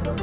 What's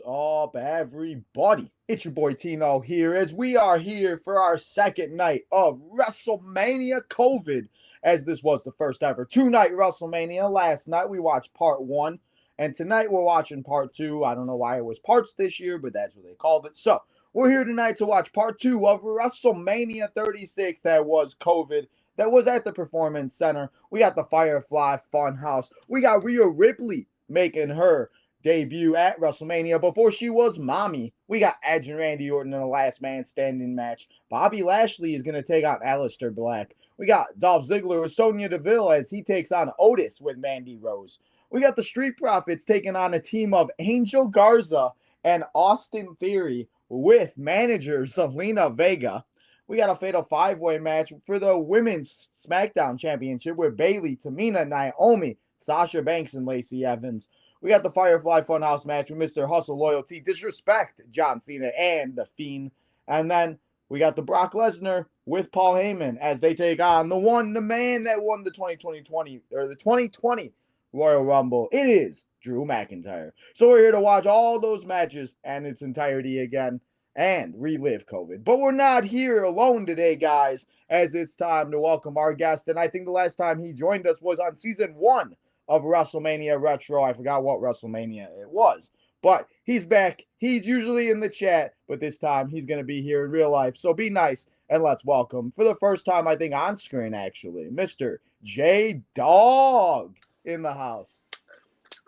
up, everybody? It's your boy Tino here, as we are here for our second night of WrestleMania COVID, as this was the first ever two-night WrestleMania. Last night we watched part one, and tonight we're watching part two. I don't know why it was parts this year, but that's what they called it. So we're here tonight to watch part two of WrestleMania 36 that was COVID, that was at the Performance Center. We got the Firefly Funhouse. We got Rhea Ripley making her debut at WrestleMania before she was mommy. We got Edge and Randy Orton in a last man standing match. Bobby Lashley is going to take on Aleister Black. We got Dolph Ziggler with Sonya Deville as he takes on Otis with Mandy Rose. We got the Street Profits taking on a team of Angel Garza and Austin Theory with manager Zelina Vega. We got a fatal five-way match for the Women's SmackDown Championship with Bayley, Tamina, Naomi, Sasha Banks, and Lacey Evans. We got the Firefly Funhouse match with Mr. Hustle Loyalty, Disrespect, John Cena, and The Fiend. And then we got the Brock Lesnar with Paul Heyman as they take on the man that won the 2020 Royal Rumble. It is Drew McIntyre. So we're here to watch all those matches and its entirety again and relive COVID. But we're not here alone today, guys, as it's time to welcome our guest. And I think the last time he joined us was on season 1 of WrestleMania Retro. I forgot what WrestleMania it was, but he's back. He's usually in the chat, but this time he's going to be here in real life. So be nice and let's welcome, for the first time, I think on screen actually, Mr. J Dog in the house.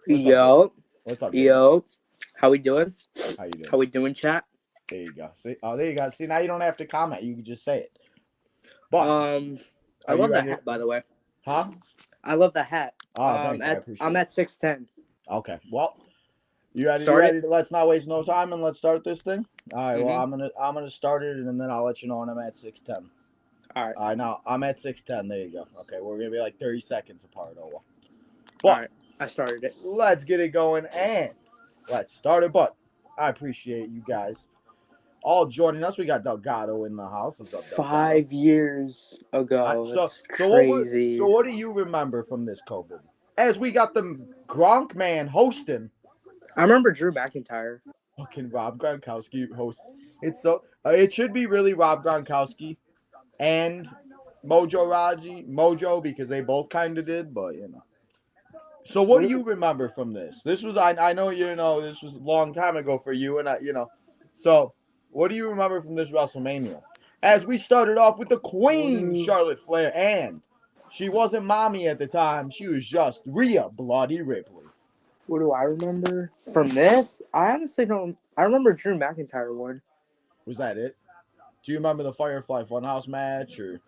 What's up? Yo. How we doing? How you doing? How we doing, chat? There you go. See, there you go. See, now you don't have to comment. You can just say it. But I love that hat, by the way. Huh? I love the hat. Oh, thanks. I appreciate I'm at 6'10". Okay. Well, you ready? Let's not waste no time and let's start this thing. All right. Well, I'm gonna start it and then I'll let you know when I'm at 6'10". All right. Now I'm at 6'10". There you go. Okay. We're gonna be like 30 seconds apart. Oh well. But all right. I started it. Let's get it going and let's start it. But I appreciate you guys all joining us. We got Delgado in the house. What's up, Delgado? 5 years ago. That's crazy. So what do you remember from this COVID? As we got the Gronk man hosting. I remember Drew McIntyre. Fucking Rob Gronkowski host. It should be really Rob Gronkowski and Mojo, because they both kind of did, but you know. So what do you remember from this? This was I know this was a long time ago for you and So what do you remember from this WrestleMania? As we started off with the Queen, Charlotte Flair, and she wasn't mommy at the time. She was just Rhea Bloody Ripley. What do I remember from this? I honestly don't. I remember Drew McIntyre one. Was that it? Do you remember the Firefly Funhouse match or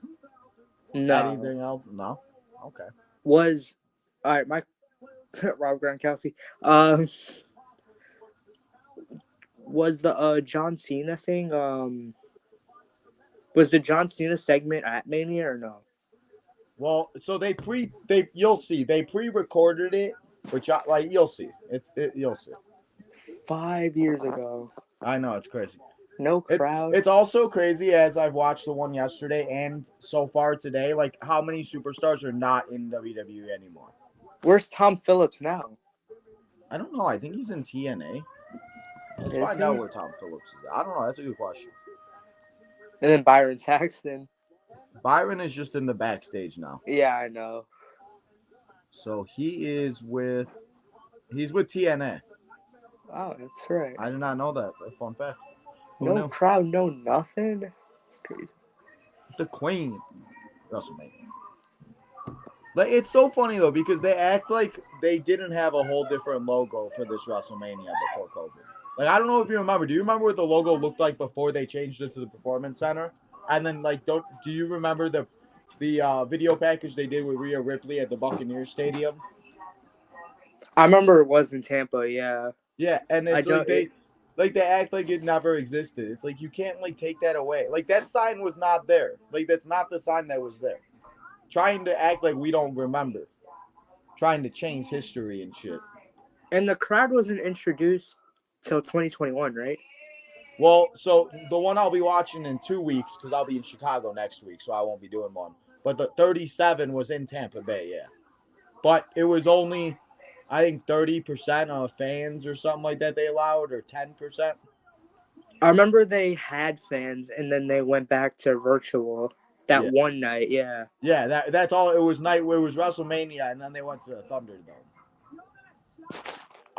no anything else? No? Okay. All right, my Rob Gronkowski. Was the John Cena thing? Was the John Cena segment at Mania or no? Well, so you'll see they pre-recorded it, which you'll see. You'll see. 5 years ago. I know, it's crazy. No crowd. It's also crazy as I've watched the one yesterday and so far today, like how many superstars are not in WWE anymore. Where's Tom Phillips now? I don't know. I think he's in TNA. Let's find out where Tom Phillips is. I don't know. That's a good question. And then Byron Saxton. Byron is just in the backstage now. Yeah, I know. So he's with TNA. Oh, that's right. I did not know that. A fun fact. No crowd, no nothing. It's crazy. The Queen. WrestleMania. Like, it's so funny though because they act like they didn't have a whole different logo for this WrestleMania before COVID. Like, I don't know if you remember. Do you remember what the logo looked like before they changed it to the Performance Center? And then, do you remember the video package they did with Rhea Ripley at the Buccaneers Stadium? I remember it was in Tampa, yeah. Yeah, and it's they act like it never existed. It's like you can't take that away. Like, that sign was not there. Like, that's not the sign that was there. Trying to act like we don't remember. Trying to change history and shit. And the crowd wasn't introduced till 2021, right? Well, so the one I'll be watching in 2 weeks because I'll be in Chicago next week, so I won't be doing one. But the 37 was in Tampa Bay, yeah. But it was only, I think, 30% of fans or something like that they allowed, or 10%. I remember they had fans, and then they went back to virtual that Yeah. one night. Yeah. Yeah, that's all. It was night where it was WrestleMania, and then they went to the Thunderdome.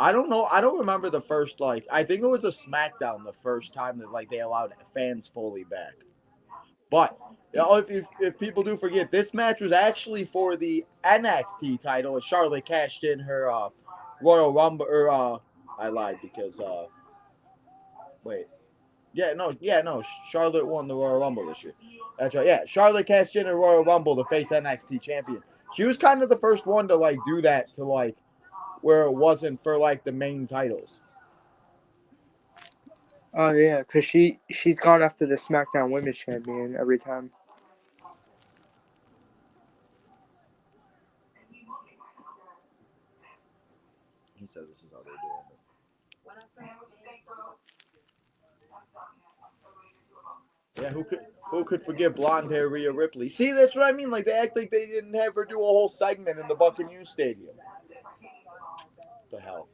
I don't know. I don't remember the first I think it was a SmackDown the first time that they allowed fans fully back. But if people do forget, this match was actually for the NXT title, and Charlotte cashed in her Royal Rumble. Or I lied because wait, no, Charlotte won the Royal Rumble this year. That's right. Yeah, Charlotte cashed in her Royal Rumble to face NXT champion. She was kind of the first one to do that to where it wasn't for the main titles. Oh yeah, because she's gone after the SmackDown Women's Champion every time. He said this is how they're doing it. Yeah, who could forget blonde hair Rhea Ripley? See, that's what I mean. They act like they didn't have her do a whole segment in the Buccaneers Stadium. The hell,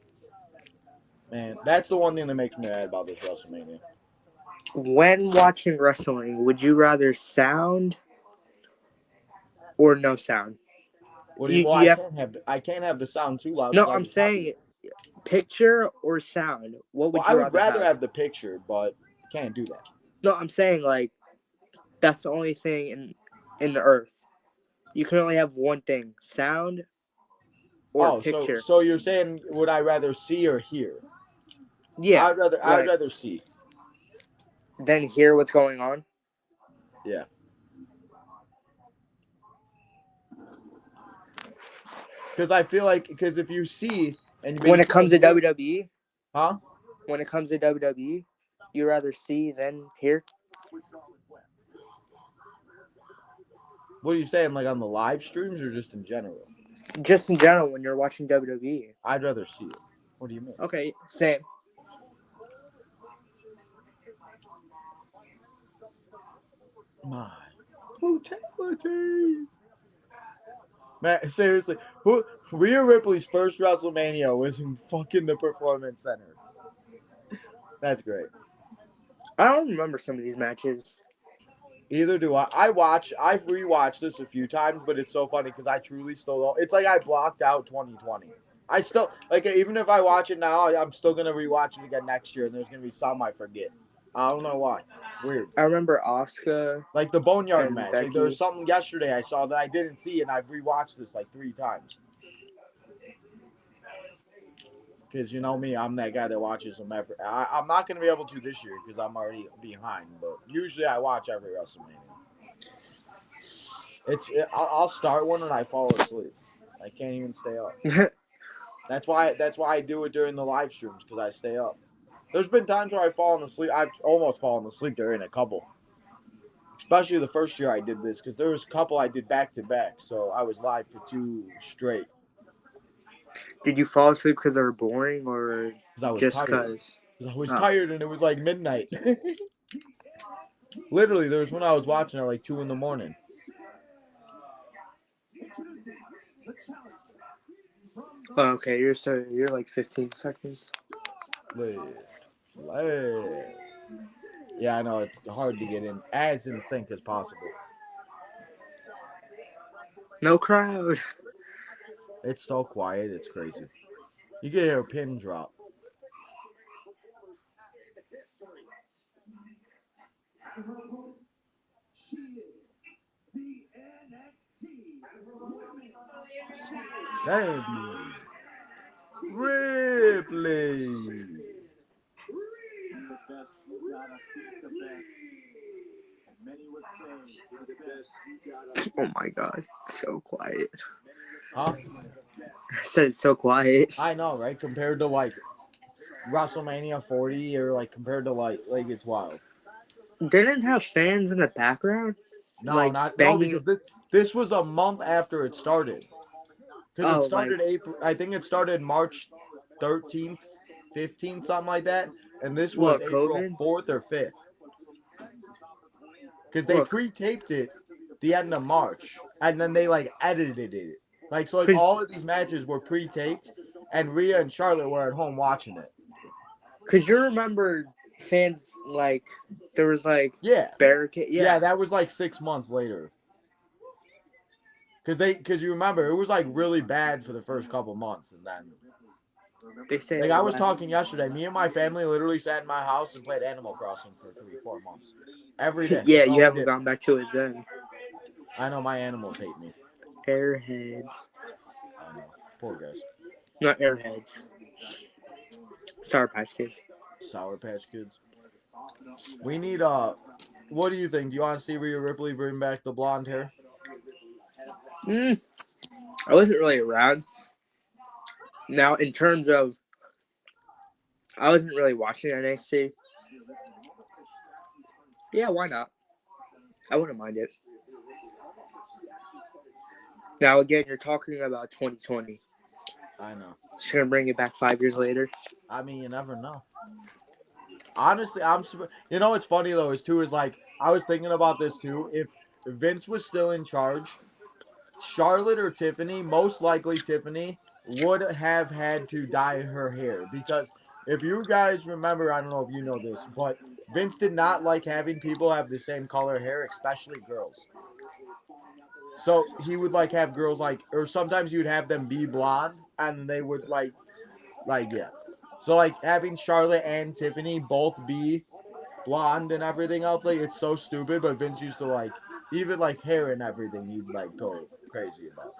man, that's the one thing that makes me mad about this WrestleMania. When watching wrestling, would you rather sound or no sound? What do you? Well, I can't have the sound too loud. No, I'm saying picture or sound. What would you I would rather have? have the picture, but can't do that. No, I'm saying that's the only thing in the earth. You can only have one thing: sound or picture. So you're saying would I rather see or hear? Yeah, I'd rather see. Then hear what's going on. Yeah. Because I feel because if you see and when it comes to WWE, huh? When it comes to WWE, you rather see than hear. What are you saying? On the live streams or just in general? Just in general, when you're watching WWE. I'd rather see it. What do you mean? Okay, same. My brutality. Man, seriously, Rhea Ripley's first WrestleMania was in fucking the Performance Center. That's great. I don't remember some of these matches. Either do I. I've rewatched this a few times, but it's so funny because I truly still don't. It's like I blocked out 2020. I still even if I watch it now, I'm still gonna rewatch it again next year, and there's gonna be some I forget. I don't know why. It's weird. I remember Asuka. The Boneyard match. Becky. There was something yesterday I saw that I didn't see, and I've rewatched this 3 times. Because you know me, I'm that guy that watches them every. I'm not going to be able to this year because I'm already behind. But usually I watch every WrestleMania. I'll start one and I fall asleep. I can't even stay up. That's why I do it during the live streams because I stay up. There's been times where I've fallen asleep. I've almost fallen asleep during a couple. Especially the first year I did this because there was a couple I did back to back. So I was live for 2 straight. Did you fall asleep because they were boring or just because? I was tired and it was midnight. Literally, there was one I was watching at 2 in the morning. Oh, okay, you're 15 seconds. Yeah, I know it's hard to get in as in sync as possible. No crowd. It's so quiet, it's crazy. You can hear a pin drop. Damn. Ripley. Oh my god, it's so quiet. Huh? I said it's so quiet. I know, right? Compared to WrestleMania 40 or compared to it's wild. They didn't have fans in the background? No, no, because this was a month after it started. Because it started April. I think it started March 13th, 15th, something like that. And this was What, April COVID? 4th or 5th. Because they Look, pre-taped it the end of March. And then they, like, edited it. Like, so, like, Cause, all of these matches were pre-taped. And Rhea and Charlotte were at home watching it. Cause you remember fans, like, there was, like, Yeah. barricade. Yeah, Yeah. that was, like, 6 months later. Because you remember, it was, like, really bad for the first couple months. And then... They say Like, it I was lasts- talking yesterday. Me and my family literally sat in my house and played Animal Crossing for 3-4 months. Every day. Yeah, That's all you we haven't did. gone back to it then. I know my animals hate me. Airheads. I know. Poor guys. Not airheads. Sour Patch Kids. Sour Patch Kids. We need, what do you think? Do you want to see Rhea Ripley bring back the blonde hair? I wasn't really around. Now, in terms of, I wasn't really watching NXT. Yeah, why not? I wouldn't mind it. Now, again, you're talking about 2020. I know. She's going to bring it back 5 years later. I mean, you never know. Honestly, you know what's funny, though, is like, I was thinking about this, too. If Vince was still in charge, Charlotte or Tiffany, most likely Tiffany, would have had to dye her hair. Because if you guys remember, I don't know if you know this, but Vince did not like having people have the same color hair, especially girls. So he would like have girls like, or sometimes you'd have them be blonde, and they would yeah. So like having Charlotte and Tiffany both be blonde and everything else, like it's so stupid. But Vince used to like even like hair and everything, he'd like go crazy about.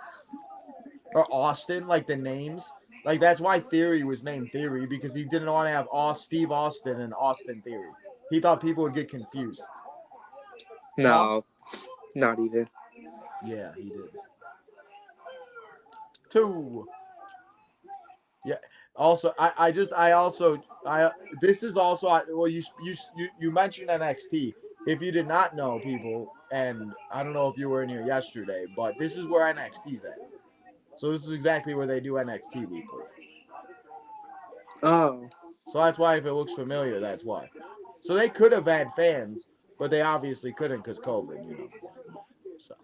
Or Austin, like the names, like that's why Theory was named Theory, because he didn't want to have Steve Austin and Austin Theory. He thought people would get confused. No, not even. Yeah, he did. 2. Yeah. Also, this is also, well, you mentioned NXT. If you did not know, people, and I don't know if you were in here yesterday, but this is where NXT's at. So this is exactly where they do NXT weekly. Oh. So that's why, if it looks familiar, that's why. So they could have had fans, but they obviously couldn't because COVID, you know. So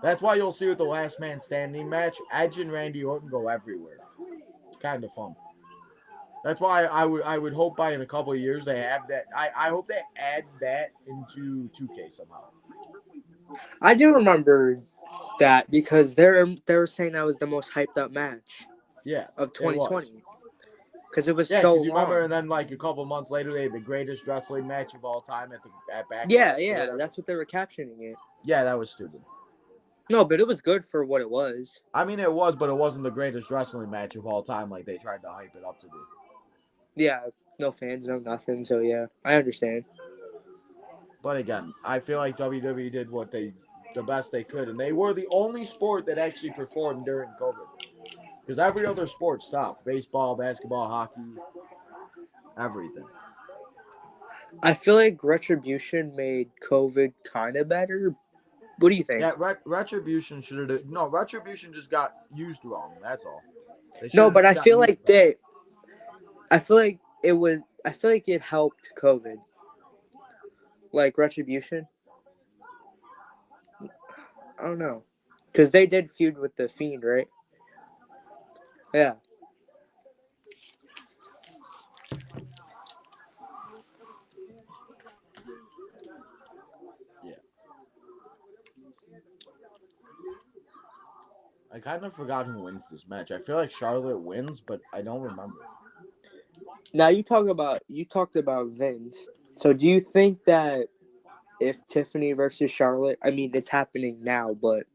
that's why you'll see with the Last Man Standing match, Edge and Randy Orton go everywhere. It's kind of fun. That's why I would hope by in a couple of years they have that. I hope they add that into 2K somehow. I do remember that because they were saying that was the most hyped up match. Yeah, of 2020. Because it was yeah, so because you long. remember, and then like a couple months later, they had the greatest wrestling match of all time at Backlash. Yeah, that's what they were captioning it. Yeah, that was stupid. No, but it was good for what it was. I mean, it was, but it wasn't the greatest wrestling match of all time like they tried to hype it up to be. Yeah, no fans, no nothing. So yeah, I understand. But again, I feel like WWE did the best they could, and they were the only sport that actually performed during COVID. Because every other sport stopped: baseball, basketball, hockey, everything. I feel like Retribution made COVID kind of better. What do you think? Yeah, Retribution should have. No, Retribution just got used wrong. That's all. No, but I feel like I feel like it was. I feel like it helped COVID. Like Retribution. I don't know, because they did feud with the Fiend, right? Yeah. Yeah. I kind of forgot who wins this match. I feel like Charlotte wins, but I don't remember. Now you talked about Vince. So do you think that if Tiffany versus Charlotte, I mean it's happening now, but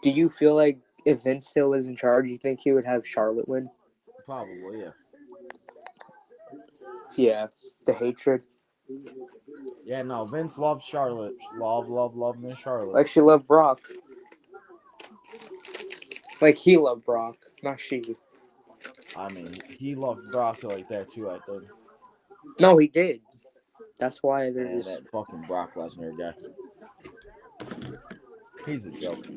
do you feel like if Vince still was in charge, you think he would have Charlotte win? Probably, yeah. Yeah, the hatred. Yeah, no, Vince loves Charlotte. Love Miss Charlotte. Like she loved Brock. Like he loved Brock, not she. I mean, he loved Brock like that too, I think. No, he did. That's why And there's that fucking Brock Lesnar guy. He's a joke.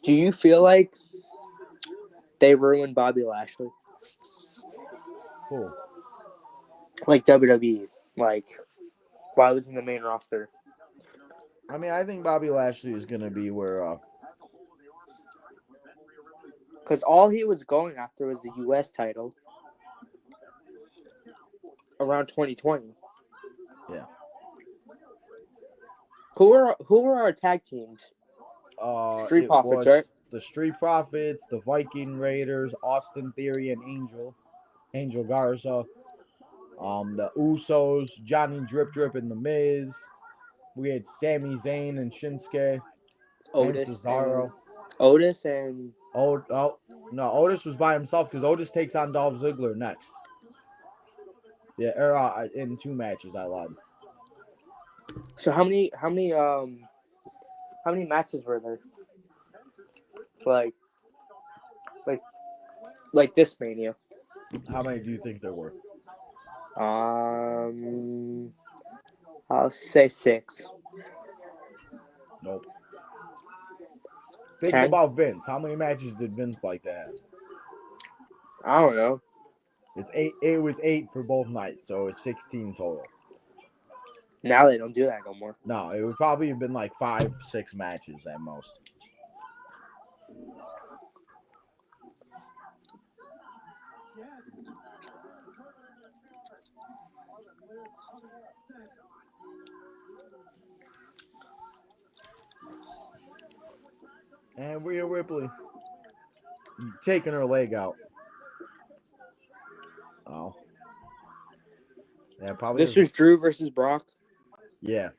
Do you feel like they ruined Bobby Lashley? Cool. Like WWE. Like, while he was in the main roster. I mean, I think Bobby Lashley is gonna be where. Because all he was going after was the U.S. title around 2020. Yeah. Who were our tag teams? Street It Profits, right? was the Street Profits, the Viking Raiders, Austin Theory, and Angel Garza. The Usos, Johnny Drip Drip, and the Miz. We had Sami Zayn and Shinsuke and Otis Cesaro. and No, Otis was by himself because Otis takes on Dolph Ziggler next. Yeah, in 2 matches, I lied. so how many matches were there? Like like like this Mania. How many do you think there were? I'll say 6. Nope. Think 10? about Vince. How many matches did Vince like to have? I don't know. It's 8. It was 8 for both nights, so it's 16 total. Now they don't do that no more. No, it would probably have been like 5, 6 matches at most. And Rhea Ripley taking her leg out. Oh. Yeah, probably. This was Drew versus Brock. Yeah.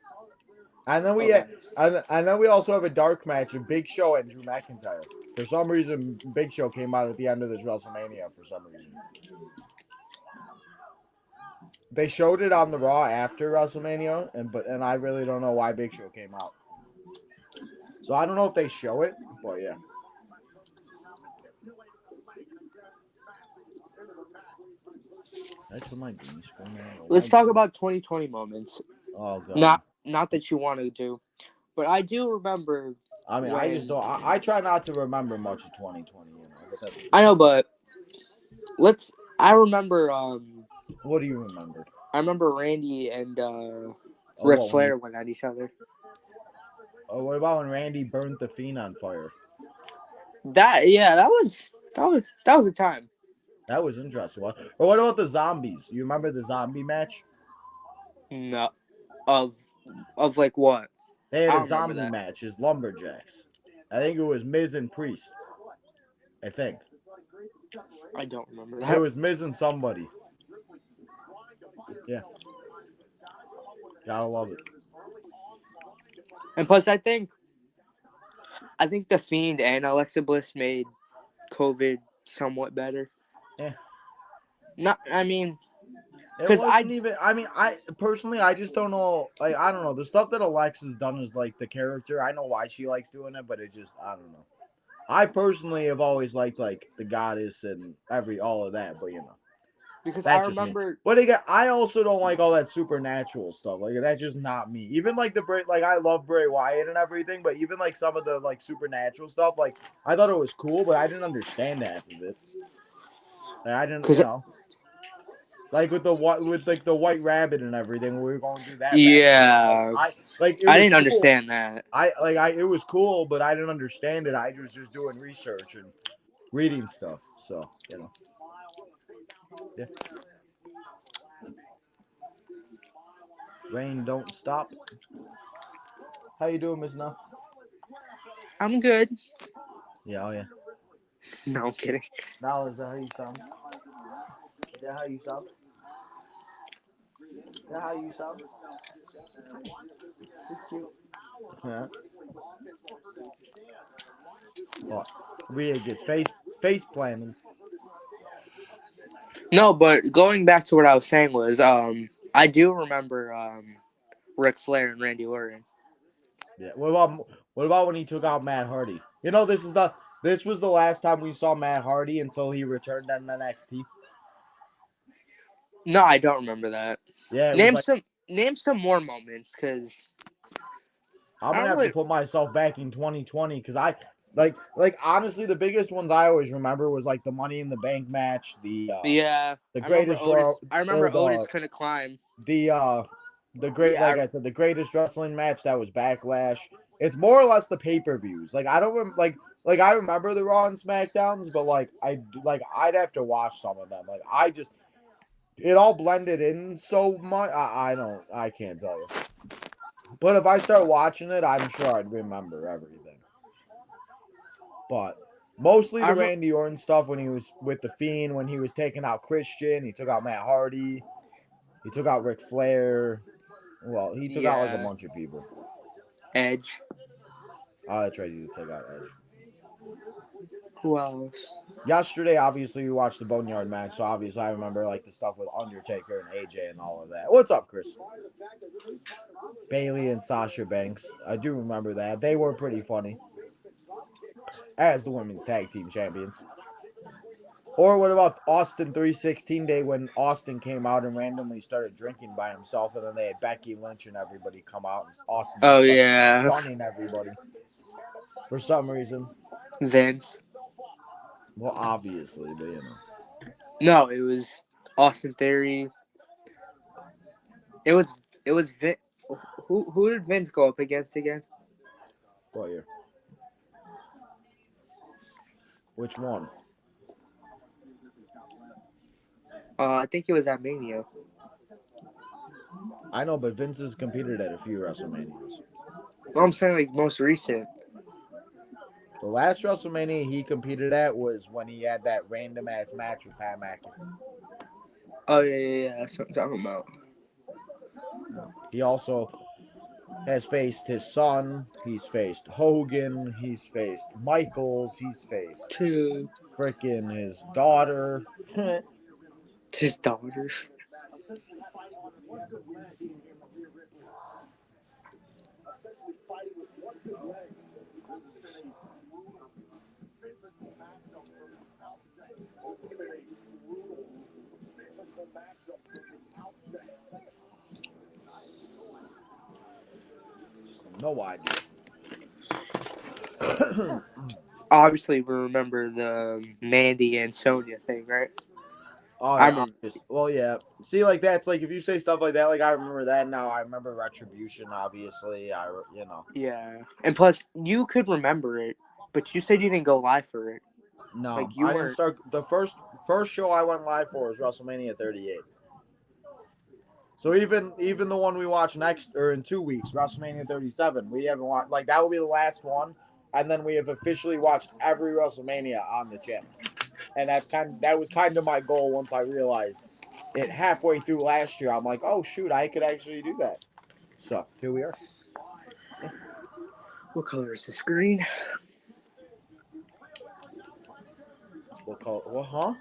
And then Okay. and then we also have a dark match of Big Show and Drew McIntyre. For some reason, Big Show came out at the end of this WrestleMania for some reason. They showed it on the Raw after WrestleMania, and I really don't know why Big Show came out. So I don't know if they show it, but yeah. That's my green screen. Let's talk about 2020 moments. Oh god. Not that you wanted to, but I do remember. I mean, I just don't. I try not to remember much of 2020. But I know, but I remember. What do you remember? I remember Randy and Ric Flair went at each other. Oh, what about when Randy burned the Fiend on fire? That was a time. That was interesting. Or what about the zombies? You remember the zombie match? No, of like what? They had a zombie match. It's Lumberjacks. I think it was Miz and Priest. I think. I don't remember that. It was Miz and somebody. Yeah. Gotta love it. And plus, I think the Fiend and Alexa Bliss made COVID somewhat better. Yeah. I mean, because I personally, I just don't know. Like, I don't know. The stuff that Alexa's done is like the character. I know why she likes doing it, but it just, I don't know. I personally have always liked like the goddess and all of that, but you know. Because I remember, but again, I also don't like all that supernatural stuff. Like that's just not me. Even like I love Bray Wyatt and everything, but even like some of the like supernatural stuff, like I thought it was cool, but I didn't understand half of it. Like, I didn't, you know, like with the white rabbit and everything. We were going to do that. Yeah, I didn't understand that. It was cool, but I didn't understand it. I was just doing research and reading stuff. So you know. Yeah. Rain don't stop. How you doing, Miss Na? I'm good. Yeah, oh yeah. No, I'm kidding. Now is that how you sound? Is that how you sound? Is that how you sound? It's cute. Yeah. What? Rhea gets face planted. No, but going back to what I was saying was, I do remember Ric Flair and Randy Orton. Yeah. What about when he took out Matt Hardy? You know, this was the last time we saw Matt Hardy until he returned on NXT. No, I don't remember that. Yeah. Name some more moments, because I'm gonna have to put myself back in 2020 because Like honestly, the biggest ones I always remember was like the Money in the Bank match, Yeah, the I remember greatest Royal, Otis. I or remember Otis couldn't climb. the great, Yeah, like I said, the greatest wrestling match that was Backlash. It's more or less the pay-per-views. Like I don't like I remember the Raw and SmackDowns, but I'd have to watch some of them. Like I just it all blended in so much. I can't tell you. But if I start watching it, I'm sure I'd remember everything. But mostly I the remember. Randy Orton stuff when he was with the Fiend, when he was taking out Christian, he took out Matt Hardy, he took out Ric Flair. Well, he took out like a Yeah, bunch of people. Edge. Oh, that's right, he took out Edge. Who else? Yesterday, obviously, we watched the Boneyard match, so obviously I remember like the stuff with Undertaker and AJ and all of that. What's up, Chris? Bailey and Sasha Banks. I do remember that. They were pretty funny as the women's tag team champions. Or what about Austin 316 Day when Austin came out and randomly started drinking by himself, and then they had Becky Lynch and everybody come out, and Austin Oh just started yeah, stunning everybody for some reason. Vince. Well, obviously, but No, it was Austin Theory. It was Vince. Who did Vince go up against again? What year? Which one? I think it was at Mania. I know, but Vince has competed at a few WrestleManias. Well, I'm saying like most recent. The last WrestleMania he competed at was when he had that random ass match with Pat McAfee. Oh yeah. That's what I'm talking about. He also has faced his son. He's faced Hogan. He's faced Michaels. He's faced To frickin' his daughter. his daughters. No idea. Obviously, we remember the Mandy and Sonya thing, right? Oh, I yeah, remember. well, yeah. See, like that's like if you say stuff like that, like I remember that now. I remember Retribution, obviously. Yeah, and plus you could remember it, but you said you didn't go live for it. No, Like you I didn't weren't. start. The first show I went live for was WrestleMania 38. So even the one we watch next or in 2 weeks, WrestleMania 37, we haven't watched. Like that will be the last one, and then we have officially watched every WrestleMania on the channel. And that was kind of my goal once I realized it halfway through last year. I'm like, oh shoot, I could actually do that. So here we are. What color is the screen? What color? What? Huh?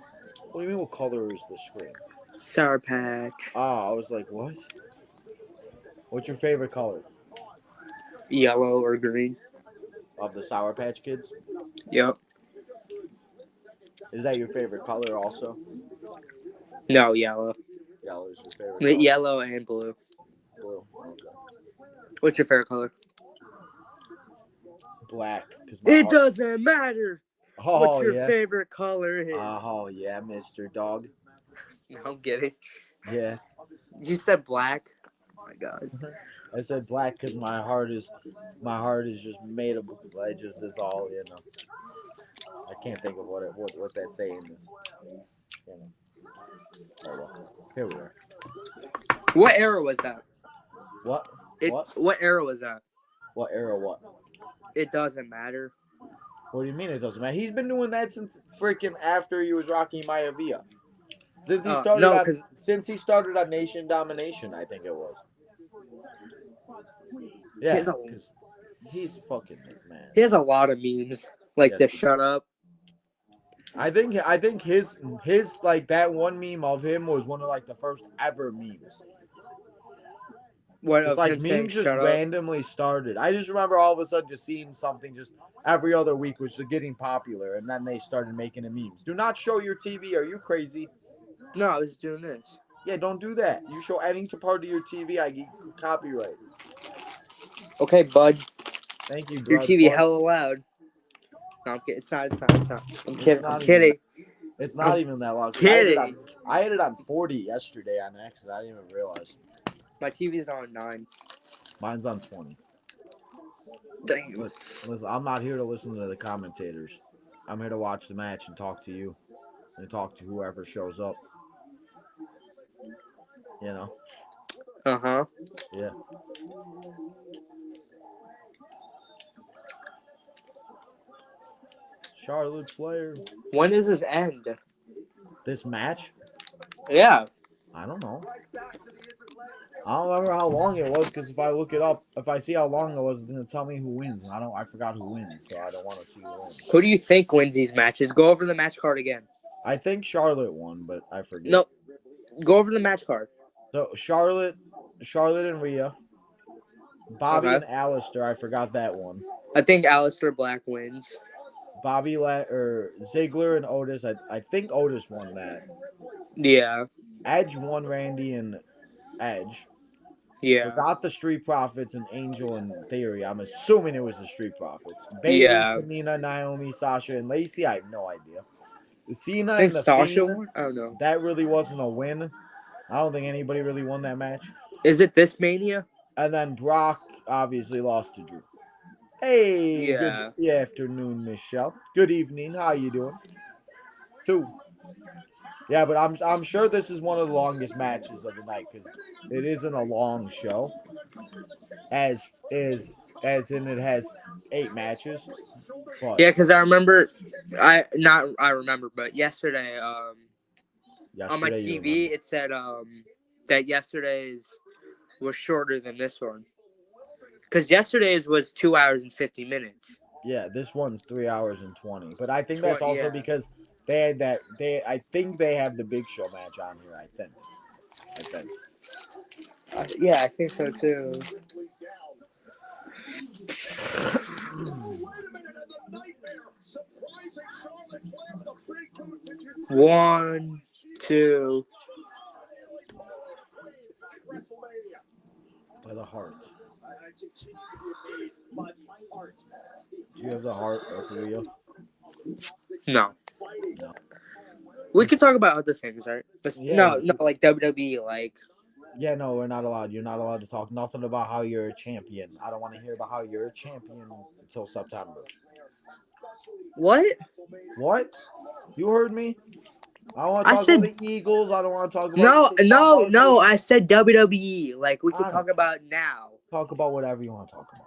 What do you mean? What color is the screen? Sour Patch. Oh, I was like, what? What's your favorite color Yellow or green? of the Sour Patch Kids? Yep. Is that your favorite color also? No, yellow. Yellow is your favorite color. Yellow and blue. Blue. Okay. What's your favorite color? Black. It doesn't matter what your yeah. favorite color is. Oh yeah, Mr. Dog. No, I'm kidding. Yeah. You said black. Oh my god. I said black because my heart is just made of. It's all I can't think of what that saying is. You know. Oh well. Here we are. What era was that? What? What era was that? What era? What? It doesn't matter. What do you mean it doesn't matter? He's been doing that since freaking after he was rocking Maya Villa. Since he started on Nation Domination, I think it was. Yeah, because he's fucking man. He has a lot of memes, like the shut up. I think his like that one meme of him was one of like the first ever memes. What it's of like him saying memes just shut randomly started. I just remember all of a sudden just seeing something just every other week was just getting popular, and then they started making the memes. Do not show your TV. Are you crazy? No, I was doing this. Yeah, don't do that. You show any part of your TV, I get copyright. Okay, bud. Thank you, bud. Your TV hella loud. No, I'm kidding. It's not. It's not. It's not. I'm It's kidding. not I'm even kidding. It's not I'm even that long. Kidding. I hit it on 40 yesterday on accident. I didn't even realize. My TV's on 9. Mine's on 20. Damn. But listen, I'm not here to listen to the commentators. I'm here to watch the match and talk to you and talk to whoever shows up. You know? Uh-huh. Yeah. Charlotte Flair. When does this end? This match? Yeah. I don't know. I don't remember how long it was because if I look it up, if I see how long it was, it's gonna tell me who wins. And I forgot who wins, so I don't want to see who wins. Who do you think wins these matches? Go over the match card again. I think Charlotte won, but I forget. No. Go over the match card. So Charlotte and Rhea. Bobby and Alistair, I forgot that one. I think Alistair Black wins. Ziggler and Otis. I think Otis won that. Yeah. Edge won Randy and Edge. Yeah. Forgot the Street Profits and Angel and Theory. I'm assuming it was the Street Profits. Bayley, Tamina, Naomi, Sasha, and Lacey. I have no idea. Cena and the Sasha Fiend, won? I don't know. That really wasn't a win. I don't think anybody really won that match. Is it this Mania? And then Brock obviously lost to Drew. Hey, Yeah. Good afternoon, Michelle. Good evening. How you doing? 2. Yeah, but I'm sure this is one of the longest matches of the night because it isn't a long show. As in it has 8 matches. But yeah, because I remember, but yesterday, on my TV it said that yesterday's was shorter than this one. Because yesterday's was 2 hours and 50 minutes. Yeah, this one's 3 hours and 20. But I think that's also because they had that. I think they have the Big Show match on here. I think. Yeah, I think so too. 1, 2. By the heart. Do you have the heart of Rhea? No. We can talk about other things, right? But no, like WWE, like. Yeah, no, we're not allowed. You're not allowed to talk nothing about how you're a champion. I don't want to hear about how you're a champion until September. What? What? You heard me? I don't want to talk about the Eagles. I don't want to talk about No. I said WWE. Like, we can talk about now. Talk about whatever you want to talk about.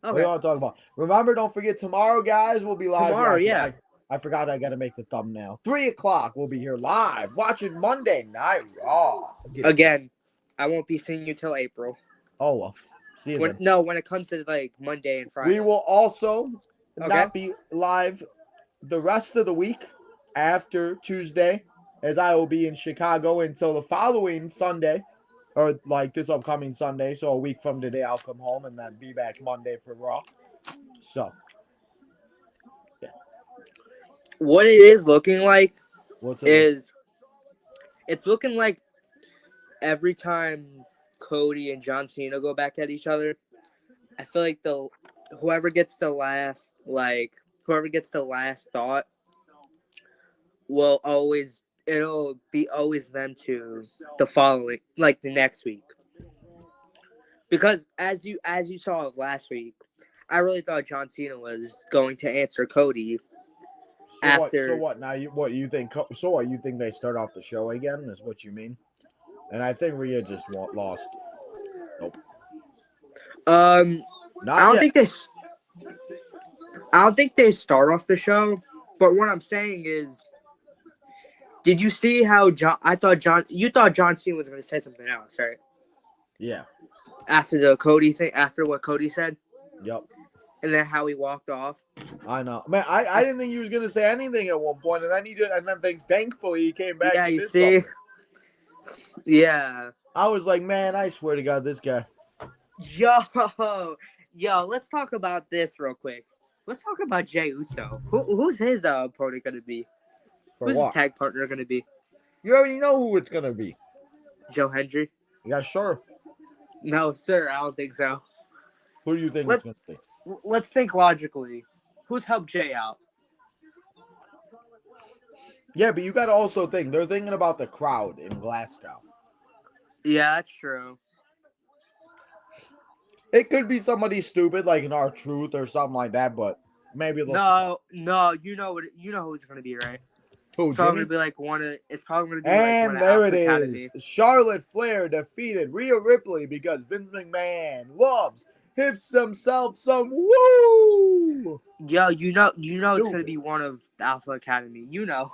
Okay. What do you want to talk about? Remember, don't forget, tomorrow, guys, we'll be live. Tomorrow, yeah. I forgot I got to make the thumbnail. 3 o'clock, we'll be here live watching Monday Night Raw. Again, I won't be seeing you till April. Oh, well. See you then. No, when it comes to, like, Monday and Friday. We will also not be live the rest of the week after Tuesday, as I will be in Chicago until the following Sunday, or like this upcoming Sunday. So a week from today, I'll come home and then be back Monday for Raw. So, yeah. What it is looking like it's looking like every time Cody and John Cena go back at each other, I feel like whoever gets the last thought will always, it'll be always them to the following, like the next week. Because as you saw last week, I really thought John Cena was going to answer Cody. So what? Now you think? So what? You think they start off the show again? Is what you mean? And I think Rhea just lost. Nope. I don't think they start off the show. But what I'm saying is, did you see how you thought John Cena was going to say something else, right? Yeah. After the Cody thing, after what Cody said. Yep. And then how he walked off. I know, man. I didn't think he was gonna say anything at one point, and then thankfully he came back. Yeah, you see. Yeah. I was like, man, I swear to God, this guy. Yo, let's talk about this real quick. Let's talk about Jey Uso. Who's his opponent gonna be? Who's his tag partner gonna be? You already know who it's gonna be. Joe Hendry. Yeah, sure. No, sir, I don't think so. Who do you think it's gonna be? Let's think logically. Who's helped Jay out? Yeah, but you got to also think they're thinking about the crowd in Glasgow. Yeah, that's true. It could be somebody stupid like an R-Truth or something like that, but maybe they'll. No, you know what? You know who it's gonna be, right? Who, It's probably Jimmy? gonna be like one of. It's probably gonna be like one And of there it Alpha is. Academy. Charlotte Flair defeated Rhea Ripley because Vince McMahon loves himself some woo. Yo, you know it's gonna Stupid. be one of the Alpha Academy. You know,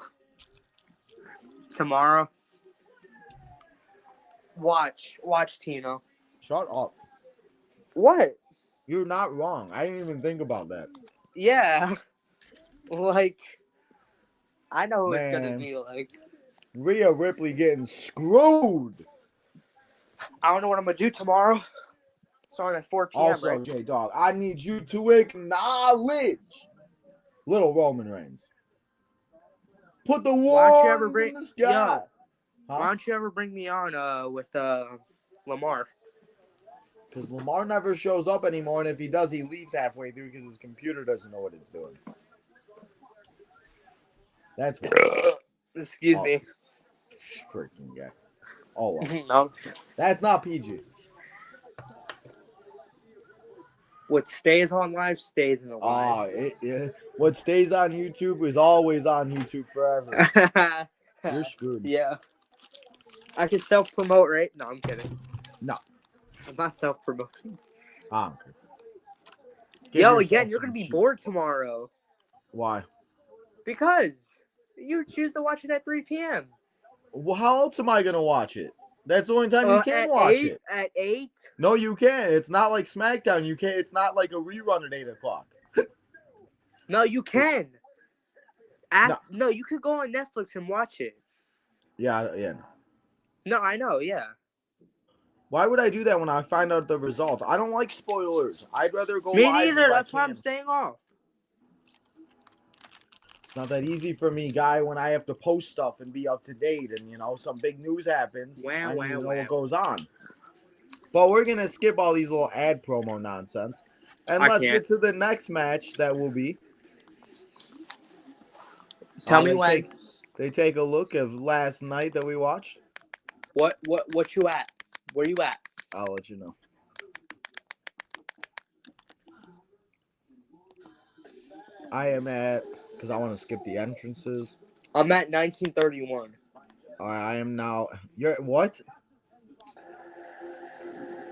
tomorrow. Watch Tino. Shut up. What? You're not wrong. I didn't even think about that. Yeah, like I know who it's gonna Man, be. Like Rhea Ripley getting screwed. I don't know what I'm gonna do tomorrow. It's on at 4 p.m. Also, right? J Dog, I need you to acknowledge little Roman Reigns. Put the Why don't you ever wands bring in the sky. Why don't you ever bring me on with Lamar? Because Lamar never shows up anymore, and if he does, he leaves halfway through because his computer doesn't know what it's doing. That's why. Excuse me. Freaking guy. Oh, well. No. That's not PG. What stays on live stays in the live. What stays on YouTube is always on YouTube forever. You're screwed. Yeah. I can self-promote, right? No, I'm kidding. No. I'm not self-promoting. Give again, yourself you're some going to be cheap bored stuff. tomorrow. Why? Because you choose to watch it at 3 p.m. Well, how else am I going to watch it? That's the only time you can watch it. At 8? No, you can't. It's not like SmackDown. You can't. It's not like a rerun at 8 o'clock. No, you can. No, you could go on Netflix and watch it. Yeah. No, I know, yeah. Why would I do that when I find out the results? I don't like spoilers. I'd rather go Me live. neither. That's why I'm staying off. It's not that easy for me, guy, when I have to post stuff and be up to date and, some big news happens. I need to know what goes on. But we're going to skip all these little ad promo nonsense. And let's get to the next match that will be. Tell me when. They take a look of last night that we watched. What you at? Where you at? I'll let you know. I am at, because I want to skip the entrances. I'm at 1931. I am now. You're at what?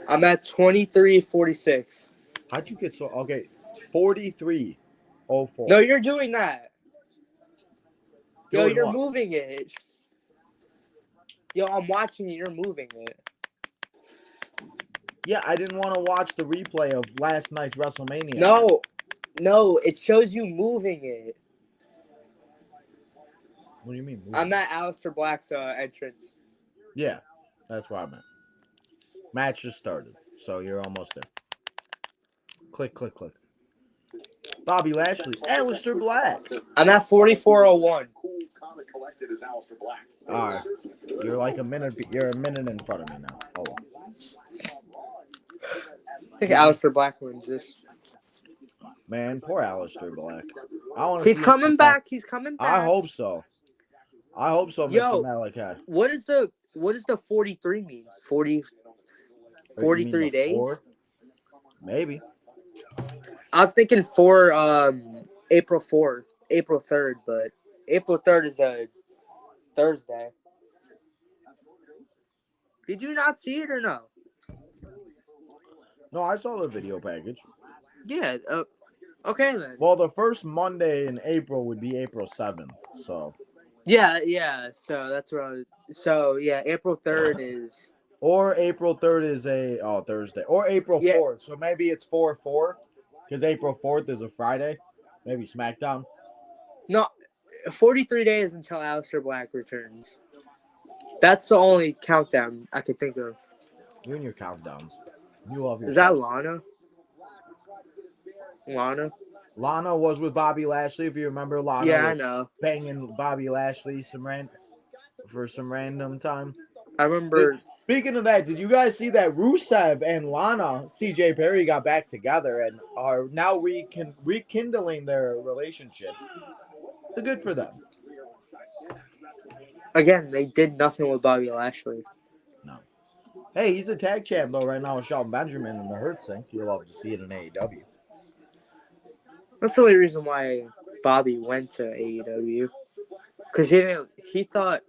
I'm at 2346. How'd you get so? Okay, 4304. No, you're doing that. Yo, Doing you're what? moving it. Yo, I'm watching you. You're moving it. Yeah, I didn't want to watch the replay of last night's WrestleMania. No, it shows you moving it. What do you mean? Moving? I'm at Aleister Black's entrance. Yeah, that's where I'm at. Match just started, so you're almost there. Click. Bobby Lashley, Aleister Black. I'm at 4401. All right, you're like a minute. You're a minute in front of me now. Oh. I think Aleister Black wins this. Man, poor Aleister Black. He's coming back. He's coming back. I hope so. Mr. Malachi. What does the 43 mean? 43 days? 4? Maybe. I was thinking for April 4th, April 3rd, but April 3rd is a Thursday. Did you not see it or no? No, I saw the video package. Yeah. Okay then. Well, the first Monday in April would be April 7th, so. Yeah. So that's what April 3rd is. Or April 3rd is a Thursday. Or April 4th. So maybe it's 4/4. Because April 4th is a Friday. Maybe SmackDown. No, 43 days until Aleister Black returns. That's the only countdown I can think of. You and your countdowns. You love your. Is that Lana? Lana was with Bobby Lashley. If you remember, Lana. Yeah, I know. Banging Bobby Lashley for some random time. I remember. Speaking of that, did you guys see that Rusev and Lana, CJ Perry, got back together and are now rekindling their relationship? Good for them. Again, they did nothing with Bobby Lashley. No. Hey, he's a tag champ though right now with Shelton Benjamin and the Hurt Sync. You'll love to see it in AEW. That's the only reason why Bobby went to AEW. Because he thought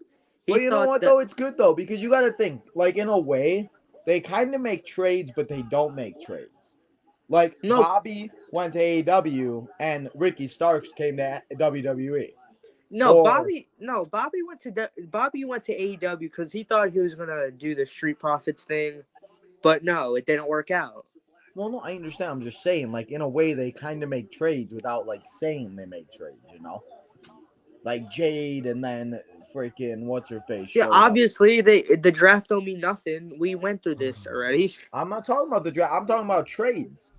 Well, you know what that though? It's good though because you got to think like in a way they kind of make trades, but they don't make trades. Like no, Bobby went to AEW and Ricky Starks came to WWE. no, Or Bobby went to AEW because he thought he was gonna do the Street Profits thing, but no, it didn't work out. well, no, I understand. I'm just saying, like in a way, they kind of make trades without like saying they make trades. You know, like Jade and then freaking what's her face Yeah, showed up. obviously the draft don't mean nothing. We went through this already. I'm not talking about the draft. I'm talking about trades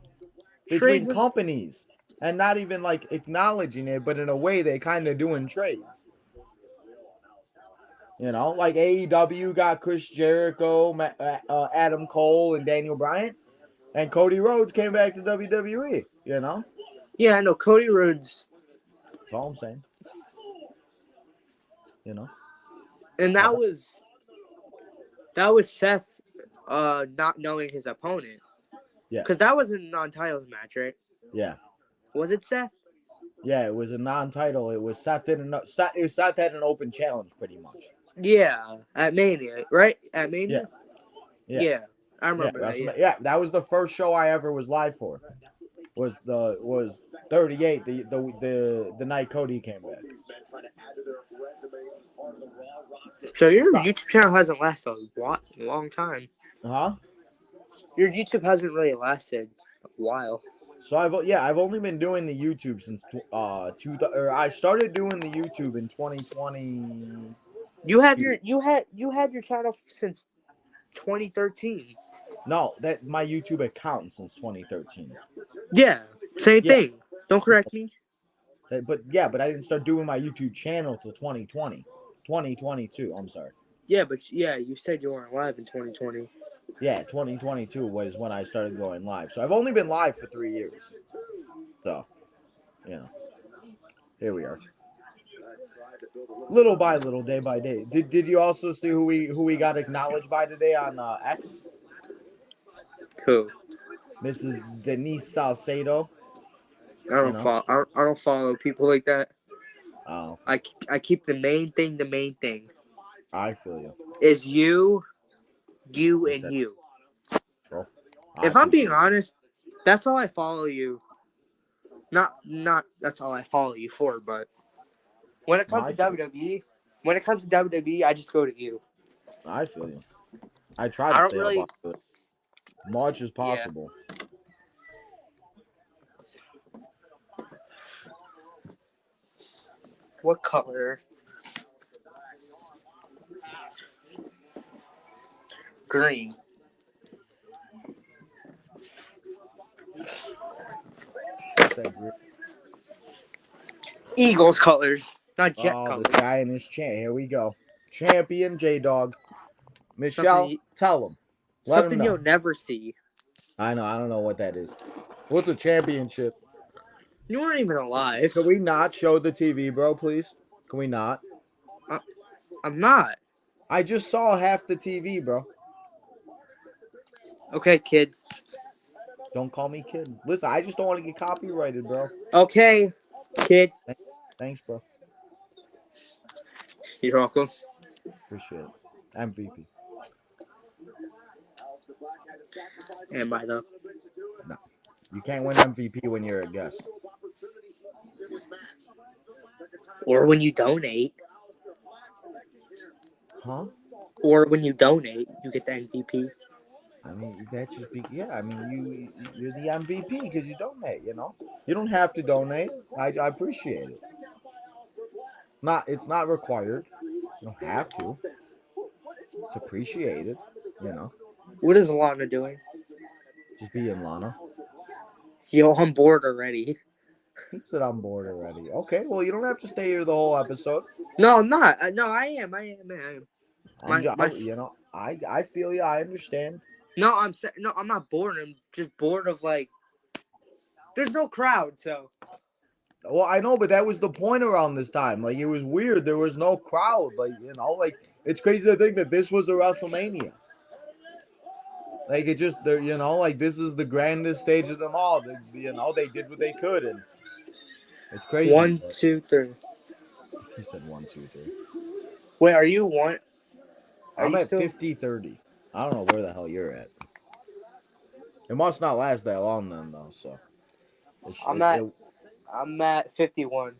between Trades. companies and not even like acknowledging it, but in a way they kind of doing trades. You know, like AEW got Chris Jericho, Adam Cole, and Daniel Bryan, and Cody Rhodes came back to WWE. You know, Yeah, I know Cody Rhodes, that's all I'm saying. You know, and that was Seth, not knowing his opponent. Yeah. Because that was a non-titles match, right? Yeah. Was it Seth? Yeah, it was a non-title. It was Seth had an open challenge pretty much. Yeah, at Mania, right? At Mania. Yeah, I remember that. Yeah, that was the first show I ever was live for. Was 38 the night Cody came back. So your YouTube channel hasn't lasted a long time. Huh? Your YouTube hasn't really lasted a while. So I've only been doing the YouTube since I started doing the YouTube in 2020. You had your channel since 2013. No, that my YouTube account since 2013. Yeah, same thing. Don't correct me. But I didn't start doing my YouTube channel till 2022. I'm sorry. Yeah, but you said you weren't live in 2020. Yeah, 2022 was when I started going live. So I've only been live for 3 years. So, here we are. Little by little, day by day. Did you also see who we got acknowledged by today on X? Who? Mrs. Denise Salcedo. I don't follow people like that. Oh. I keep the main thing. I feel you. Is you, and you. Sure. If I'm being honest, that's all I follow you. Not that's all I follow you for, but when it comes to WWE, I just go to you. I feel you. I try to stay up on it as much as possible. Yeah. What color? Green. Eagles colors, not Jet colors. The guy in his chair. Here we go. Champion J-Dog. Michelle, tell him. Something you'll never see. I know. I don't know what that is. What's a championship? You weren't even alive. Can we not show the TV, bro, please? Can we not? I'm not. I just saw half the TV, bro. Okay, kid. Don't call me kid. Listen, I just don't want to get copyrighted, bro. Okay, kid. Thanks, bro. You're welcome. Appreciate it. MVP. Am I though? No. You can't win MVP when you're a guest. Or when you donate. Huh? Or when you donate, you get the MVP. I mean, that just be I mean, you're the MVP because you donate. You know, you don't have to donate. I appreciate it. It's not required. You don't have to. It's appreciated. You know. What is Lana doing? Just being Lana. Yo, I'm bored already. He said I'm bored already. Okay, well, you don't have to stay here the whole episode. No, I'm not. No, I am. I feel you. I understand. No, I'm not bored. I'm just bored of there's no crowd, so. Well, I know, but that was the point around this time. Like, it was weird. There was no crowd. Like, like, it's crazy to think that this was a WrestleMania. Like, it just, like, this is the grandest stage of them all. They did what they could, and it's crazy. One, But 2, 3. he said 1, 2, 3. Wait, are you one? Are I'm you at still? 50-30. I don't know where the hell you're at. It must not last that long then, though. So I'm at 51.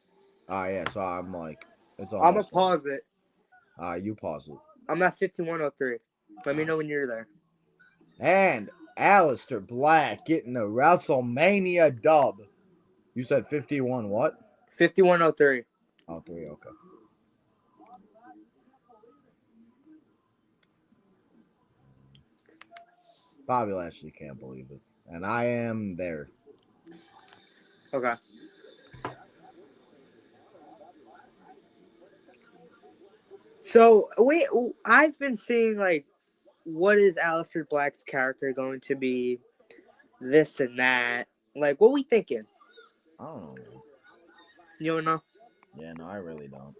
Yeah. So I'm like, it's I'm gonna almost over. pause it. You pause it. I'm at 5103. Let me know when you're there. And Aleister Black getting a WrestleMania dub. You said 51 what? 5103. Oh, 3, okay. Bobby Lashley can't believe it. And I am there. Okay. So I've been seeing like, what is Aleister Black's character going to be? This and that. Like, what we thinking? I don't know, man. You don't know? Yeah, no, I really don't.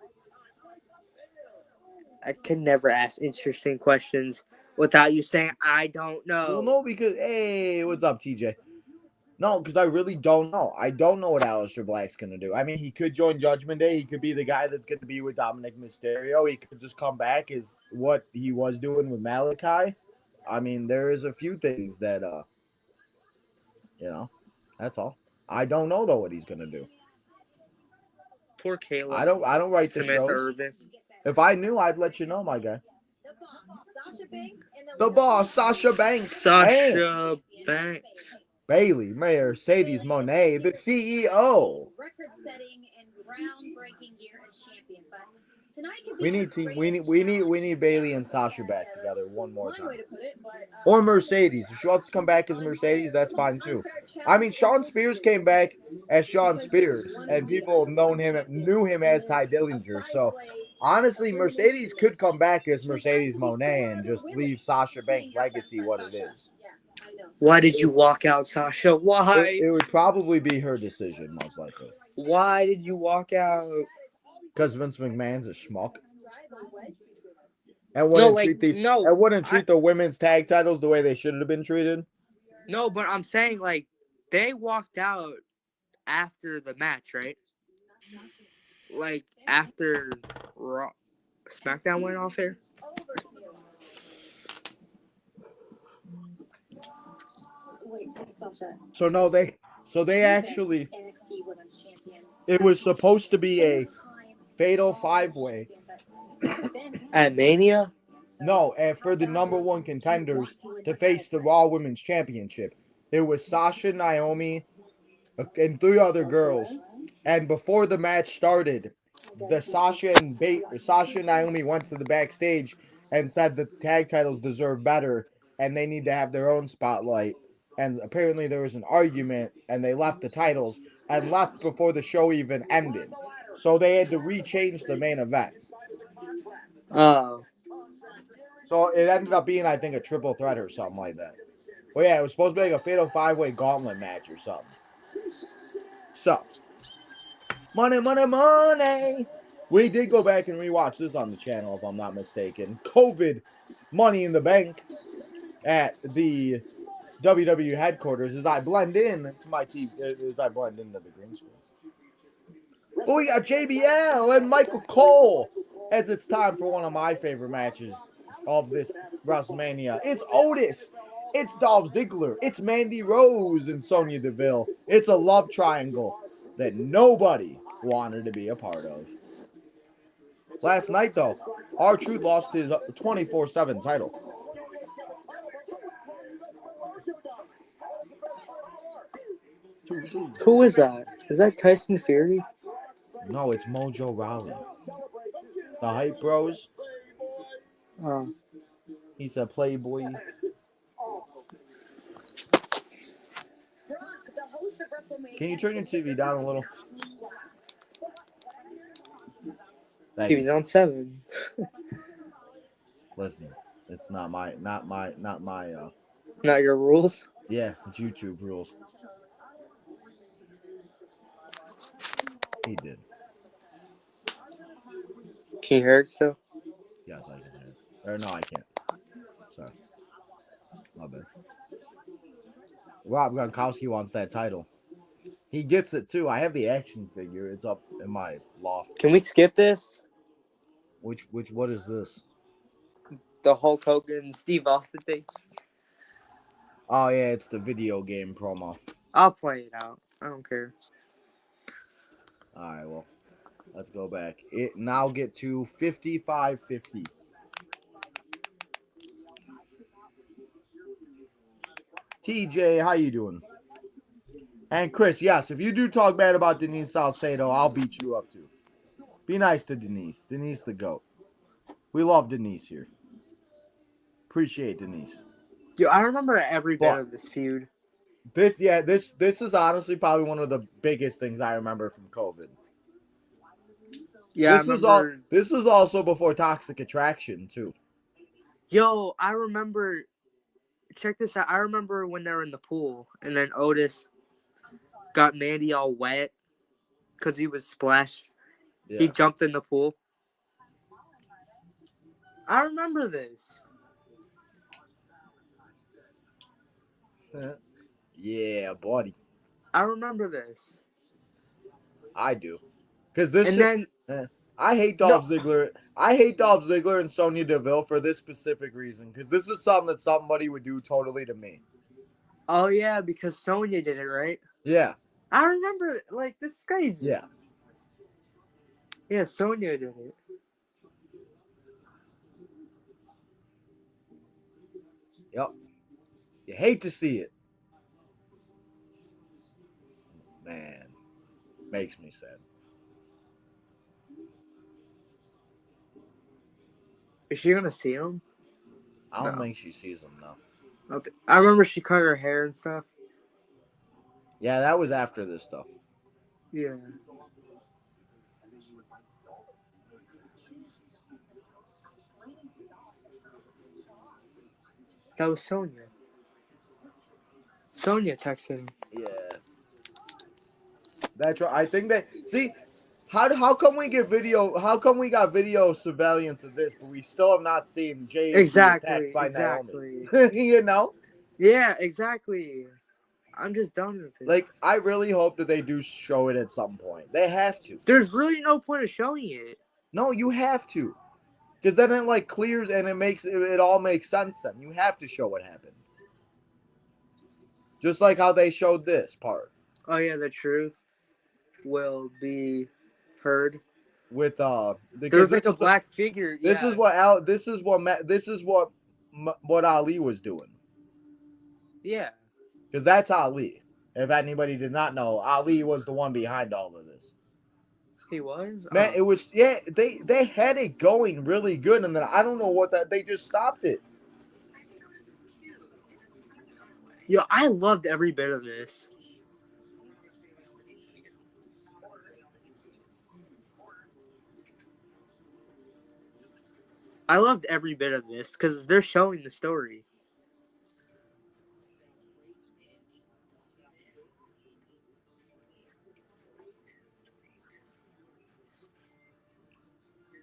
I can never ask interesting questions without you saying I don't know. Well, no, because, hey, what's up, TJ? No, because I really don't know. I don't know what Aleister Black's going to do. I mean, he could join Judgment Day. He could be the guy that's going to be with Dominic Mysterio. He could just come back as what he was doing with Malachi. I mean, there is a few things that, that's all. I don't know, though, what he's going to do. Poor Kayla. I don't write the Samantha shows. Irvin. If I knew, I'd let you know, my guy. The boss, Sasha Banks. Sasha Banks. Bailey, Mercedes Monet, the CEO. Record-setting and groundbreaking year as champion, but tonight could be we need Bailey and Sasha back together one more time. Or Mercedes. If she wants to come back as Mercedes, that's fine too. I mean, Shawn Spears came back as Shawn Spears, and people knew him as Ty Dillinger. So honestly, Mercedes could come back as Mercedes Monet and just leave Sasha Banks' legacy what it is. Why did you walk out, Sasha? Why? It would probably be her decision, most likely. Why did you walk out? Because Vince McMahon's a schmuck. And wouldn't treat the women's tag titles the way they should have been treated. No, but I'm saying, like, they walked out after the match, right? Like, after SmackDown went off here? So no, they actually, it was supposed to be a fatal 5-way at Mania. No, for the #1 contenders to face the Raw Women's Championship. It was Sasha, Naomi, and 3 other girls. And before the match started, Sasha and Naomi went to the backstage and said the tag titles deserve better and they need to have their own spotlight. And apparently there was an argument and they left the titles and left before the show even ended. So they had to rechange the main event. Oh. So it ended up being, I think, a triple threat or something like that. Well, yeah, it was supposed to be like a fatal 5-way gauntlet match or something. So, money. We did go back and rewatch this on the channel, if I'm not mistaken. COVID Money in the Bank at the WWE headquarters as I blend in to my TV, as I blend into the green screen. But we got JBL and Michael Cole as it's time for one of my favorite matches of this WrestleMania. It's Otis. It's Dolph Ziggler. It's Mandy Rose and Sonya Deville. It's a love triangle that nobody wanted to be a part of. Last night, though, R-Truth lost his 24/7 title. Who is that? Is that Tyson Fury? No, it's Mojo Rawley. The Hype Bros. He's a playboy. Can you turn your TV down a little? TV's on 7. Listen, it's not my Not your rules? Yeah, it's YouTube rules. He did. Can you hear it still? Yes, I can hear it. Or no, I can't. Sorry. My bad. Rob Gronkowski wants that title. He gets it too. I have the action figure. It's up in my loft. Can we skip this? What is this? The Hulk Hogan, Steve Austin thing? Oh yeah, it's the video game promo. I'll play it out. I don't care. Alright, well. Let's go back. It now get to 55-50. TJ, how you doing? And Chris, yes, if you do talk bad about Denise Salcedo, I'll beat you up too. Be nice to Denise. Denise the GOAT. We love Denise here. Appreciate Denise. Dude, I remember every bit of this feud. This is honestly probably one of the biggest things I remember from COVID. Yeah, this was also before Toxic Attraction too. Yo, I remember. Check this out. I remember when they were in the pool, and then Otis got Mandy all wet because he was splashed. Yeah. He jumped in the pool. I remember this. Yeah, buddy. I remember this. I do. Because I hate Dolph Ziggler. I hate Dolph Ziggler and Sonya Deville for this specific reason. Because this is something that somebody would do totally to me. Oh, yeah, because Sonya did it, right? Yeah. I remember, this is crazy. Yeah. Yeah, Sonya did it. Yep. You hate to see it. Man. Makes me sad. Is she going to see him? I don't think she sees him, no. I remember she cut her hair and stuff. Yeah, that was after this stuff. Yeah. That was Sonya. Sonya texted him. Yeah. That's right. I think that how come we get video? How come we got video surveillance of this, but we still have not seen Jay attacked by Naomi? You know? Yeah, exactly. I'm just done with it. I really hope that they do show it at some point. They have to. There's really no point of showing it. No, you have to, because then it clears and it all makes sense. Then you have to show what happened, just like how they showed this part. Oh yeah, the truth will be heard. With there's a black figure. This is what Ali was doing. Yeah. Because that's Ali. If anybody did not know, Ali was the one behind all of this. He was? Man, it was, they had it going really good, and then I don't know they just stopped it. Yo, I loved every bit of this. I loved every bit of this because they're showing the story.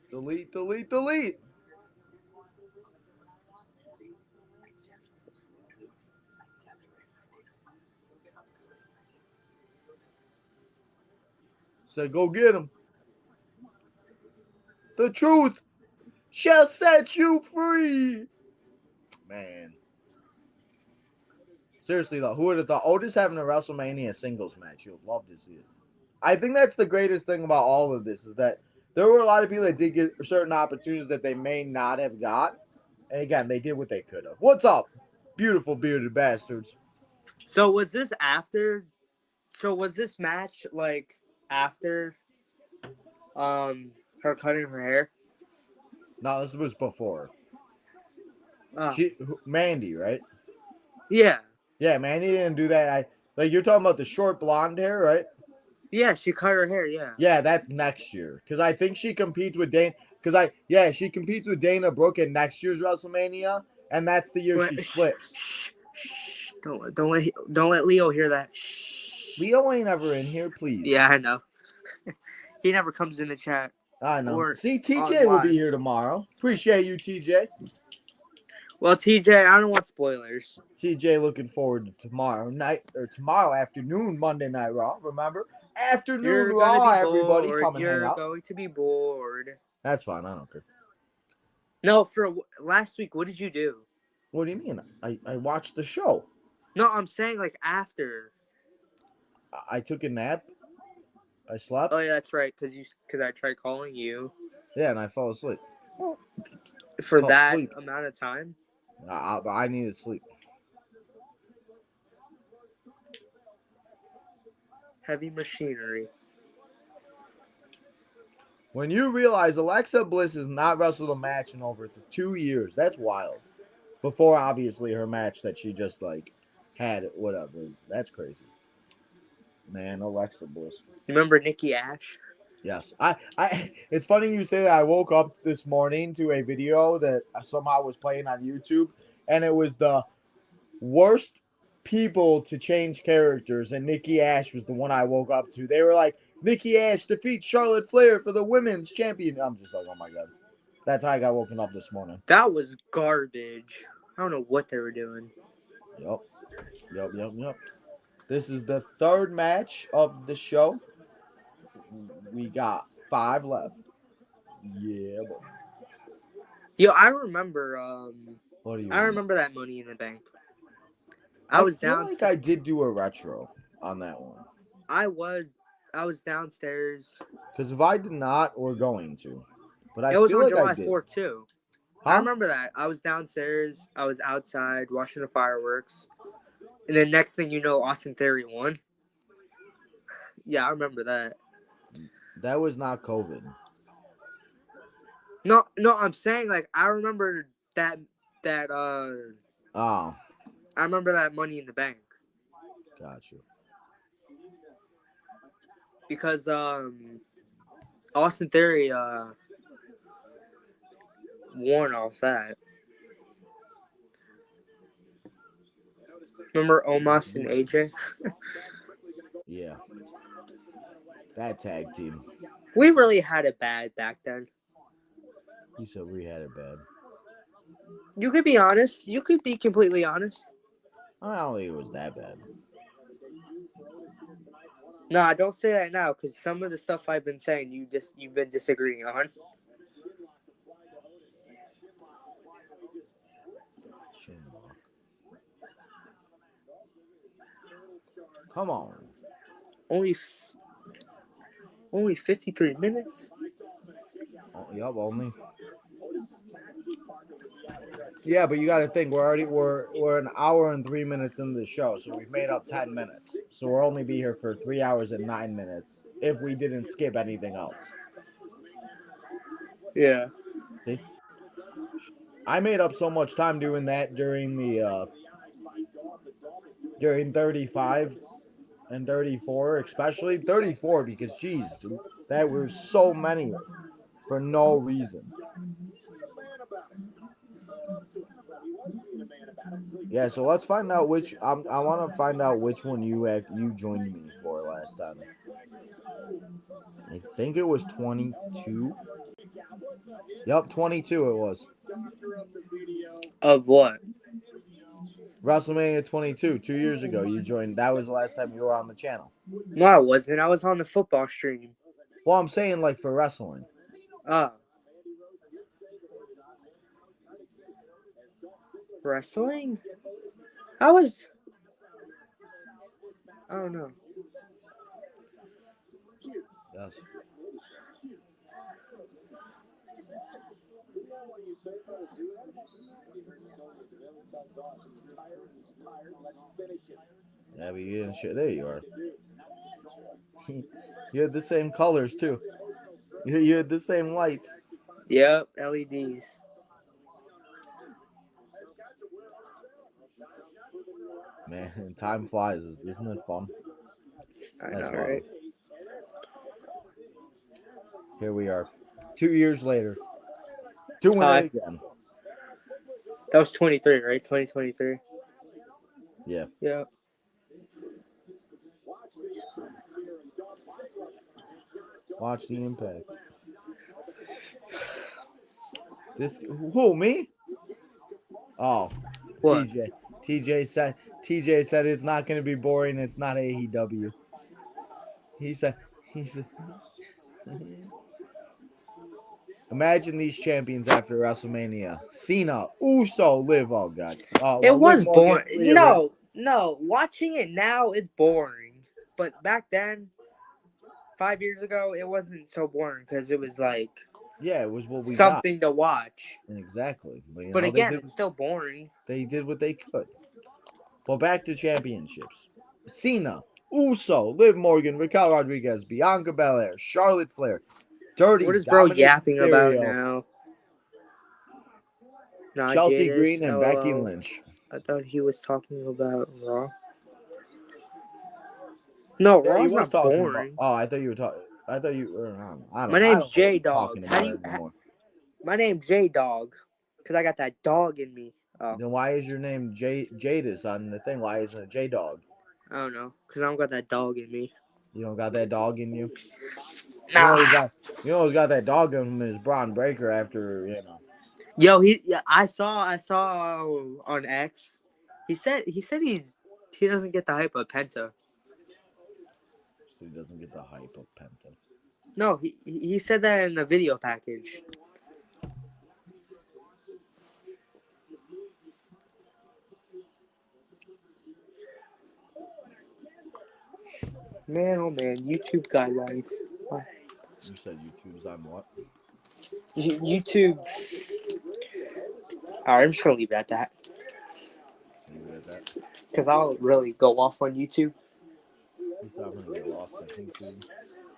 Delete, delete, delete. So go get him. The truth shall set you free. Man. Seriously, though, who would have thought Otis having a WrestleMania singles match? You would love to see it. I think that's the greatest thing about all of this is that there were a lot of people that did get certain opportunities that they may not have got. And again, they did what they could have. What's up, beautiful bearded bastards? So was this after? So was this match after her cutting her hair? No, this was before. Oh. Mandy, right? Yeah. Yeah, Mandy didn't do that. You're talking about the short blonde hair, right? Yeah, she cut her hair, yeah. Yeah, that's next year. Because I think she competes with Dana. She competes with Dana Brooke in next year's WrestleMania, and that's the year she flips. Shh. Don't let Leo hear that. Shh. Leo ain't ever in here, please. Yeah, I know. He never comes in the chat. I know. Or See, TJ on will be live. here tomorrow. Appreciate you, TJ. Well, TJ, I don't want spoilers. TJ looking forward to tomorrow afternoon, Monday Night Raw. Remember? Afternoon You're gonna Raw, be everybody. bored. Come and hang You're out. going to be bored. That's fine. I don't care. No, for last week, what did you do? What do you mean? I watched the show. No, I'm saying like after. I took a nap. I slept. Oh yeah, that's right. Because I tried calling you Yeah, and I fell asleep. for called that sleep. amount of time. I needed sleep. Heavy machinery. When you realize Alexa Bliss has not wrestled a match in over 2 years, that's wild. Before, obviously, her match that she just, had it, whatever. That's crazy. Man, Alexa Bliss. You remember Nikki Ash? Yes. It's funny you say that. I woke up this morning to a video that somehow was playing on YouTube, and it was the worst people to change characters, and Nikki Ash was the one I woke up to. They were like, Nikki Ash defeats Charlotte Flair for the women's champion. I'm just like, oh my god. That's how I got woken up this morning. That was garbage. I don't know what they were doing. Yep. This is the third match of the show. We got 5 left. Yeah, boy. Yo, I remember. What do you I remember that Money in the Bank. I was feel downstairs. like I did do a retro on that one. I was downstairs. Because if I did not, we're going to. But I It was feel on like July I did. 4th too. Huh? I remember that. I was downstairs. I was outside watching the fireworks, and then next thing you know, Austin Theory won. Yeah, I remember that. That was not COVID. No, I'm saying like I remember that. Oh, I remember that Money in the Bank got you. because Austin Theory won off that. Remember Omos and AJ? Yeah. That tag team. We really had it bad back then. You said we had it bad. You could be honest. You could be completely honest. I don't think it was that bad. No, don't say that now because some of the stuff I've been saying you've been disagreeing on. Come on. Only 53 minutes? Oh, yep, only. Yeah, but you got to think we're an hour and 3 minutes into the show, so we've made up 10 minutes. So we'll only be here for 3 hours and 9 minutes if we didn't skip anything else. Yeah. See? I made up so much time doing that during 35 and 34, especially 34, because geez, dude, that were so many for no reason. Yeah, so let's find out which I want to find out which one you joined me for last time. I think it was 22. Yep, 22 it was. Of what? WrestleMania 22, 2 years ago. You joined. That was the last time you were on the channel. No, I wasn't. I was on the football stream. Well, I'm saying like for wrestling. Wrestling? I don't know. Yes. Yeah, but you didn't show. There you are. You had the same colors too. You had the same lights. Yep, LEDs. Man, time flies. Isn't it fun? I know, right? Here we are. 2 years later. Doing it again. That was 23, right? 2023. Yeah. Watch the impact. This who me? Oh, What? TJ. TJ said it's not going to be boring. It's not AEW. He said imagine these champions after WrestleMania. Cena, Uso, Liv. Oh god. It Well, Liv was Morgan, boring. Rhea Ripley. No. Watching it now is boring. But back then, 5 years ago, it wasn't so boring because it was like Yeah, it was what we got. something to watch. Exactly. But But again, it's still boring. they did what they could. Well, back to championships. Cena, Uso, Liv Morgan, Raquel Rodriguez, Bianca Belair, Charlotte Flair, What Dirty, is bro Dominic yapping about Mysterio, now? Not Chelsea Jadis. Green, and Becky LOL. Lynch. I thought he was talking about Raw. No, Yeah, he Raw's was not talking about. boring. Oh, I thought you were talking. I thought you were. My I name's don't know what J he's Dog. talking How about do you? anymore. My name's J Dog, cause I got that dog in me. Oh, Then why is your name Jadis on the thing? Why isn't it J Dog? I don't know, cause I don't got that dog in me. You don't got that dog in you. You Nah. always got. You always got that dog in him is Braun Breaker after Yo, I saw on X. He said he doesn't get the hype of Penta. So he doesn't get the hype of Penta. No, he said that in a video package. Man, oh man, YouTube guidelines. You said YouTube's on what? YouTube. Alright, I'm just gonna leave it at that. Leave it at that. Cause I'll really go off on YouTube. He's not gonna get lost. I think, dude.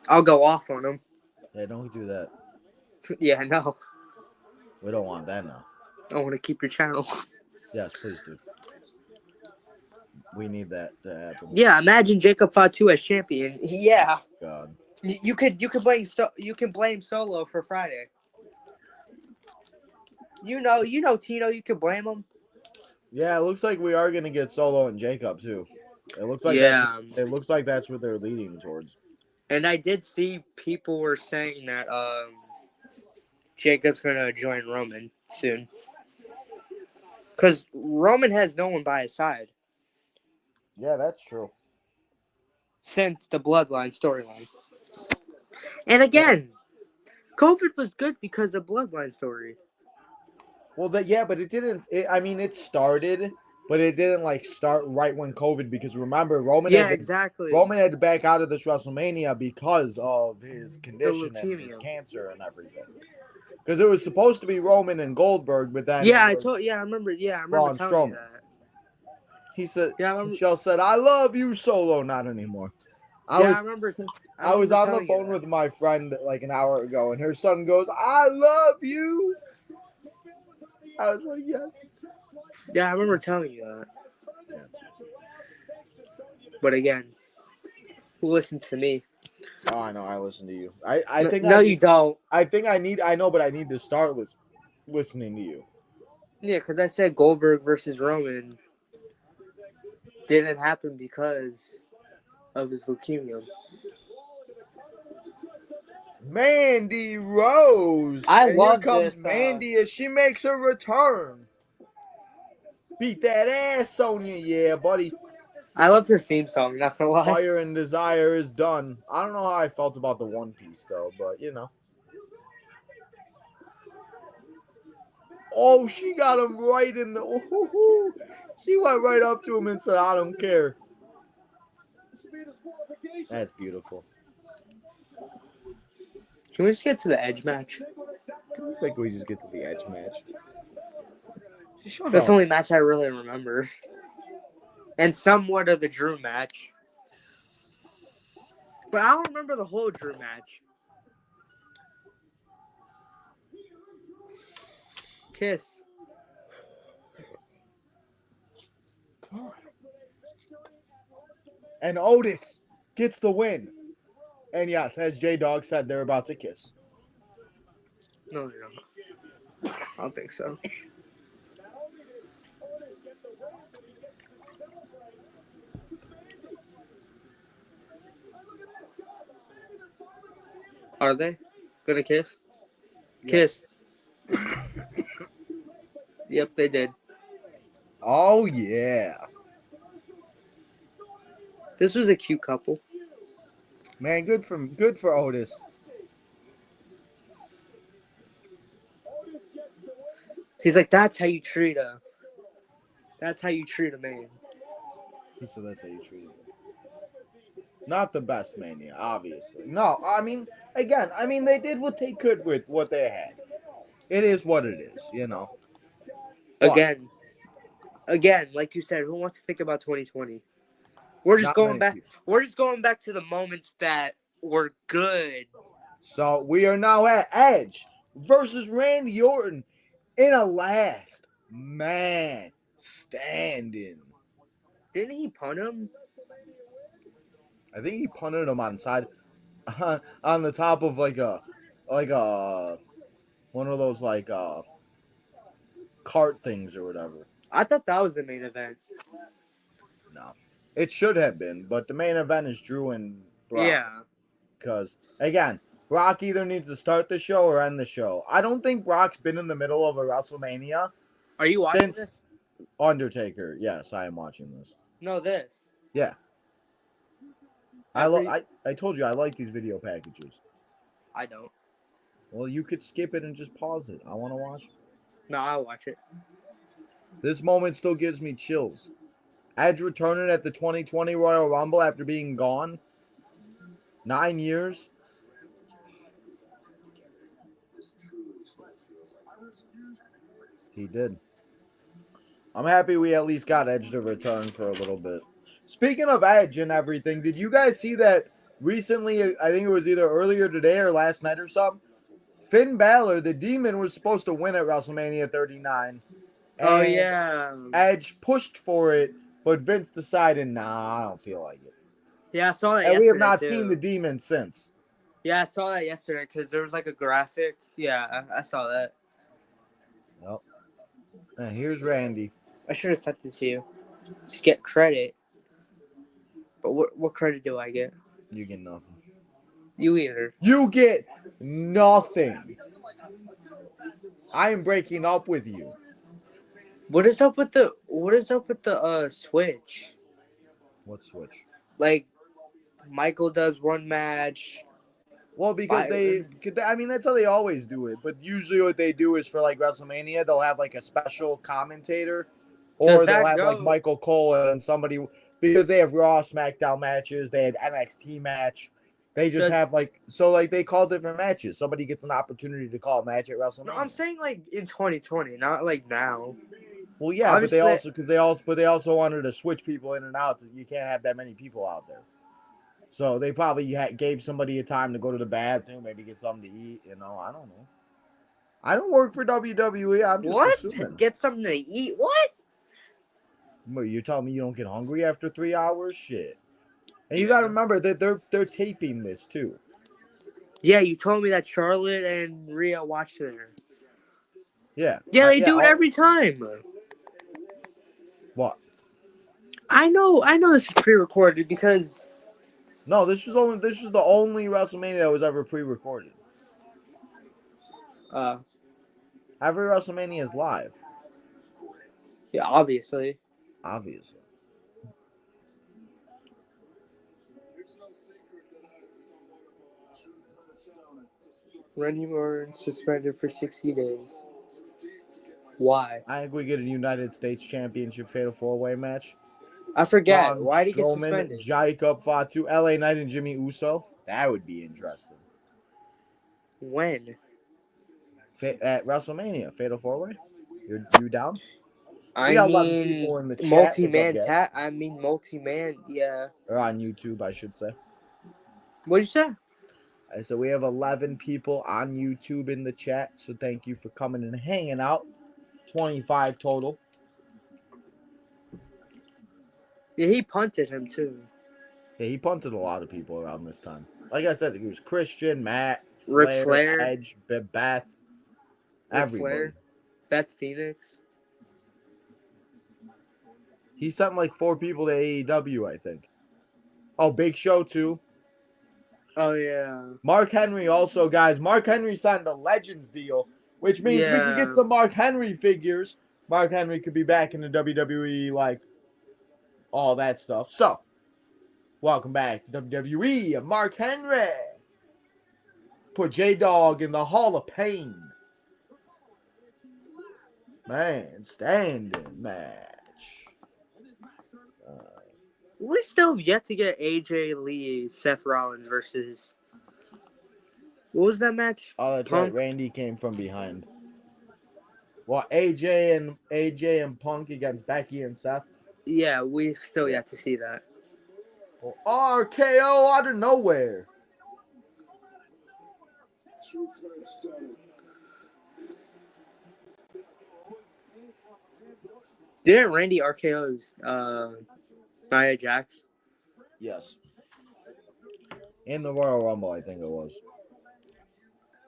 I'll go off on them. Yeah, don't do that. Yeah, no. We don't want that now. I want to keep your channel. Yes, please do. We need that to happen. Yeah, imagine Jacob Fatu as champion. Yeah. God. You can blame Solo for Friday. You know Tino, you can blame him. Yeah, it looks like we are gonna get Solo and Jacob too. It looks like it looks like that's what they're leading towards. And I did see people were saying that Jacob's gonna join Roman soon. Cause Roman has no one by his side Yeah, that's true. since the Bloodline storyline. And again, COVID was good because of Bloodline story. Well, but it didn't. It started, but it didn't like start right when COVID. Because remember, Exactly. Roman had to back out of this WrestleMania because of his condition and his leukemia. cancer and everything. Because it was supposed to be Roman and Goldberg, but then I remember Braun telling you Strowman. that. He said, Yeah, Michelle said, "I love you, Solo." Not anymore. I remember. I was on the phone with my friend like an hour ago, and her son goes, "I love you." I was like, "Yes." Yeah, I remember telling you that. But again, who listens to me? Oh, I know. I listen to you. I think you don't. I think I need. I know, but I need to start listening to you. Yeah, because I said Goldberg versus Roman didn't happen because of his leukemia. Mandy Rose. I and love here comes this, Mandy as she makes her return. Beat that ass, Sonya. Yeah, buddy. I loved her theme song, not gonna lie. Fire and Desire is done. I don't know how I felt about the One Piece, though, but you know. Oh, she got him right in the. Ooh, she went right up to him and said, "I don't care." That's beautiful. Can we just get to the Edge match? It's like we just get to the Edge match. That's the only match I really remember. And somewhat of the Drew match. But I don't remember the whole Drew match. Kiss. And Otis gets the win. And yes, as J Dog said, they're about to kiss. No, I don't think so. Are they gonna kiss? Yeah. Kiss. Yep, they did. Oh yeah, This was a cute couple. man. Good for Otis. He's like, that's how you treat a. That's how you treat a man. He said that's how you treat it. Not the best Mania, obviously. No, I mean, again, they did what they could with what they had. It is what it is, you know. But Again, like you said, who wants to think about 2020? We're just not going many back. people. We're just going back to the moments that were good. So we are now at Edge versus Randy Orton in a last man standing. Didn't he punt him? I think he punted him on side, on the top of like a one of those like cart things or whatever. I thought that was the main event. No, it should have been, but the main event is Drew and Brock. Yeah. Because again, Brock either needs to start the show or end the show. I don't think Brock's been in the middle of a WrestleMania Are you watching since this? Undertaker. Yes, I am watching this. No, this. Yeah. Every- I told you I like these video packages. I don't. Well, you could skip it and just pause it. I want to watch. No, I'll watch it. This moment still gives me chills. Edge returning at the 2020 Royal Rumble after being gone 9 years. He did. I'm happy we at least got Edge to return for a little bit. Speaking of Edge and everything, did you guys see that recently? I think it was either earlier today or last night or something. Finn Balor, the Demon, was supposed to win at WrestleMania 39. Oh And yeah. Edge pushed for it, but Vince decided, nah, I don't feel like it. Yeah, I saw that. And we have yesterday, not too. seen the Demon since. Yeah, I saw that yesterday because there was like a graphic. Yeah, I saw that. Well, and here's Randy. I should have sent it to you to get credit. But what credit do I get? You get nothing. You either. You get nothing. I am breaking up with you. What is up with the Switch? What switch? Like, Michael does one match. Well, because that's how they always do it. But usually what they do is for like WrestleMania, they'll have like a special commentator, or they'll have like Michael Cole and somebody, because they have Raw, SmackDown matches. They had NXT match. They just have they call different matches. Somebody gets an opportunity to call a match at WrestleMania. No, I'm saying like in 2020, not like now. Well, yeah, obviously, but they also wanted to switch people in and out. So you can't have that many people out there. So they probably gave somebody a time to go to the bathroom, maybe get something to eat. I don't know. I don't work for WWE. I'm just assuming. Get something to eat? What? Well, you're telling me you don't get hungry after 3 hours? Shit. And you got to remember that they're taping this too. Yeah, you told me that Charlotte and Rhea watched it. Yeah. Yeah, they do it every time. What? I know this is pre-recorded because. No, this is the only WrestleMania that was ever pre-recorded. Every WrestleMania is live. Yeah, obviously. Randy Orton suspended for 60 days. Why? I think we get a United States Championship Fatal 4-Way match. I forget. Why did he get suspended? Jacob Fatu, LA Knight, and Jimmy Uso. That would be interesting. When? At WrestleMania, Fatal 4-Way. You down? I mean, multi-man. Yeah. Or on YouTube, I should say. What'd you say? I said we have 11 people on YouTube in the chat, so thank you for coming and hanging out. 25 total. Yeah, he punted him too. Yeah, he punted a lot of people around this time. Like I said, it was Christian, Matt, Ric Flair, Edge, Beth, everybody. Flair, Beth Phoenix. He sent like 4 people to AEW, I think. Oh, Big Show too. Oh yeah. Mark Henry also, guys. Mark Henry signed a Legends deal, which means we could get Yeah. some Mark Henry figures. Mark Henry could be back in the WWE, like all that stuff. So, welcome back to WWE. Mark Henry. Put J-Dog in the Hall of Pain. Man, standing match. We still have yet to get AJ Lee, Seth Rollins versus. What was that match? Oh, that's Punk? right. Randy came from behind. Well, AJ and Punk against Becky and Seth. Yeah, we still yet to see that. Well, RKO out of nowhere. Didn't Randy RKO's Nia Jax? Yes. In the Royal Rumble, I think it was.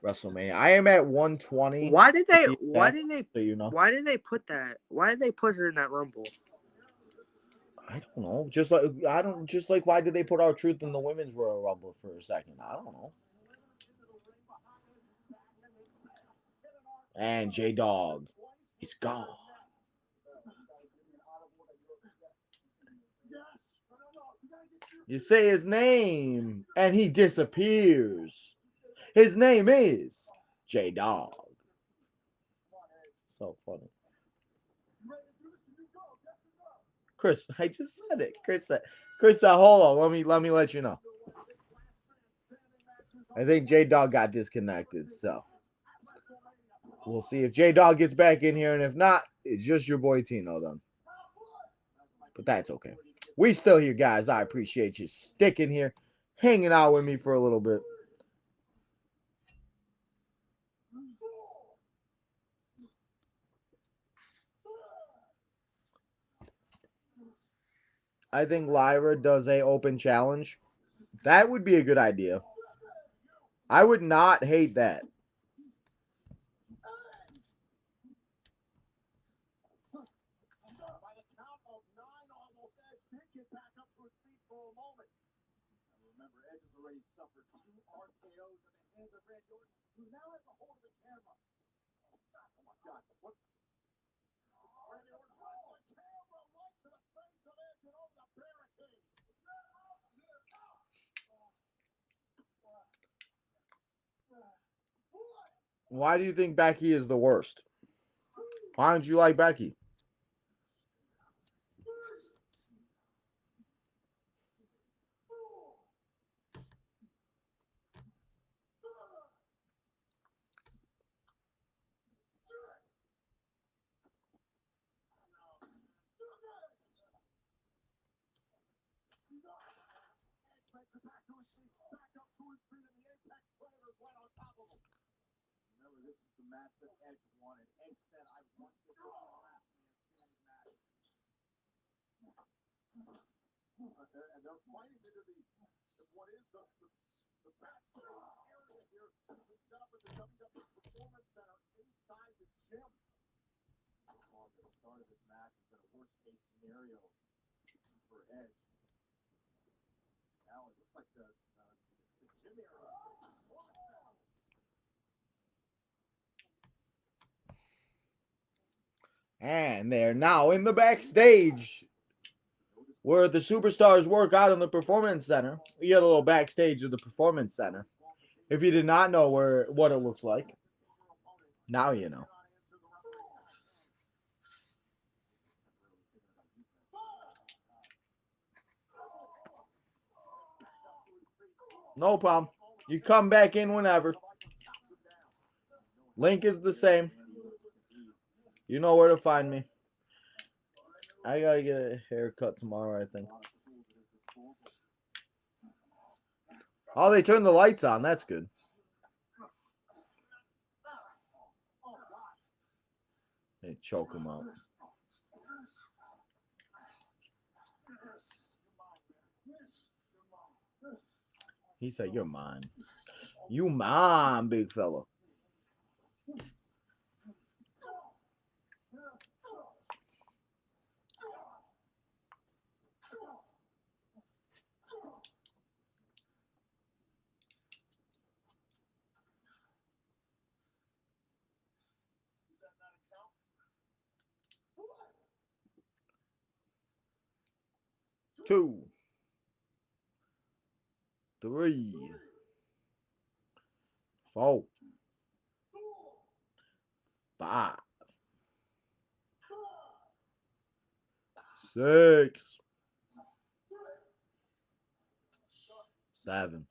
WrestleMania. I am at 120. Why did they? So you know. Why did they put that? Why did they put her in that Rumble? I don't know. Just like why did they put our truth in the women's Royal Rumble for a second? I don't know. And J-Dog is gone. You say his name and he disappears. His name is J-Dog. So funny. Chris, I just said it. Chris said, hold on. Let me let you know. I think J-Dog got disconnected, so we'll see if J-Dog gets back in here, and if not, it's just your boy Tino then. But that's okay. We still here, guys. I appreciate you sticking here, hanging out with me for a little bit. I think Lyra does a open challenge. That would be a good idea. I would not hate that. Why do you think Becky is the worst? Why don't you like Becky? And they're now in the backstage where the superstars work out in the Performance Center. We get a little backstage of the Performance Center. If you did not know what it looks like, now you know. No problem. You come back in whenever. Link is the same. You know where to find me. I gotta get a haircut tomorrow, I think. Oh, they turned the lights on. That's good. They choke him out. He said, "You're mine. You mine, big fella." 2, 3, 4, 5, 6, 7.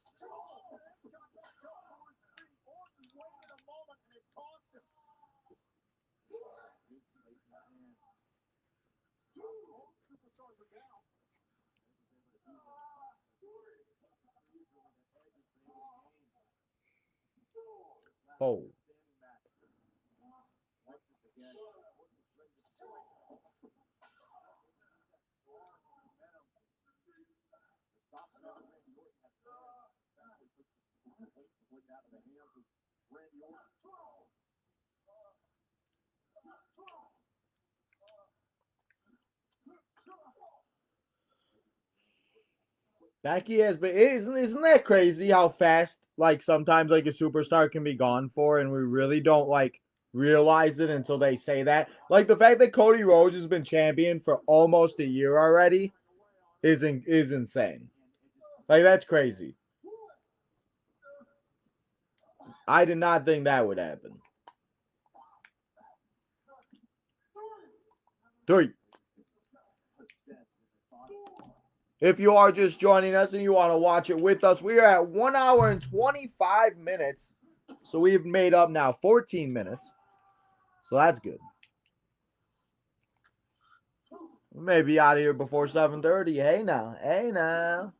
Oh. Becky has been isn't that crazy how fast like sometimes like a superstar can be gone for and we really don't like realize it until they say that. Like the fact that Cody Rhodes has been champion for almost a year already is insane. Like that's crazy. I did not think that would happen. 3. If you are just joining us and you want to watch it with us, we are at 1 hour and 25 minutes. So we've made up now 14 minutes. So that's good. We may be out of here before 7:30. Hey now. Hey now.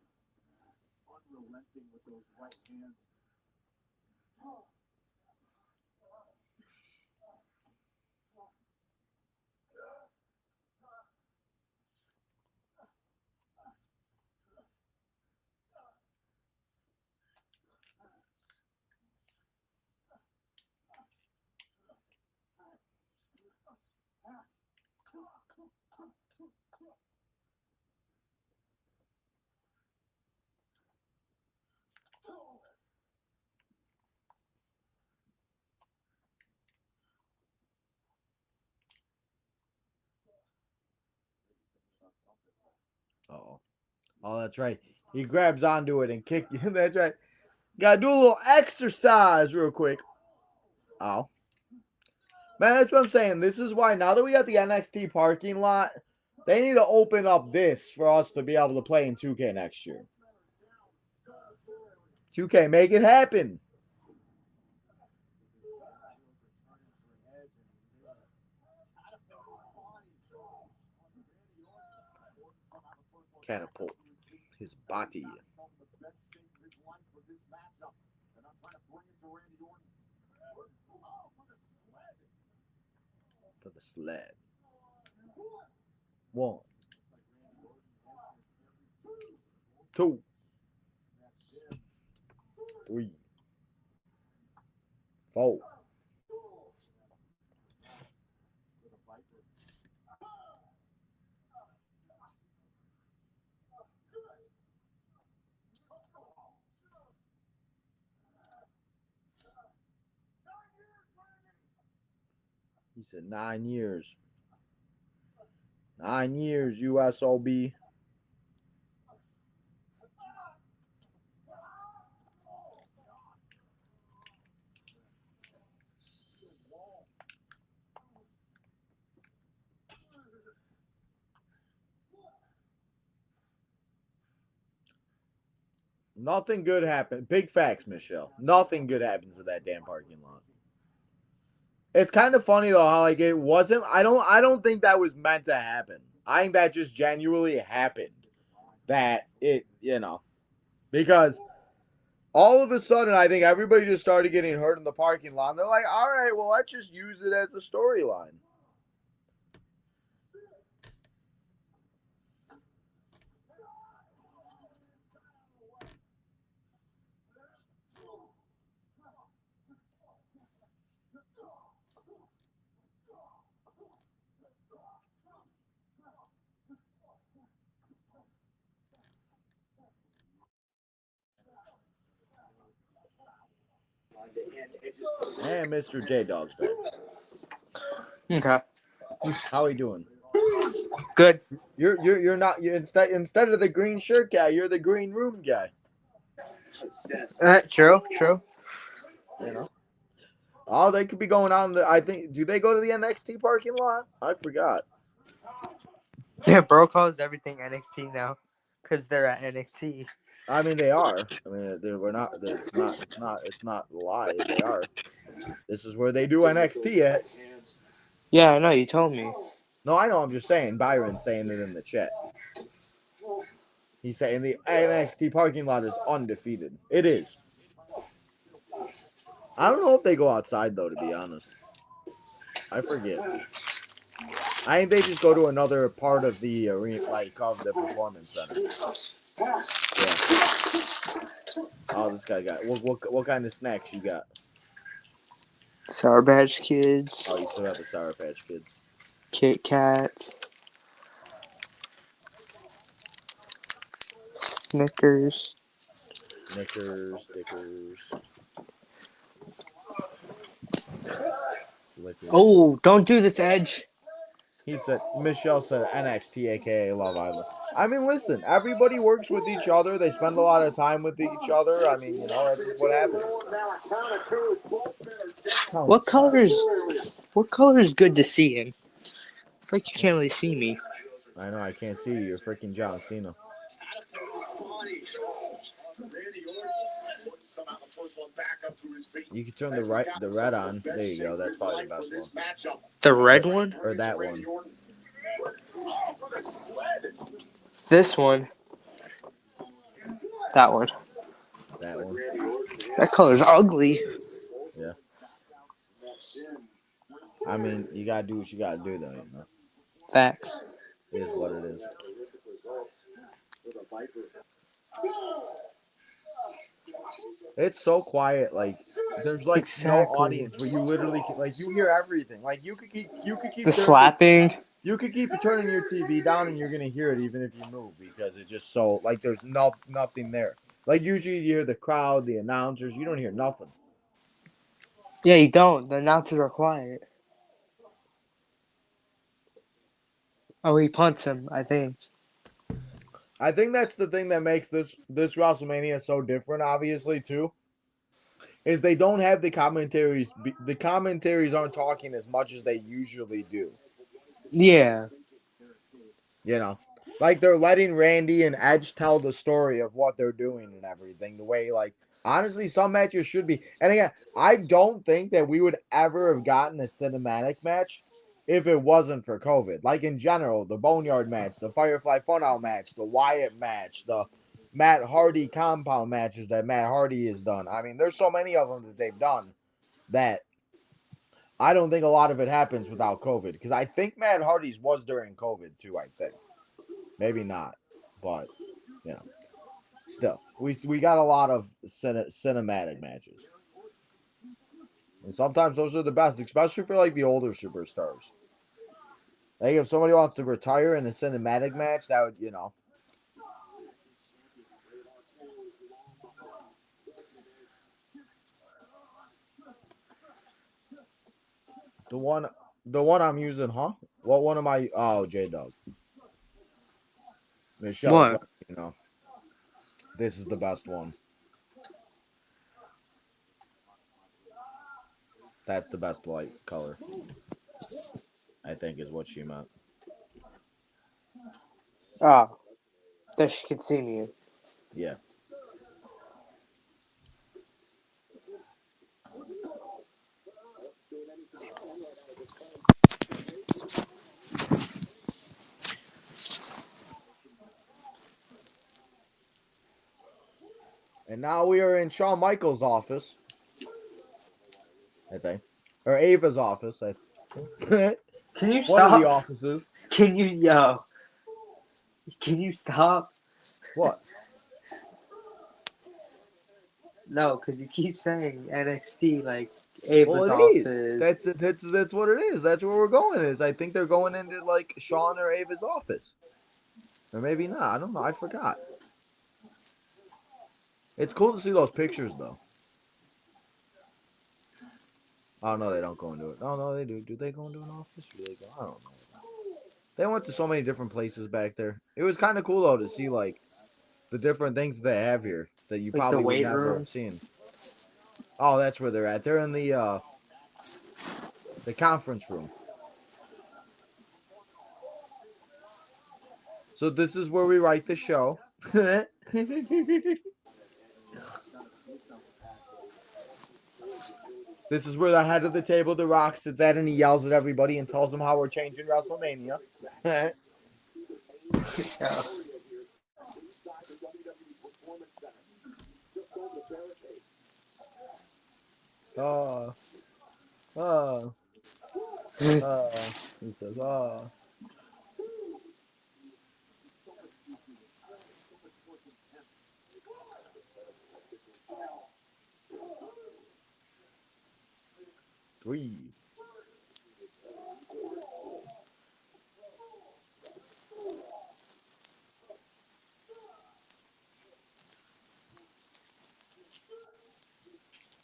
Oh. Oh, that's right. He grabs onto it and kicks you. That's right. Gotta do a little exercise real quick. Oh. Man, that's what I'm saying. This is why now that we got the NXT parking lot, they need to open up this for us to be able to play in 2K next year. 2K, make it happen. Catapult his body. For the sled. 1, 2, 3, 4. He said 9 years. 9 years, USOB. Nothing good happened. Big facts, Michelle. Nothing good happens to that damn parking lot. It's kind of funny though how like it wasn't. I don't think that was meant to happen. I think that just genuinely happened. That it because all of a sudden I think everybody just started getting hurt in the parking lot. And they're like, all right, well let's just use it as a storyline. And Mr. J Dog's back. Okay. How he doing? Good. You're not you instead of the green shirt guy, you're the green room guy. True. You know. Oh, they could be going on the. I think. Do they go to the NXT parking lot? I forgot. Yeah, bro calls everything NXT now, cause they're at NXT. I mean, they are. I mean, we're not. It's not. It's not. It's not a lie. They are. This is where they do NXT at. Yeah, I know. You told me. No, I know. I'm just saying. Byron's saying it in the chat. He's saying the NXT parking lot is undefeated. It is. I don't know if they go outside though. To be honest, I forget. I think they just go to another part of the arena, like of the performance center. Yeah. Oh, this guy got what kind of snacks you got? Sour Patch Kids, Oh, you still got the Sour Patch Kids. Kit Kats, Snickers. Snickers, stickers, liquors. Oh, don't do this, Edge. He said, Michelle said NXT, aka Love Island. I mean, listen, everybody works with each other. They spend a lot of time with each other. I mean, you know, that's just what happens. What colors? What color is good to see in? It's like you can't really see me. I know, I can't see you. You're freaking John Cena. You can turn the red on. There you go. That's probably the best one. The red one? Or that one. This one. That one. That one. That color's ugly. Yeah. I mean, you gotta do what you gotta do, though. You know. Facts. It is what it is. It's so quiet. Like there's like no audience where you literally can, like you hear everything. Like you could keep the slapping. You could keep turning your TV down and you're gonna hear it even if you move because it's just so like there's nothing there. Like usually you hear the crowd, the announcers. You don't hear nothing. Yeah, you don't. The announcers are quiet. Oh, he punts him, I think. I think that's the thing that makes this WrestleMania so different. Obviously, too, is they don't have the commentaries. The commentaries aren't talking as much as they usually do. Yeah. You know, like they're letting Randy and Edge tell the story of what they're doing and everything. The way, like, honestly, some matches should be. And again, I don't think that we would ever have gotten a cinematic match if it wasn't for COVID. Like in general, the Boneyard match, the Firefly Funhouse match, the Wyatt match, the Matt Hardy compound matches that Matt Hardy has done. I mean, there's so many of them that they've done that I don't think a lot of it happens without COVID because I think Matt Hardy's was during COVID too. I think maybe not, but you know, still we got a lot of cinematic matches, and sometimes those are the best, especially for like the older superstars. Like if somebody wants to retire in a cinematic match, that would the one I'm using, huh? What one am I? Oh, J Dog. Michelle, What? this is the best one. That's the best light color. I think is what she meant. Oh. That she can see me in. Yeah. And now we are in Shawn Michaels' office. I think. Or Ava's office. Can you One of the stop? offices. Can you stop? What? No, because you keep saying NXT like Ava's Well, it office. is. That's what it is. That's where we're going. Is I think they're going into like Shawn or Ava's office, or maybe not. I don't know. I forgot. It's cool to see those pictures though. Oh no, they don't go into it. No, they do. Do they go into an office? Or do they go? I don't know. They went to so many different places back there. It was kind of cool though to see like the different things that they have here that you Like the probably would weight never room. have seen. Oh, that's where they're at. They're in the conference room. So this is where we write the show. This is where the head of the table, The Rock, sits at and he yells at everybody and tells them how we're changing WrestleMania. Yeah. Oh, oh, oh. He says, oh. Three.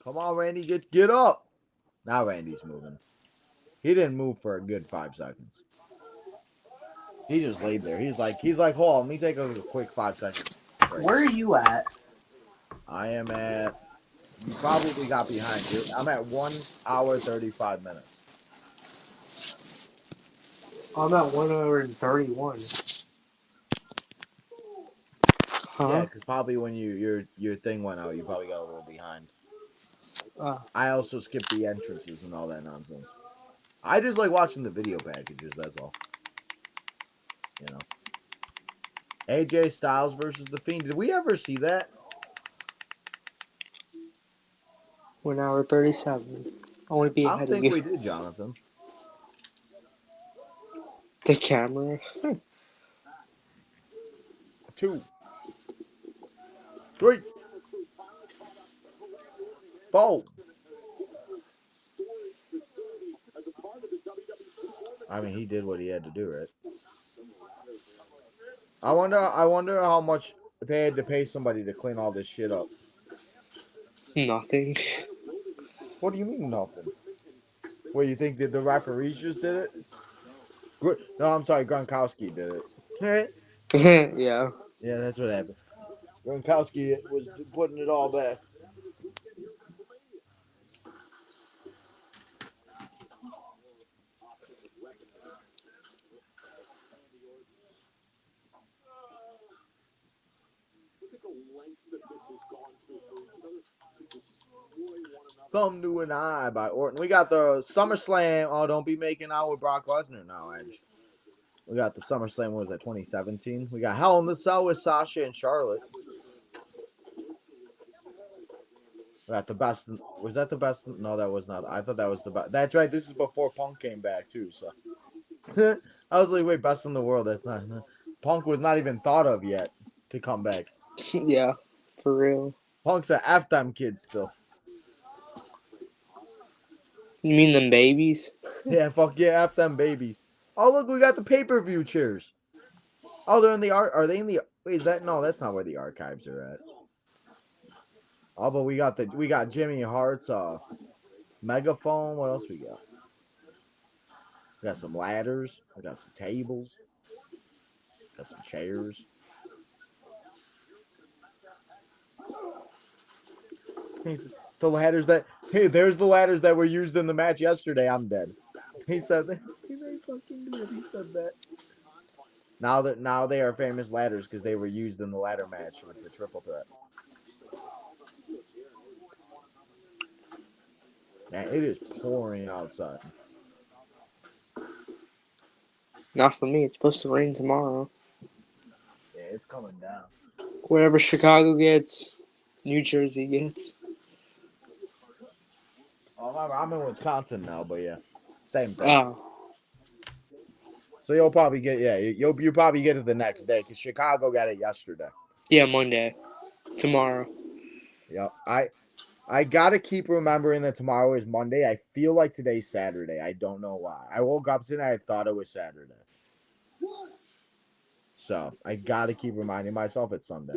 Come on, Randy, get up. Now Randy's moving. He didn't move for a good 5 seconds. He just laid there. He's like, hold on, let me take a quick 5 second break. Where are you at? I am at. You probably got behind you. I'm at 1 hour 35 minutes. I'm at 1 hour and 31. Huh? Yeah, because probably when your thing went out, you probably got a little behind. I also skipped the entrances and all that nonsense. I just like watching the video packages. That's all. You know. AJ Styles versus The Fiend. Did we ever see that? 1 hour 37. I want to be I ahead don't of think you. we did, Jonathan. The camera. 2, 3, 4. I mean, he did what he had to do, right? I wonder how much they had to pay somebody to clean all this shit up. Nothing. What do you mean nothing? What, you think that the referees just did it? No, I'm sorry, Gronkowski did it. Yeah. Yeah, that's what happened. Gronkowski was putting it all back. Thumb to an Eye by Orton. We got the SummerSlam. Oh, don't be making out with Brock Lesnar now, Edge. We got the SummerSlam. What was that, 2017? We got Hell in the Cell with Sasha and Charlotte. We got the best. Was that the best? No, that was not. I thought that was the best. That's right. This is before Punk came back too. So I was like, wait, best in the world. That's not. Punk was not even thought of yet to come back. Yeah, for real. Punk's a F them kids still. You mean them babies? Yeah, fuck yeah, F them babies. Oh, look, we got the pay-per-view chairs. Oh, they're in the art. Are they in the? Wait, is that? No, that's not where the archives are at. Oh, but we got Jimmy Hart's megaphone. What else we got? We got some ladders. We got some tables. Got some chairs. The ladders that there's the ladders that were used in the match yesterday. I'm dead. He said that. He fucking did. He said that. Now they are famous ladders because they were used in the ladder match with the triple threat. Man, it is pouring outside. Not for me. It's supposed to rain tomorrow. Yeah, it's coming down. Whatever Chicago gets, New Jersey gets. Oh, I'm in Wisconsin now, but yeah, same thing. Oh. So you'll probably get you'll probably get it the next day because Chicago got it yesterday. Yeah, Monday. Tomorrow. Yep. I gotta keep remembering that tomorrow is Monday. I feel like today's Saturday. I don't know why. I woke up today. I thought it was Saturday. So I gotta keep reminding myself it's Sunday.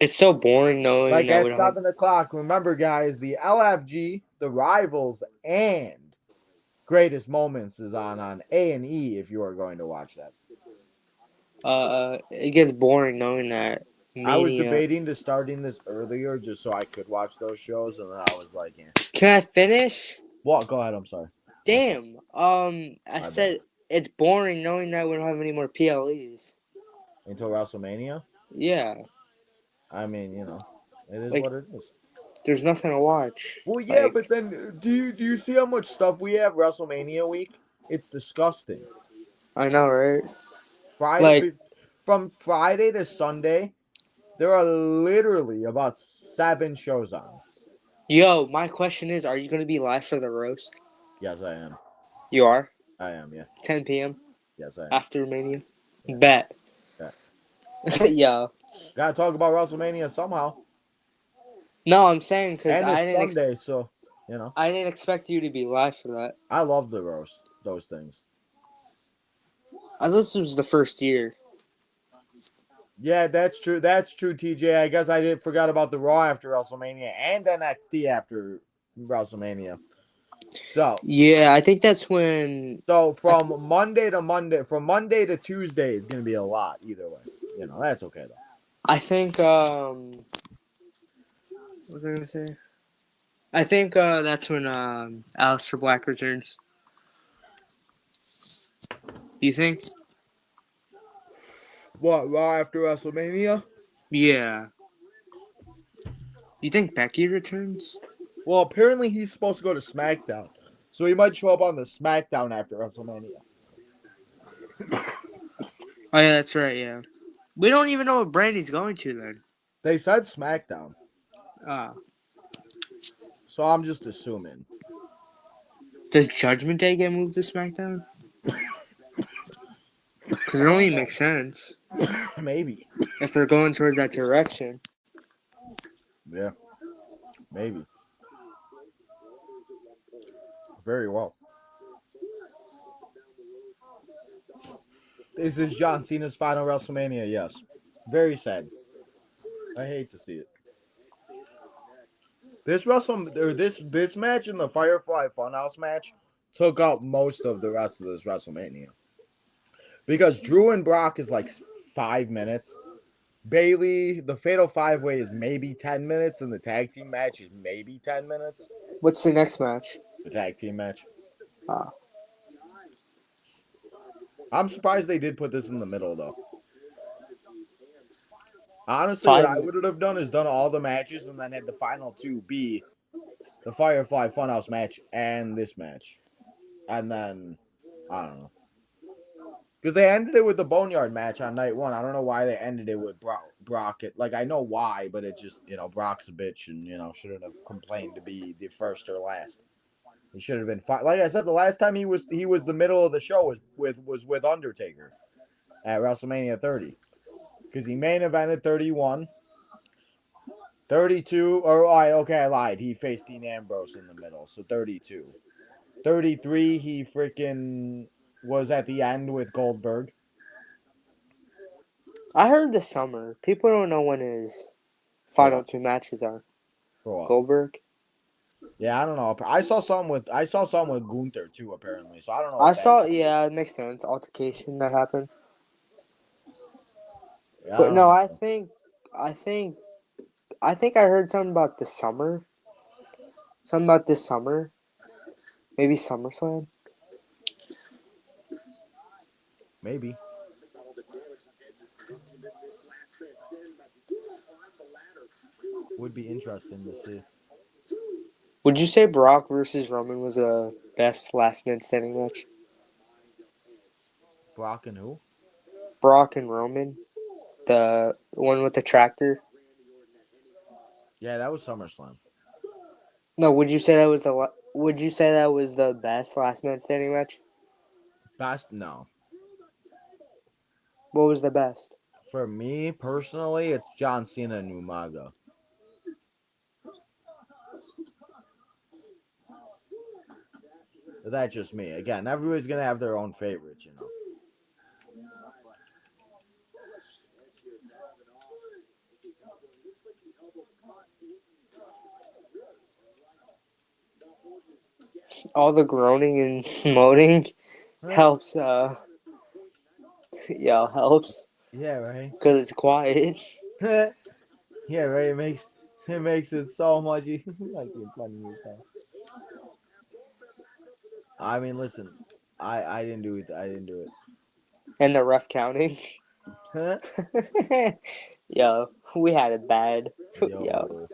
It's so boring knowing Like that at we don't 7:00. Remember, guys, the LFG, the Rivals, and Greatest Moments is on A&E if you are going to watch that. It gets boring knowing that I was Mania. debating to starting this earlier just so I could watch those shows, and then I was like, yeah. Can I finish? What? Go ahead. I'm sorry. Damn. I My bad. said it's boring knowing that we don't have any more PLEs. Until WrestleMania. Yeah, I mean, it is like what it is. there's nothing to watch. Well, yeah, Like but then do you see how much stuff we have WrestleMania week? It's disgusting. I know, right? Like Friday from Friday to Sunday, there are literally about 7 shows on. yo, my question is, are you gonna be live for the roast? Yes, I am. You are. I am. Yeah. 10 p.m. Yes, I am. after Mania. Yeah. Bet. Yeah. Yeah. Gotta talk about WrestleMania somehow, No, I'm saying because and it's Sunday, so I didn't expect you to be live for that. I love the roast. Those things. This was the first year. Yeah, that's true. That's true, TJ. I guess I did forgot about the Raw after WrestleMania and NXT after WrestleMania. So Yeah, I think that's when. from Monday to Tuesday is gonna be a lot either way. That's okay though. I think. What was I gonna say? I think that's when Aleister Black returns. You think? What, Raw after WrestleMania? Yeah. You think Becky returns? Well, apparently he's supposed to go to SmackDown, so he might show up on the SmackDown after WrestleMania. Oh yeah, that's right. Yeah. We don't even know what Brandy's going to then. They said SmackDown, Ah. so I'm just assuming. Does Judgment Day get moved to SmackDown? Because it only makes sense Maybe. if they're going towards that direction. Yeah. Maybe. Very well. This is John Cena's final WrestleMania. Yes. Very sad. I hate to see it. This this match and the Firefly Funhouse match took up most of the rest of this WrestleMania. Because Drew and Brock is like 5 minutes. Bailey, the Fatal 5-Way is maybe 10 minutes, and the tag team match is maybe 10 minutes. What's the next match? The tag team match. Ah. I'm surprised they did put this in the middle, though. Honestly, what I would have done is done all the matches and then had the final two be the Firefly Funhouse match and this match. And then, I don't know. Because they ended it with the Boneyard match on night one. I don't know why they ended it with Brock. I know why, but it just, Brock's a bitch and, shouldn't have complained to be the first or last. He should have been fine. Like I said, the last time he was the middle of the show was with Undertaker at WrestleMania 30. Because he main evented 31. 32, I lied. He faced Dean Ambrose in the middle, so 32. 33, he freaking was at the end with Goldberg. I heard this summer. People don't know when his final two matches are. For what? Goldberg. Yeah, I don't know. I saw some with Gunther too, apparently. So I don't know. Yeah, it makes sense. Altercation that happened. Yeah, But no, I think I heard something about the summer. Something about this summer. Maybe SummerSlam. Maybe. Would be interesting to see. Would you say Brock versus Roman was a best last man standing match? Brock and who? Brock and Roman, the one with the tractor. Yeah, that was SummerSlam. No, would you say that was the best last man standing match? Best? No. What was the best? For me personally, it's John Cena and Umaga. But that's just me. Again, everybody's gonna have their own favorites, All the groaning and moaning helps. Yeah, helps. Yeah, right. because it's quiet. Yeah, right. It makes it so much easier. Like you're funny as hell. I mean, listen, I didn't do it. I didn't do And the ref counting. it. Yo, we had it bad. Yo, Yo,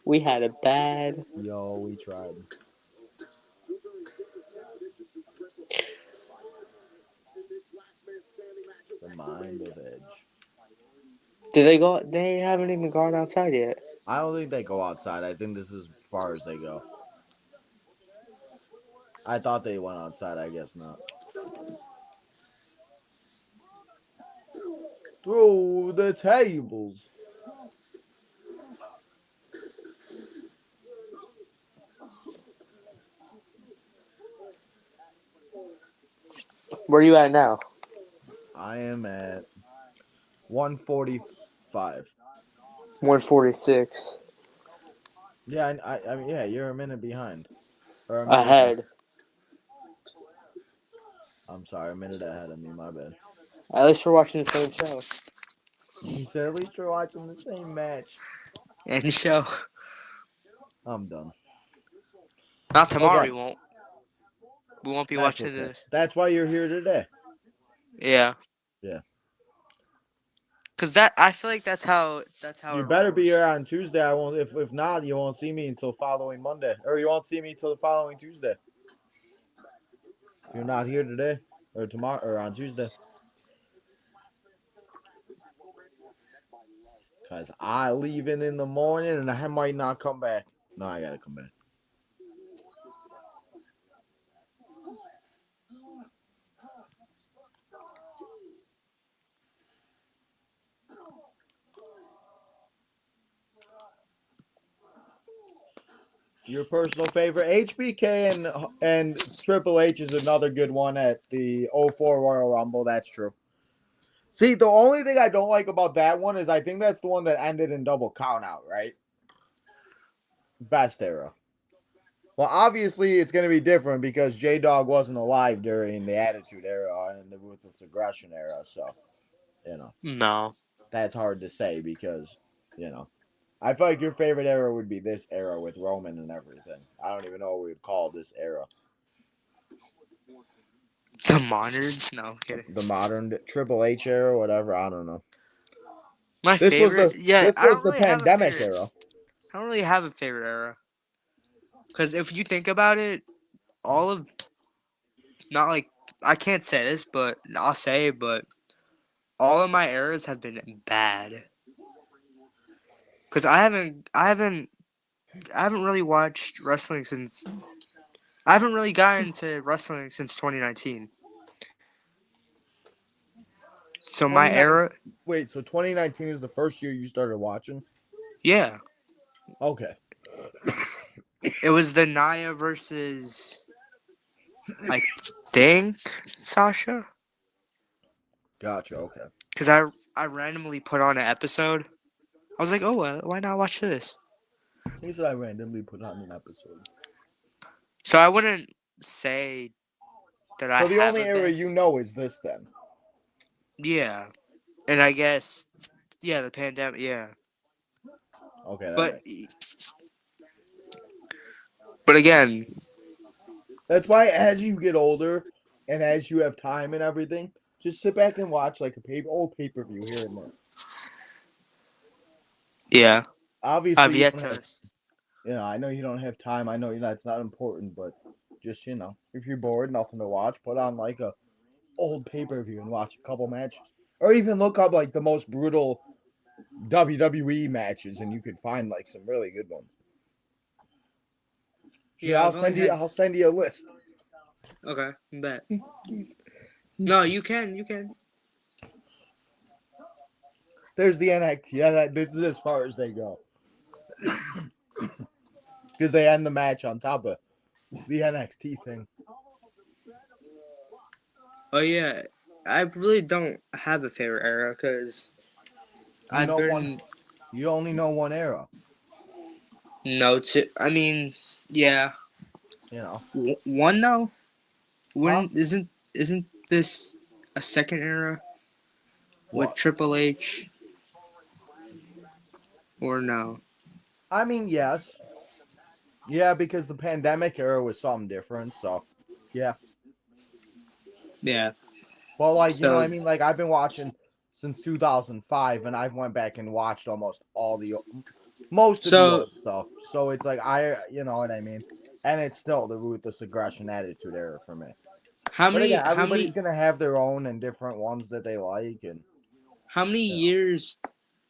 we had it bad. yo, we tried. The mind of Edge. Did they go? They haven't even gone outside yet. I don't think they go outside. I think this is as far as they go. I thought they went outside. I guess not. Through the tables. Where you at now? I am at 145. 146. Yeah, I mean, yeah, you're a minute behind. Or a minute. Ahead. I'm sorry, a minute ahead of me. My bad. At least we're watching the same show. He said, at least we're watching the same match. And show. I'm done. Not tomorrow. Okay, We won't. We won't be that's watching okay. the. That's why you're here today. Yeah. Yeah. Cause that I feel like that's how You it better be rolls. here on Tuesday. I won't. If not, you won't see me until following Monday, or you won't see me until the following Tuesday. If you're not here today, or tomorrow, or on Tuesday, because I leaving in the morning and I might not come back. No, I gotta come back. Your personal favorite HBK and Triple H is another good one at the '04 Royal Rumble. That's true. See, the only thing I don't like about that one is I think that's the one that ended in double count out, right? Best era. Well, obviously it's going to be different because J Dog wasn't alive during the Attitude Era and the Ruthless Aggression era, so No. that's hard to say because you know I feel like your favorite era would be this era with Roman and everything. I don't even know what we would call this era. The modern? No, I'm The, kidding. the modern Triple H era, whatever. I don't know. My This was favorite? the Yeah, this I was don't the really have a pandemic favorite. era. I don't really have a favorite era. Because if you think about it, all of not like I can't say this, but I'll say it, but all of my eras have been bad. Because I haven't really watched wrestling since I haven't really gotten to wrestling since 2019. So my 29. era, Wait, so 2019 is the first year you started watching? yeah, Okay, it was the Naya versus I think Sasha. gotcha. Okay. Because I randomly put on an episode. I was like, oh, why not watch this? He said I randomly put on an episode. So I wouldn't say that I So the have only a era best. you know is this then. Yeah, and I guess yeah, the pandemic. Yeah, Okay, that but makes. but again, That's why as you get older and as you have time and everything, just sit back and watch like a old pay-per-view here and there. yeah, Obviously I've you yet don't to. have, I know you don't have time. I know it's not important, but just if you're bored, nothing to watch, put on like a old pay-per-view and watch a couple matches. Or even look up like the most brutal WWE matches and you could find like some really good ones. Shit, Yeah, I've only had. I'll send you a list. Okay, bet. He's, No, you can, you can. There's the NXT. Yeah, this is as far as they go. Because they end the match on top of the NXT thing. Oh yeah, I really don't have a favorite era because You I've know one. been You only know one era. no to. I mean, yeah, You know, one though. huh? When isn't this a second era? with What? Triple H or no? I mean, yes. Yeah, because the pandemic era was something different. So, yeah. Yeah. Well, like, you know what So I mean? Like, I've been watching since 2005, and I've went back and watched almost all the most of the so old stuff. So it's like you know what I mean? And it's still the ruthless aggression attitude era for me. how But again, many how everybody's many gonna have their own and different ones that they like, and how many you know. years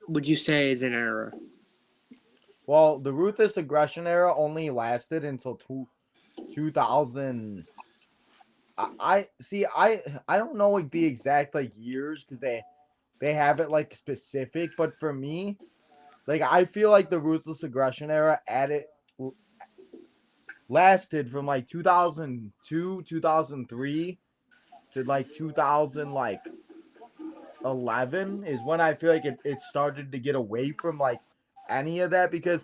would you say is an era? Well, the ruthless aggression era only lasted until 2000. I see. I don't know like the exact like years because they have it like specific, but for me, like I feel like the ruthless aggression era added lasted from like 2002 2003 to like 2000 like 11 is when I feel like it started to get away from like any of that because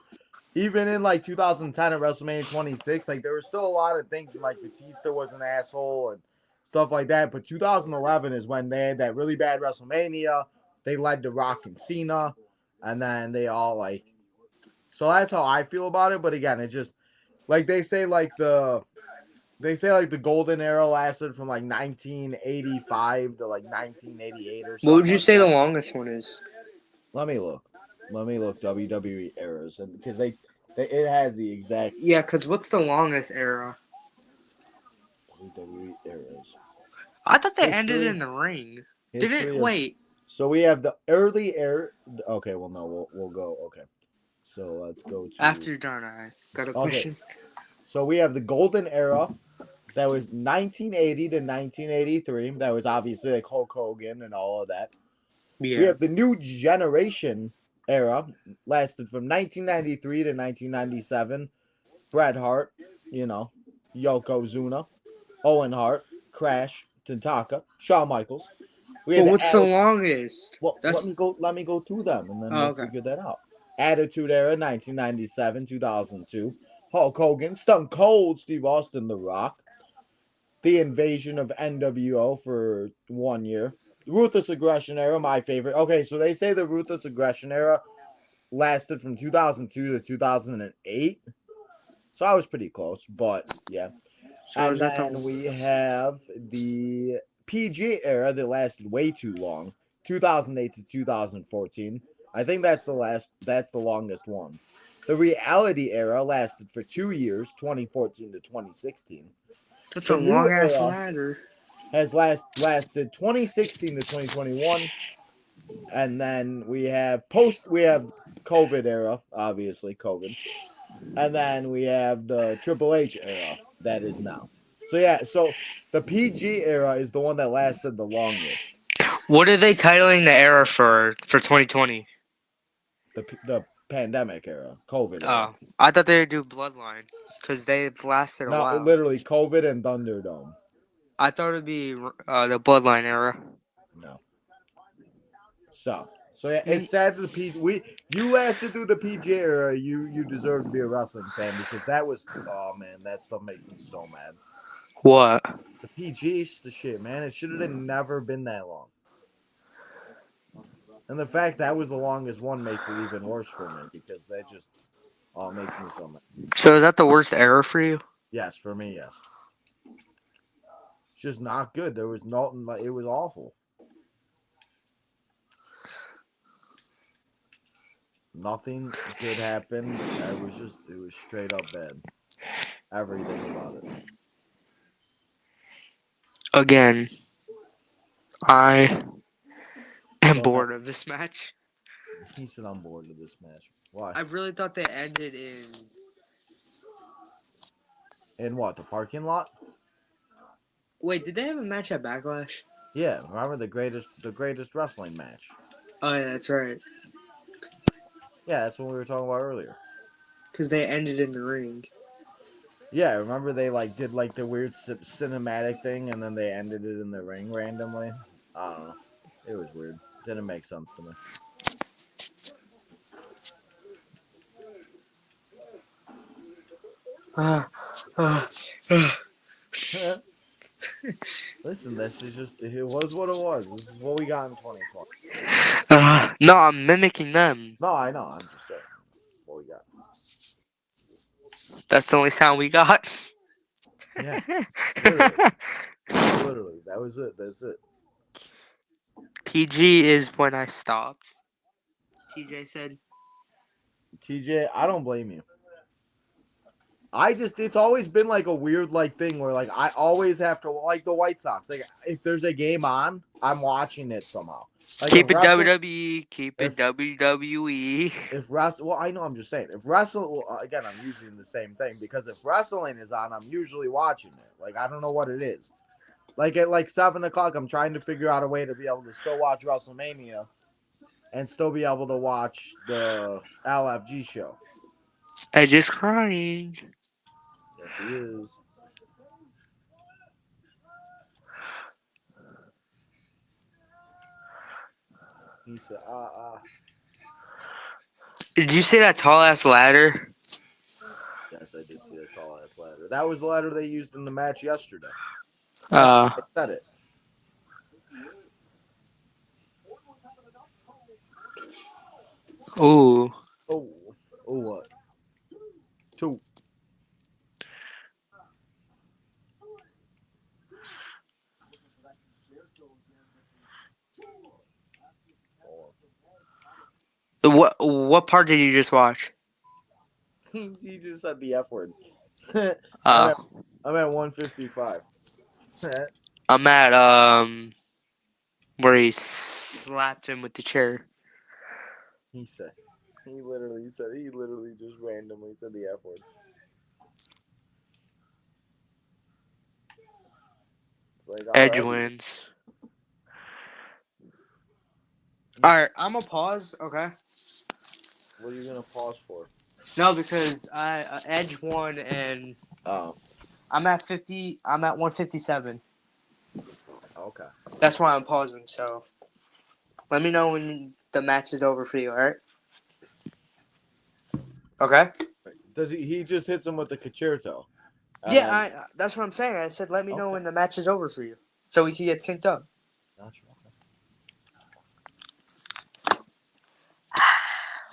even in like 2010 at WrestleMania 26, like there were still a lot of things like Batista was an asshole and stuff like that. But 2011 is when they had that really bad WrestleMania. They led to Rock and Cena, and then they all like. So that's how I feel about it. But again, it just like they say like the golden era lasted from like 1985 to like 1988 or What something would you like say the that. longest one is? Let me look. Let me look WWE eras and because they it has the exact Yeah, because what's the longest era? WWE eras. I thought they ended History. in the ring. Didn't History of wait so we have the early era. Okay, well no, we'll go. Okay. So let's go to after you're done. I got a okay. question. So we have the golden era that was 1980 to 1983. That was obviously like Hulk Hogan and all of that. We Yeah. have the new generation era lasted from 1993 to 1997. Bret Hart, you know, Yokozuna, Owen Hart, Crash, Tantaka, Shawn Michaels. We But had the what's the attitude. longest? Well, That's let me go through them and then oh, we'll okay. figure that out. Attitude Era 1997, 2002. Hulk Hogan, Stone Cold, Steve Austin, The Rock. The invasion of NWO for 1 year. Ruthless Aggression Era, my favorite. Okay, so they say the Ruthless Aggression Era lasted from 2002 to 2008. So I was pretty close, but yeah. So is And that then we the have the PG era that lasted way too long, 2008 to 2014. I think that's the longest one. The reality era lasted for 2 years, 2014 to 2016. that's a The new long ass era ladder? has lasted 2016 to 2021. And then we have COVID era, obviously COVID. And then we have the Triple H era that is now. So yeah, so the PG era is the one that lasted the longest. What are they titling the era for 2020? The pandemic era, COVID era. Oh, I thought they would do Bloodline because they've lasted a No, while. literally COVID and Thunderdome. I thought it'd be the Bloodline era. No. So yeah, it's Me, sad that the you lasted through the PG era. You deserve to be a wrestling fan because that was oh man, that stuff makes me so mad. what? The PG's the shit, man. It should have never been that long. And the fact that was the longest one makes it even worse for me because that just makes me so mad. So is that the worst era for you? Yes, for me, yes. It's just not good. There was nothing like it was awful. Nothing good happened. It was straight up bad. Everything about it. Again, I am So bored of next, this match. he said I'm bored of this match. Why? I really thought they ended in. In what? The parking lot? Wait, did they have a match at Backlash? Yeah, remember the greatest wrestling match. Oh yeah, that's right. Yeah, that's what we were talking about earlier. Because they ended in the ring. Yeah, remember they like did like the weird cinematic thing and then they ended it in the ring randomly. I don't know. It was weird. Didn't make sense to me. Ah, ah, ah. Listen, this is just it was what it was. This is what we got in 2020. No, I'm mimicking them. No, I know. I'm just saying. What we got? That's the only sound we got. Yeah, literally, literally. That was it. That's it. PG is when I stopped. TJ said. TJ, I don't blame you. It's always been like a weird like thing where like I always have to like the White Sox. Like if there's a game on, I'm watching it somehow. Like Keep it WWE. Keep it if WWE. well, I know I'm just saying if wrestle well, again, I'm using the same thing because if wrestling is on, I'm usually watching it. Like I don't know what it is. Like at like 7 o'clock, I'm trying to figure out a way to be able to still watch WrestleMania and still be able to watch the LFG show. Edge is crying. Yes, he is. He said, Did you see that tall ass ladder? Yes, I did see that tall ass ladder. That was the ladder they used in the match yesterday. That's Uh. why I said it. Ooh. Oh, what? Two. What part did you just watch? He just said the F word. Uh. I'm at 155. I'm at where he slapped him with the chair. He literally just randomly said the F word. It's like, all Edge right. wins. All right, I'm gonna pause. Okay. What are you gonna pause for? No, because I Edge won and Oh, I'm at 50. I'm at 157. okay. That's why I'm pausing. So let me know when the match is over for you. All right. Okay. Does he just hits him with the concerto? Yeah, Then, that's what I'm saying. I said let me know okay. when the match is over for you, so we can get synced up. Gotcha.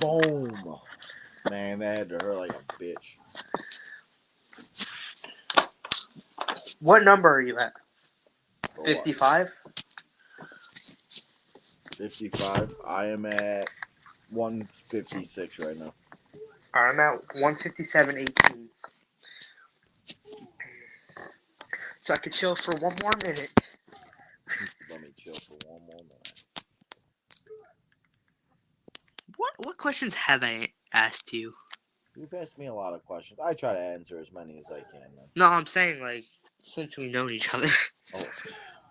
Boom. Man, that had to hurt like a bitch. What number are you at? For what? 55. 55. I am at 156 right now. All right, I'm at 157.18. So I could chill for one more minute. Let me chill for one more minute. What questions have I asked you? You've asked me a lot of questions. I try to answer as many as I can, man. No, I'm saying like since we've known each other. Oh,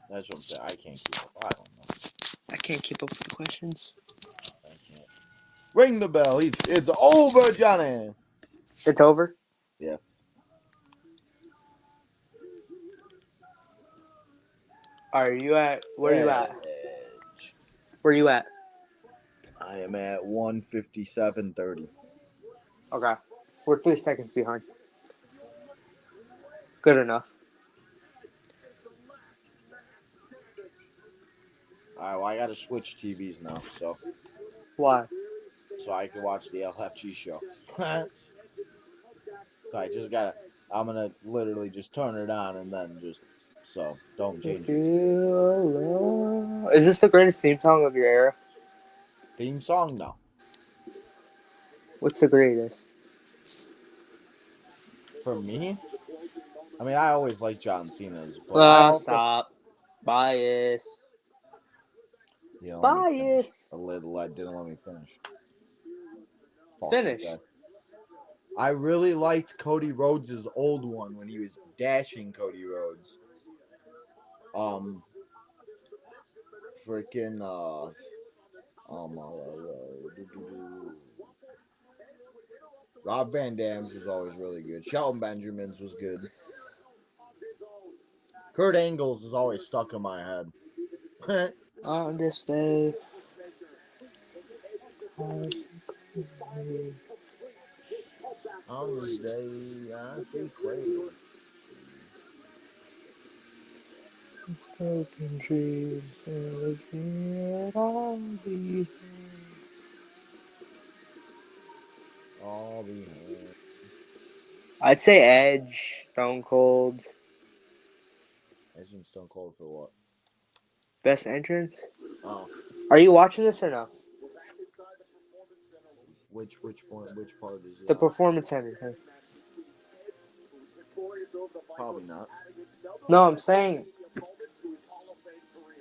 that's what I'm saying. I can't keep up. I don't know. I can't keep up with the questions. I can't. Ring the bell. It's over, Johnny. It's over. Yeah. Are you at? Where you at? Edge. Where you at? I am at 157.30. Okay. We're 3 seconds behind. Good enough. All right, well, I got to switch TVs now, so Why? I can watch the LFG show. So I just gotta. I'm gonna literally just turn it on and then just so don't change it. Is this the greatest theme song of your era? Theme song? No. What's the greatest? For me, I mean, I always like John Cena's, but I also. Stop. Bias. You know, let me finish. Bias. Didn't let me finish. Fucking Finish. guy. I really liked Cody Rhodes' old one when he was dashing Cody Rhodes. Freaking Rob Van Dam's was always really good. Shelton Benjamin's was good. Kurt Angle's is always stuck in my head. On this day. On this day, I see crazy. Broken dreams, I'll be All behind. I'd say Edge, Stone Cold, Edge and Stone Cold for what? best entrance. Oh, Are you watching this or no? which one? Which part is it The on? Performance Center thing. Probably not. No, I'm saying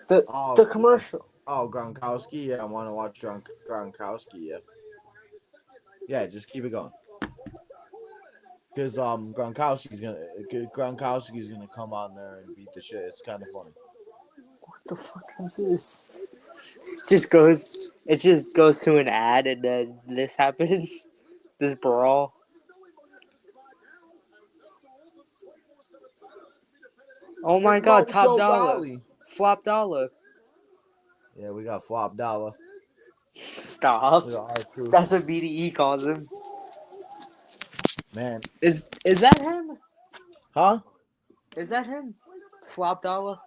the Oh, the commercial. oh, Gronkowski. Yeah, I want to watch Gronkowski. Yeah, yeah. Just keep it going. Because Gronkowski's gonna come on there and beat the shit. It's kind of funny. What the fuck is this? It just goes to an ad and then this happens. This brawl. Oh my Let's god, go with top Joe dollar. Golly. Flop dollar. Yeah, we got Flop Dollar. Stop. We got R-Truth. That's what BDE calls him. Man. Is that him? Huh? Is that him? Flop dollar?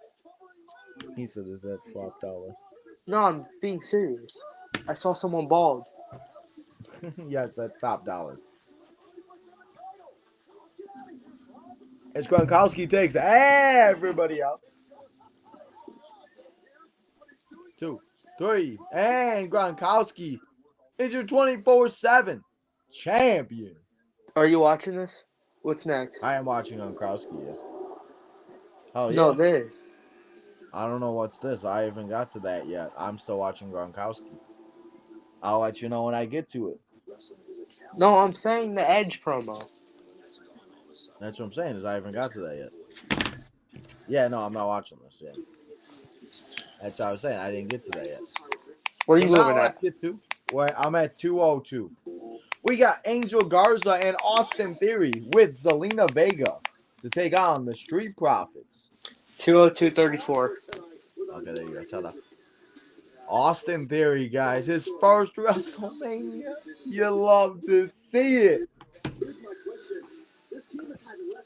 He said, is that Flop Dollar? No, I'm being serious. I saw someone bald. Yes, that's Top Dollar. As Gronkowski takes everybody out. 2, 3, and Gronkowski is your 24/7 champion. Are you watching this? What's next? I am watching Gronkowski. Yes. Oh No, yeah. this. I don't know what's this. I haven't got to that yet. I'm still watching Gronkowski. I'll let you know when I get to it. No, I'm saying the Edge promo. That's what I'm saying. Is I haven't got to that yet. Yeah, no, I'm not watching this yet. That's what I was saying. I didn't get to that yet. Where are So you now moving let's at? get to where I'm at 202. We got Angel Garza and Austin Theory with Zelina Vega to take on the Street Profits. 202.34. Okay, there you go. Shut up. Austin Theory, guys, his first WrestleMania. You love to see it.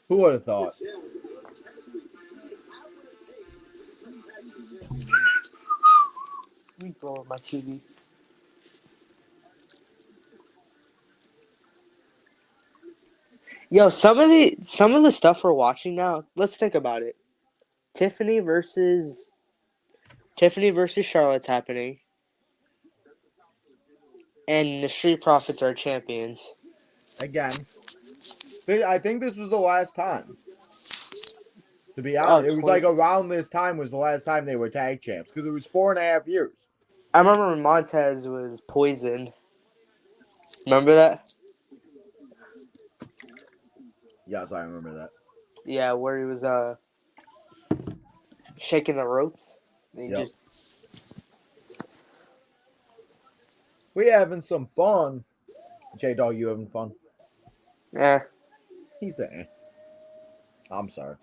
Who would have thought? Let me blow up my TV. Yo, some of the stuff we're watching now. Let's think about it. Tiffany versus Charlotte's happening, and the Street Profits are champions. Again, I think this was the last time. To be Oh, honest, it was like around this time was the last time they were tag champs because it was 4.5 years. I remember when Montez was poisoned. Remember that? Yes, I remember that. Yeah, where he was shaking the ropes. And he Yep. just We having some fun. J Dog, you having fun? yeah. He said, eh. I'm sorry.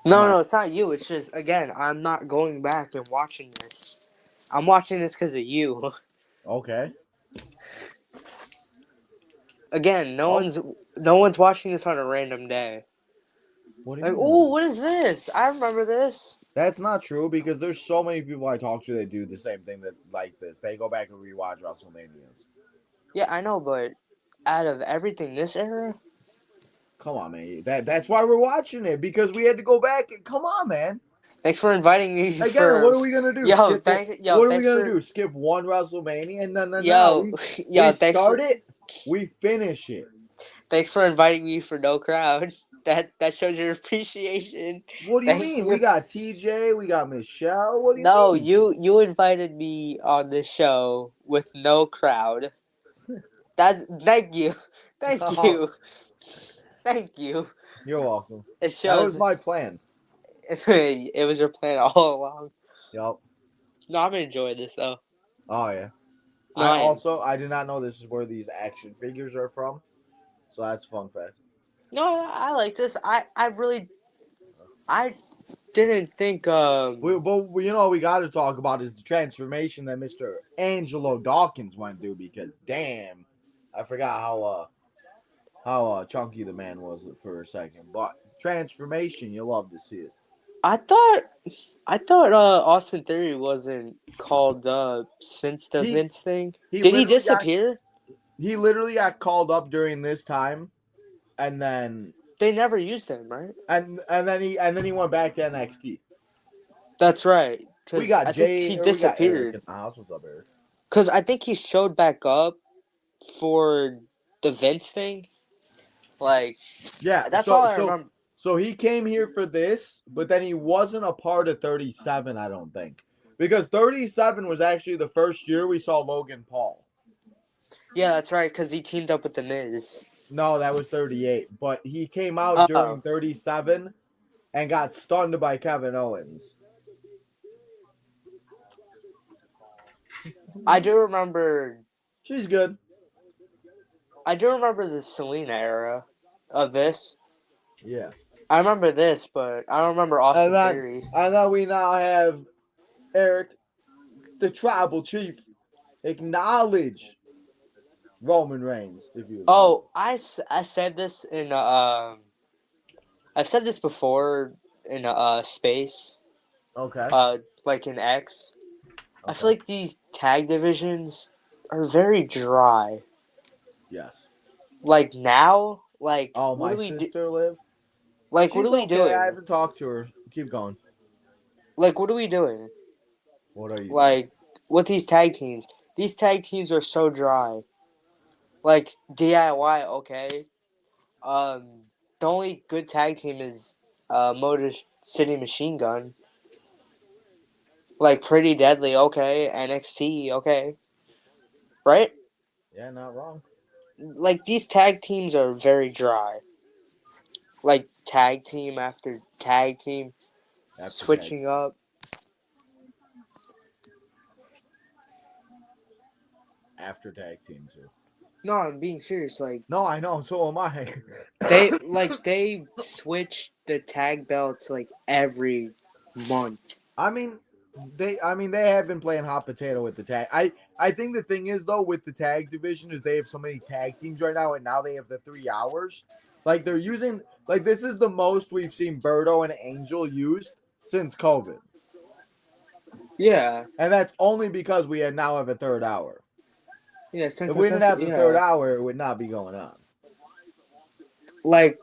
No, it's not you. It's just again, I'm not going back and watching this. I'm watching this because of you. Okay. Again, no one's watching this on a random day. What do you Like, mean? oh, what is this? I remember this. That's not true because there's so many people I talk to that do the same thing that like this. They go back and rewatch WrestleManias. Yeah, I know, but out of everything this era, Come on, man. That's why we're watching it because we had to go back. Come on, man. thanks for inviting me. Again, what are we gonna do? What are we gonna do? Skip one WrestleMania? No. We start it. We finish it. Thanks for inviting me for no crowd. That shows your appreciation. What do you mean? We got TJ, we got Michelle. What do you No, mean? you invited me on the show with no crowd. Thank you. Thank you. Thank you. You're welcome. It shows. That was my plan. It was your plan all along. Yep. No, I'm enjoying this though. Oh yeah. No, I did not know this is where these action figures are from. So that's a fun fact. No, I like this. I didn't think. But you know what we got to talk about is the transformation that Mr. Angelo Dawkins went through because damn, I forgot how chunky the man was for a second. But transformation, you love to see it. I thought Austin Theory wasn't called since the Vince thing. Did he disappear? He literally got called up during this time, and then They never used him, right? and then he went back to NXT. That's right. We Because got I think he Jay or we got Eric disappeared. in the house. What's up, Eric? Because I think he showed back up for the Vince thing. Like, Yeah, that's all so I so remember. so he came here for this, but then he wasn't a part of 37, I don't think. Because 37 was actually the first year we saw Logan Paul. Yeah, that's right. Because he teamed up with the Miz. No, that was 38, but he came out during Oh, 37 and got stunned by Kevin Owens. I do remember. She's good. I do remember the Selena era of this. Yeah. I remember this, but I don't remember And Austin then Theory. and then we now have Eric, the tribal chief, acknowledge Roman Reigns, if you acknowledge. Oh, I said this in I've said this before in space Okay. like in X. I Okay. feel like these tag divisions are very dry. Yes. Like now, like Oh, what my do we do? sister Liv. Like what She's are we okay. I doing? haven't talked to her. Keep going. Like what are we doing? What are you doing? Like with these tag teams. These tag teams are so dry. Like DIY, okay. The only good tag team is Motor City Machine Gun. Like Pretty Deadly, okay. NXT, okay. Right? Yeah, not wrong. Like these tag teams are very dry. Like tag team after tag team, After tag. switching up. After tag team too. No, I'm being serious. Like No, I know. So am I. they switch the tag belts like every month. I mean, they have been playing hot potato with the tag. I think the thing is though with the tag division is they have so many tag teams right now, and now they have the 3 hours. Like they're using like this is the most we've seen Birdo and Angel used since COVID, Yeah, and that's only because we now have a third hour. yeah. If Central we didn't Session. have the third Yeah, hour, it would not be going on. like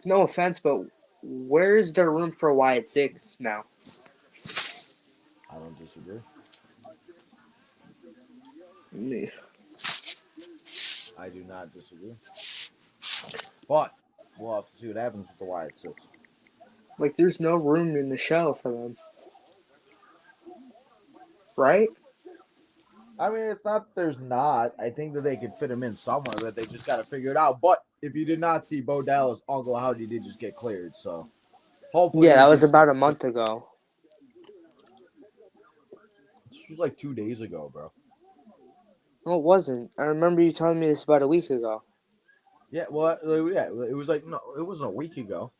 no offense, but where's there room for Wyatt Six now? I don't disagree. I do not disagree. But we'll have to see what happens with the Wyatt Six. Like, there's no room in the show for them, right? I mean, it's not that there's not. I think that they could fit him in somewhere, but they just got to figure it out. But if you did not see Bo Dallas, Uncle Howdy did just get cleared. So hopefully Yeah, we that was can. about a month ago. This was like 2 days ago, bro. No, it wasn't. I remember you telling me this about a week ago. Yeah, well, yeah, it was like no, it wasn't a week ago.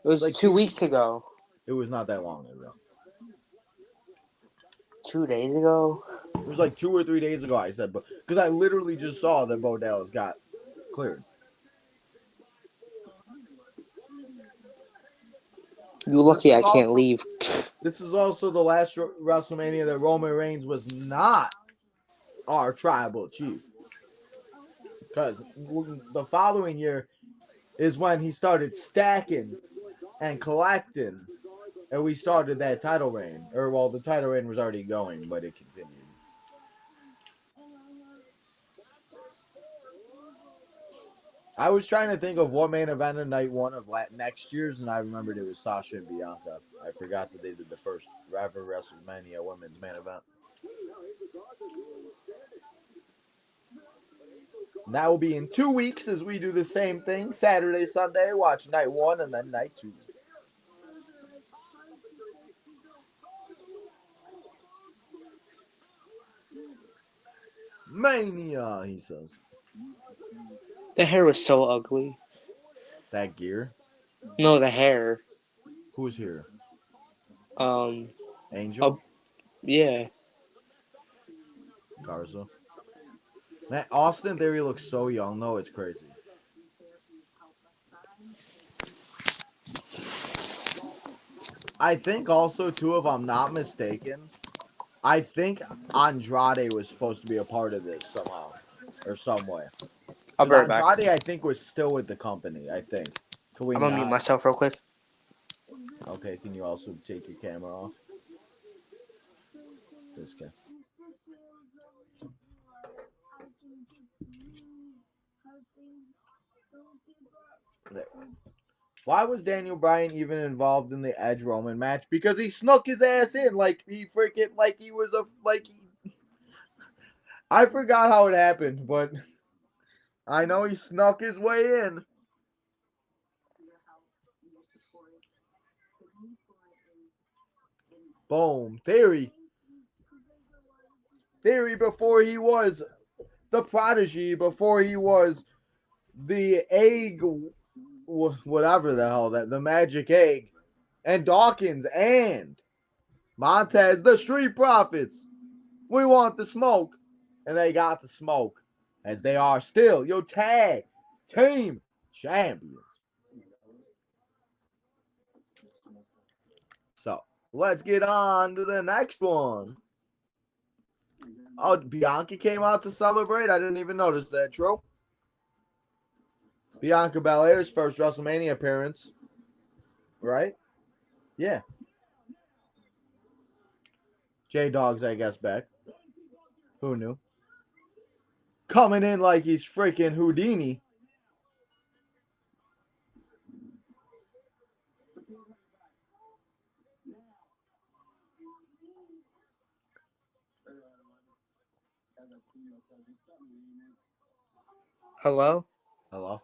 It was Like 2 weeks ago. It was not that long ago. 2 days ago? It was like 2 or 3 days ago. I said, but because I literally just saw that Bo Dallas got cleared. You lucky I can't leave. This is also the last WrestleMania that Roman Reigns was not our tribal chief. Because the following year is when he started stacking and collecting, and we started that title reign. Or, well, the title reign was already going, but it continued. I was trying to think of what main event of night one of next year's, and I remembered it was Sasha and Bianca. I forgot that they did the first ever WrestleMania women's main event. And that will be in 2 weeks as we do the same thing. Saturday, Sunday, watch night one and then night two. Mania, he says. The hair was so ugly. That gear? No, the hair. Who's here? Oh, Angel? yeah. Garza? Man, Austin Theory looks so young, though. It's crazy. I think also, too, if I'm not mistaken, I think Andrade was supposed to be a part of this somehow. or somewhere. I'll be right back. Andrade, I think, was still with the company. I think. Can we I'm gonna mute not? myself real quick. Okay. Can you also take your camera off? This guy. There. Why was Daniel Bryan even involved in the Edge Roman match? Because he snuck his ass in like he freaking like he was a like. I forgot how it happened, but I know he snuck his way in. Boom. Theory before he was the prodigy, before he was the egg, whatever the hell that the magic egg, and Dawkins and Montez, the Street Profits. We want the smoke, and they got the smoke, as they are still your tag team champions. So let's get on to the next one. Oh, Bianca came out to celebrate. I didn't even notice that. True. Bianca Belair's first WrestleMania appearance. Right? Yeah. J-Dog's, I guess, back. Who knew? Coming in like he's freaking Houdini. Hello? Hello?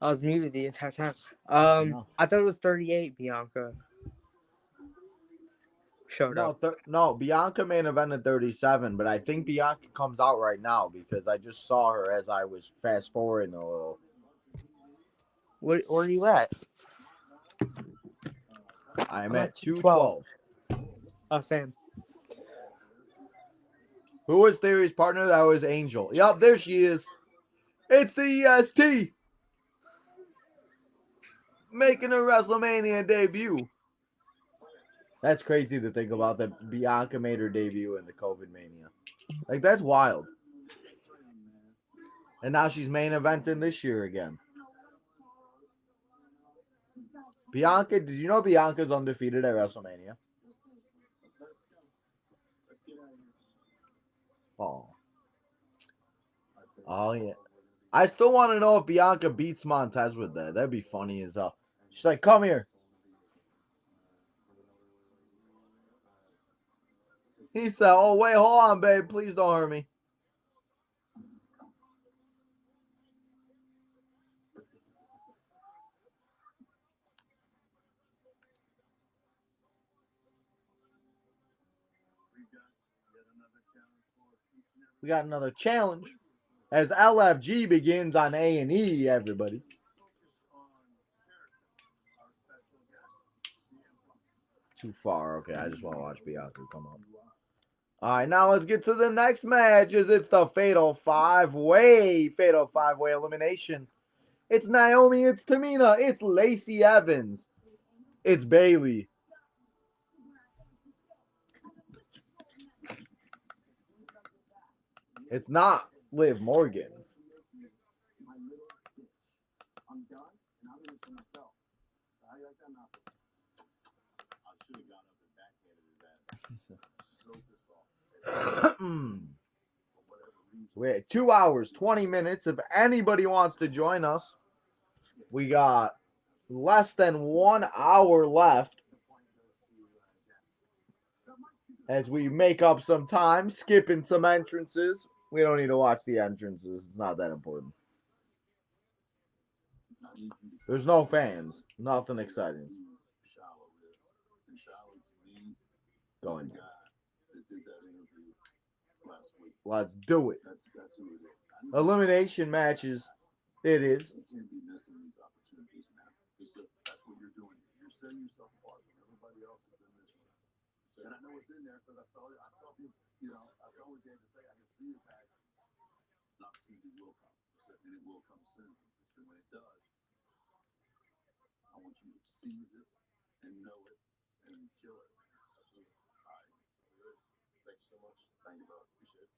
I was muted the entire time. No. I thought it was 38, Bianca. Showed up. No, Bianca main event at 37, but I think Bianca comes out right now because I just saw her as I was fast forwarding a little. Where are you at? I'm at 212. Oh, Sam. Who was Theory's partner? That was Angel. Yup, there she is. It's the EST. Making a WrestleMania debut. That's crazy to think about that Bianca made her debut in the COVID Mania. Like, that's wild. And now she's main eventing this year again. Bianca, did you know Bianca's undefeated at WrestleMania? Oh. Oh, yeah. I still want to know if Bianca beats Montez with that. That'd be funny as hell. She's like, come here. He said, oh, wait, hold on, babe. Please don't hurt me. We got another challenge as LFG begins on A&E, everybody. Too far. Okay, I just want to watch Bianca come up. All right, now let's get to the next match. It's the Fatal 5-Way elimination. It's Naomi, it's Tamina, it's Lacey Evans, it's Bayley. It's not Liv Morgan. We're at 2 hours, 20 minutes. If anybody wants to join us, we got less than 1 hour left as we make up some time, skipping some entrances. We don't need to watch the entrances. It's not that important. There's no fans. Nothing exciting. Going. Let's do it. Elimination matches. It is. And I know it's in there because I saw you know, I saw what David say. I can see it back. An opportunity will come, and it will come soon. And when it does, I want you to seize it and know it and kill it. Absolutely. All right. Good. Thank you so much. Thank you, bro. Appreciate it.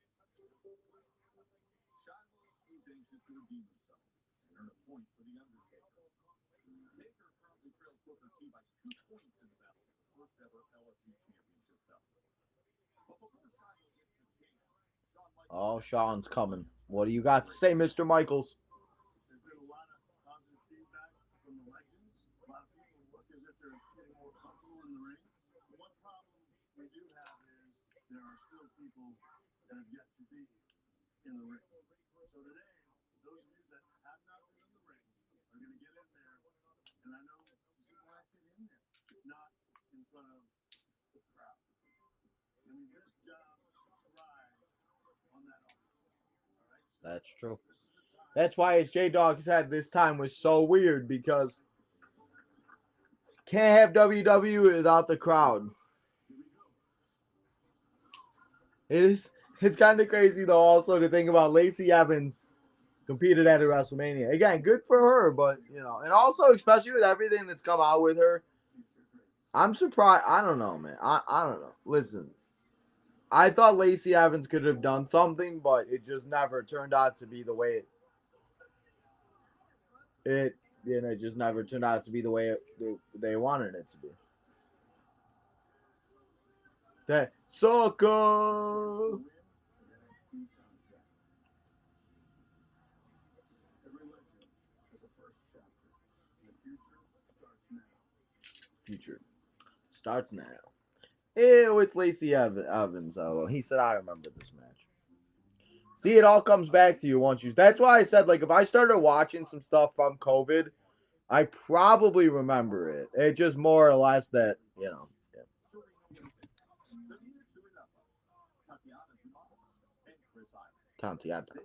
Oh, Sean's coming. What do you got to say, Mr. Michaels? That's true. That's why his J Dog said this time was so weird because can't have WWE without the crowd. It's kind of crazy though also to think about Lacey Evans competed at a WrestleMania. Again, good for her, but and also especially with everything that's come out with her, I'm surprised. I don't know, man. I don't know. Listen, I thought Lacey Evans could have done something, but it just never turned out to be the way it just never turned out to be the way they wanted it to be. That sucker. Future starts now. Ew, it's Lacey Evans. Oh, he said I remember this match. See, it all comes back to you once you. That's why I said like if I started watching some stuff from COVID, I probably remember it. It just more or less that Yeah. Tantiata.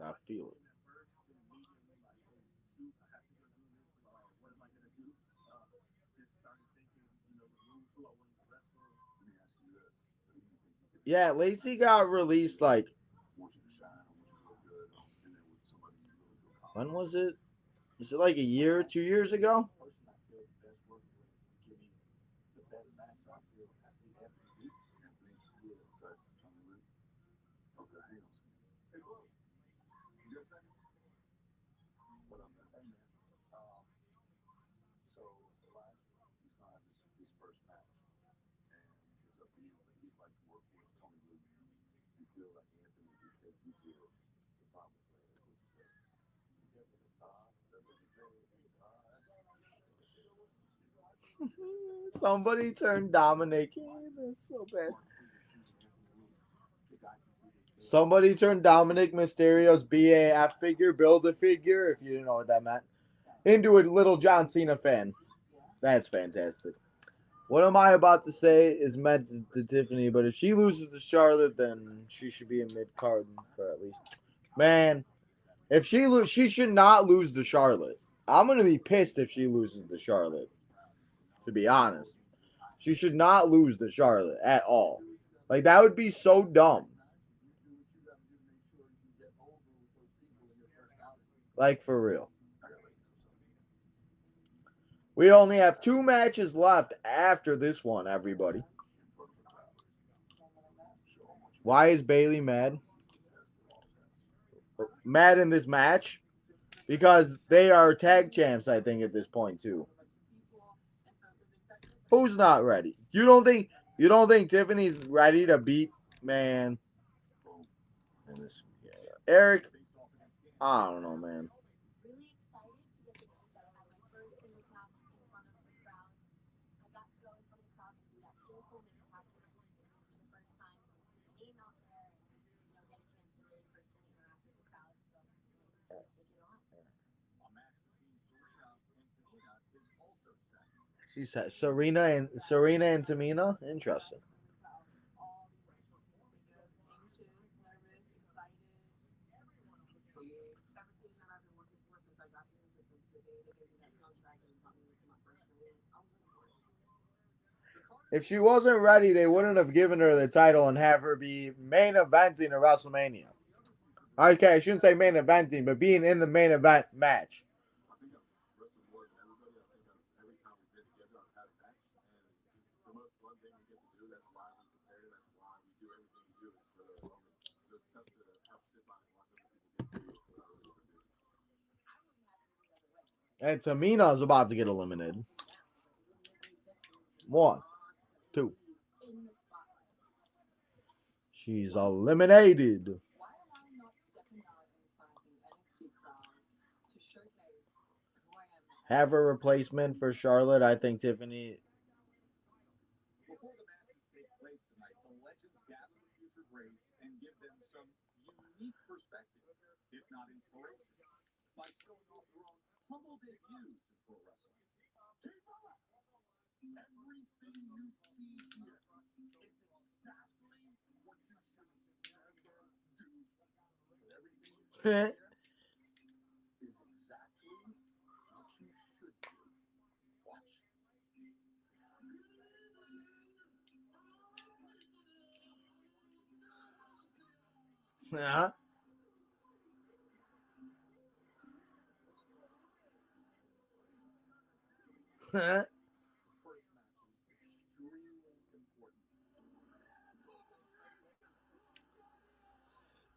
I feel it. Yeah, Lacey got released like when was it? Was it like a year, 2 years ago? Somebody turned Dominic. That's so bad. Somebody turned Dominic Mysterio's BAF figure, build a figure, if you didn't know what that meant, into a little John Cena fan. That's fantastic. What am I about to say is meant to Tiffany, but if she loses to Charlotte, then she should be in mid card for at least. Man, if she should not lose to Charlotte. I'm gonna be pissed if she loses to Charlotte. To be honest, she should not lose to Charlotte at all. Like that would be so dumb. Like for real. We only have 2 matches left after this one, everybody. Why is Bailey mad? Mad in this match? Because they are tag champs, I think, at this point too. Who's not ready? You don't think Tiffany's ready to beat man? Eric, I don't know, man. She said Serena and Tamina. Interesting. If she wasn't ready, they wouldn't have given her the title and have her be main eventing a WrestleMania. Okay, I shouldn't say main eventing, but being in the main event match. And Tamina's about to get eliminated. 1, 2. She's eliminated. Have a replacement for Charlotte. I think Tiffany. Yeah.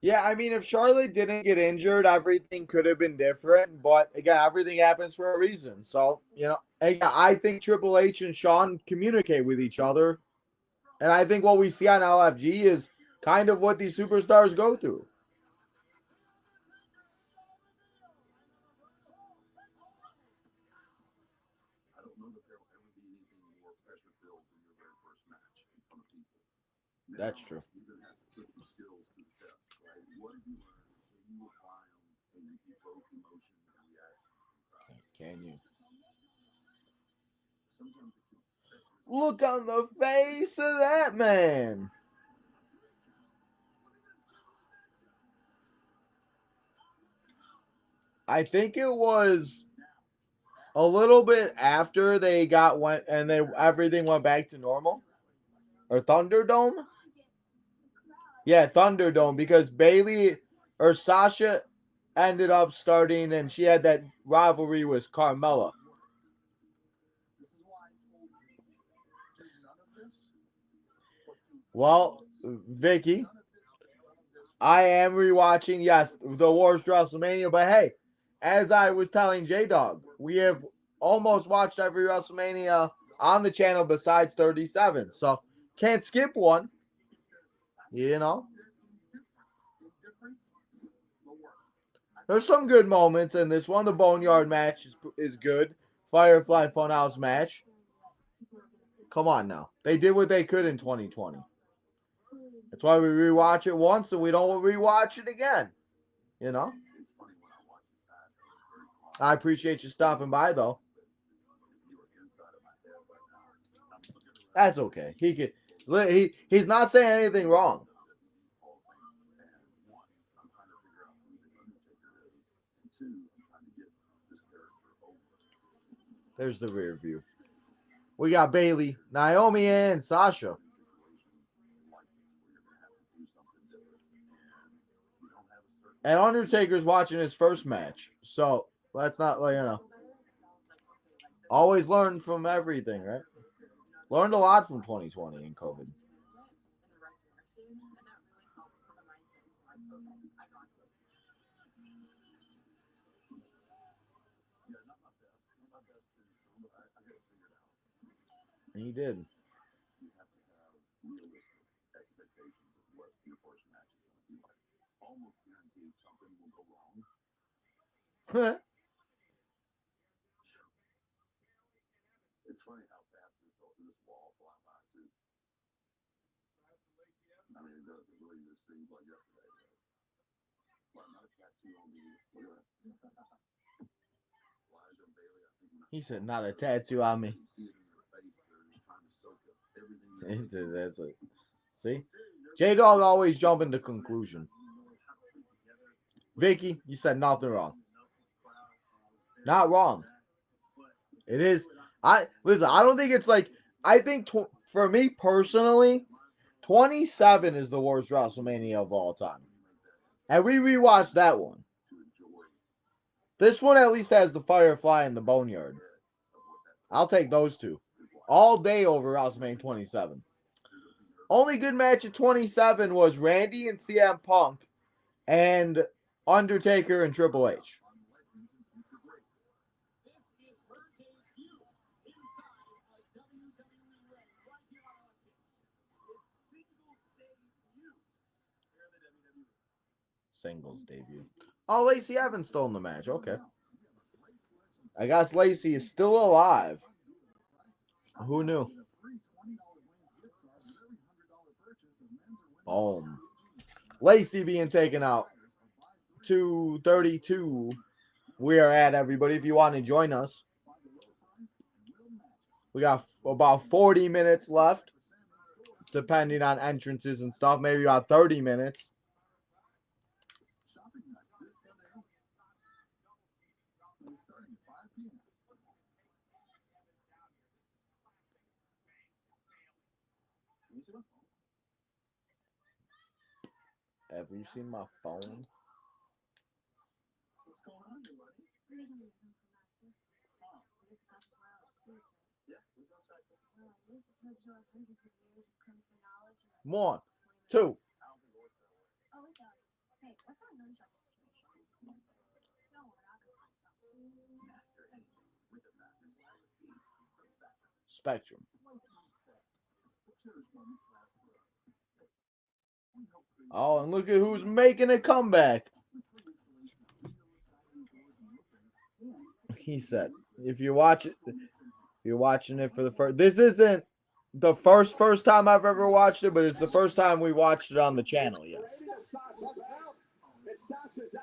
Yeah, I mean, if Charlotte didn't get injured, everything could have been different. But again, everything happens for a reason. So, again, I think Triple H and Shawn communicate with each other. And I think what we see on LFG is kind of what these superstars go through. That's true. Can you? Look on the face of that man. I think it was a little bit after they went and everything went back to normal. Or Thunderdome? Yeah, Thunderdome, because Bailey or Sasha ended up starting and she had that rivalry with Carmella. Well, Vicky, I am rewatching, yes, the Wars WrestleMania, but hey, as I was telling J Dog, we have almost watched every WrestleMania on the channel besides 37. So can't skip one. There's some good moments in this one. The Boneyard match is good. Firefly Funhouse match. Come on now. They did what they could in 2020. That's why we rewatch it once and we don't rewatch it again. I appreciate you stopping by though. That's okay. He's not saying anything wrong. There's the rear view. We got Bailey, Naomi, and Sasha. And Undertaker's watching his first match. So let's not, always learn from everything, right? Learned a lot from 2020 and COVID. And he did. He said, "Not a tattoo on me." That's it. See, J Dog always jumping to conclusion. Vicky, you said nothing wrong. Not wrong. It is. I don't think it's like. I think for me personally, 27 is the worst WrestleMania of all time, and we rewatched that one. This one at least has the Firefly and the Boneyard. I'll take those two all day over WrestleMania 27. Only good match at 27 was Randy and CM Punk and Undertaker and Triple H. Singles debut. Oh, Lacey Evans still in the match. Okay. I guess Lacey is still alive. Who knew? Boom. Lacey being taken out. 2:32. We are at, everybody. If you want to join us, we got about 40 minutes left, depending on entrances and stuff. Maybe about 30 minutes. Have you seen my phone? One, two. Spectrum. Oh, and look at who's making a comeback. He said, if you're watching it for the first, this isn't the first time I've ever watched it, but it's the first time we watched it on the channel. Yes.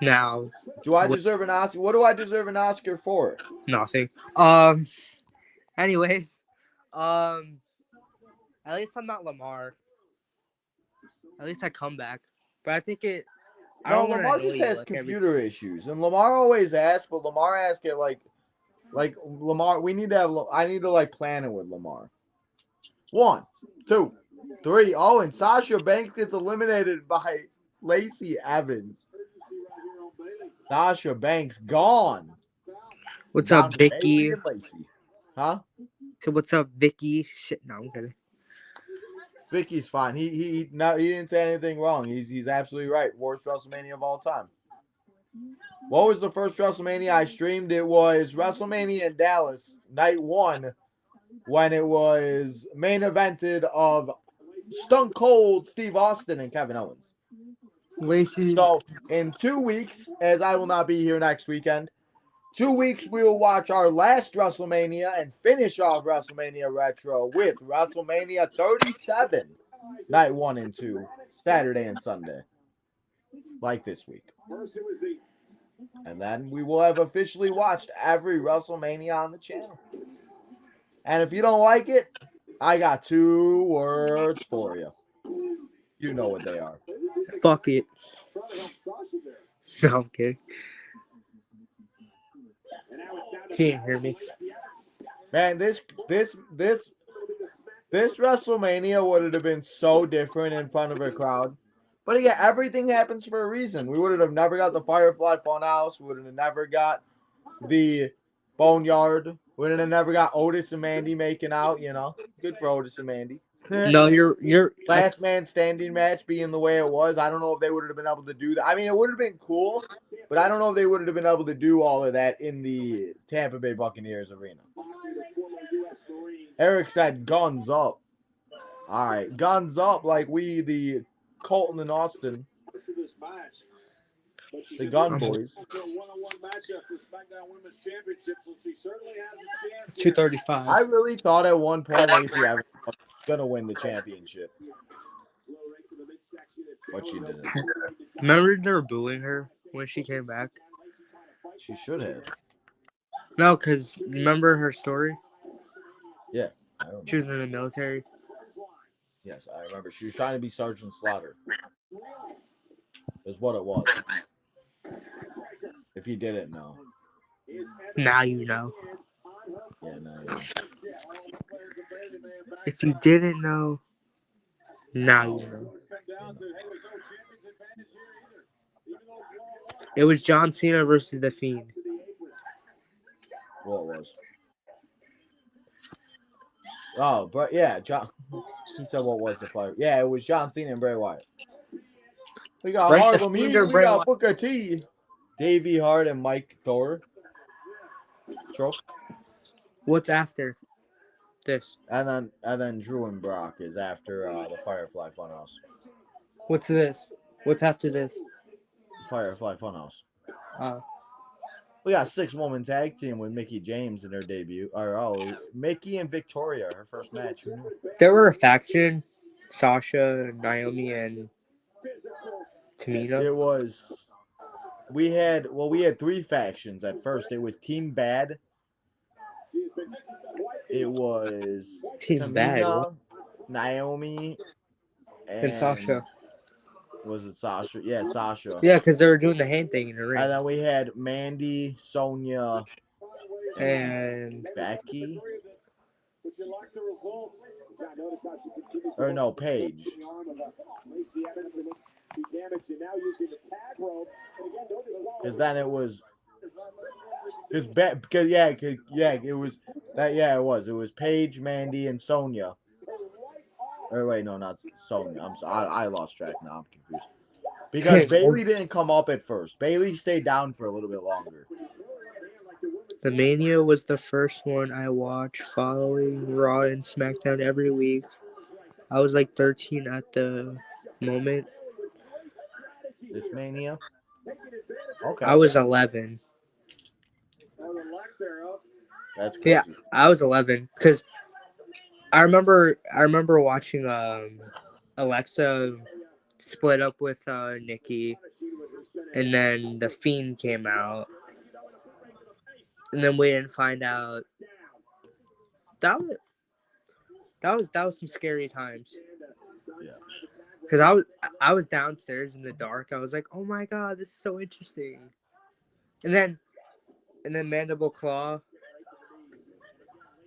Now, do I deserve an Oscar? What do I deserve an Oscar for? Nothing. Anyways, at least I'm not Lamar. At least I come back. But I think it. I No, don't want to Lamar annoy just you, has like, computer issues, and Lamar always asks, but Lamar asks it like Lamar. We need to have. I need to like plan it with Lamar. 1, 2, 3. Oh, and Sasha Banks gets eliminated by Lacey Evans. Sasha Banks gone. What's Down up, to Vicky? Bailey and Lacey. Huh? So what's up, Vicky? Shit, no, I'm kidding. Vicky's fine. He didn't say anything wrong. He's absolutely right. Worst WrestleMania of all time. What was the first WrestleMania I streamed? It was WrestleMania in Dallas, night 1, when it was main evented of Stone Cold Steve Austin and Kevin Owens. Lacey. So in 2 weeks, as I will not be here next weekend, 2 weeks we will watch our last WrestleMania and finish off WrestleMania Retro with WrestleMania 37, night 1 and 2, Saturday and Sunday, like this week. And then we will have officially watched every WrestleMania on the channel. And if you don't like it, I got 2 words for you. You know what they are. Fuck it. No, I'm kidding. He didn't hear me. Man, this WrestleMania would have been so different in front of a crowd. But again, everything happens for a reason. We would have never got the Firefly Funhouse. We would have never got the Boneyard. We would have never got Otis and Mandy making out, you know. Good for Otis and Mandy. No, you're Last man standing match being the way it was. I don't know if they would have been able to do that. I mean, it would have been cool, but I don't know if they would have been able to do all of that in the Tampa Bay Buccaneers arena. Eric said guns up. All right, guns up like we, the Colton and Austin, the Gun Boys. 235. I really thought at one point Lacey Evans was going to win the championship. But she didn't. Remember they were booing her when she came back? She should have. No, because remember her story? Yeah, I remember. She was in the military. Yes, I remember. She was trying to be Sergeant Slaughter. Is what it was. If you didn't know. Now you know. Yeah, now you know. If you didn't know, now you know. It was John Cena versus The Fiend. What was? Oh, but yeah, John. He said what was the fight? Yeah, it was John Cena and Bray Wyatt. We got Right, The Harlem Fiend Heat. or We Bray got Wyatt? Booker T, Davey Hart, and Mike Thor. Trope. What's after this? And then Drew and Brock is after the Firefly Funhouse. What's this? What's after this? Firefly Funhouse. Uh, We got 6-woman tag team with Mickey James in her debut. Mickey and Victoria, her first match. there were a faction, Sasha, Naomi, and Tamina. It was. We had 3 factions at first. It was Team Bad. It was Team Tamina, Bad. Naomi, And Sasha. Was it Sasha? Yeah, Sasha. Yeah, because they were doing the hand thing in the ring. And then we had Mandy, Sonya, And Becky. Or no, Paige. Because then it was. It was Paige, Mandy, and Sonya. Or wait, no, not Sonya. I'm sorry, I lost track now. I'm confused. Because Bailey didn't come up at first. Bailey stayed down for a little bit longer. The Mania was the first one I watched following Raw and SmackDown every week. I was like 13 at the moment. This Mania? Okay. I was 11. That's crazy. Yeah, I was 11 because I remember watching Alexa split up with Nikki, and then the Fiend came out, and then we didn't find out. That was some scary times. Yeah. Because I was downstairs in the dark. I was like, oh my god, this is so interesting. And then Mandible Claw.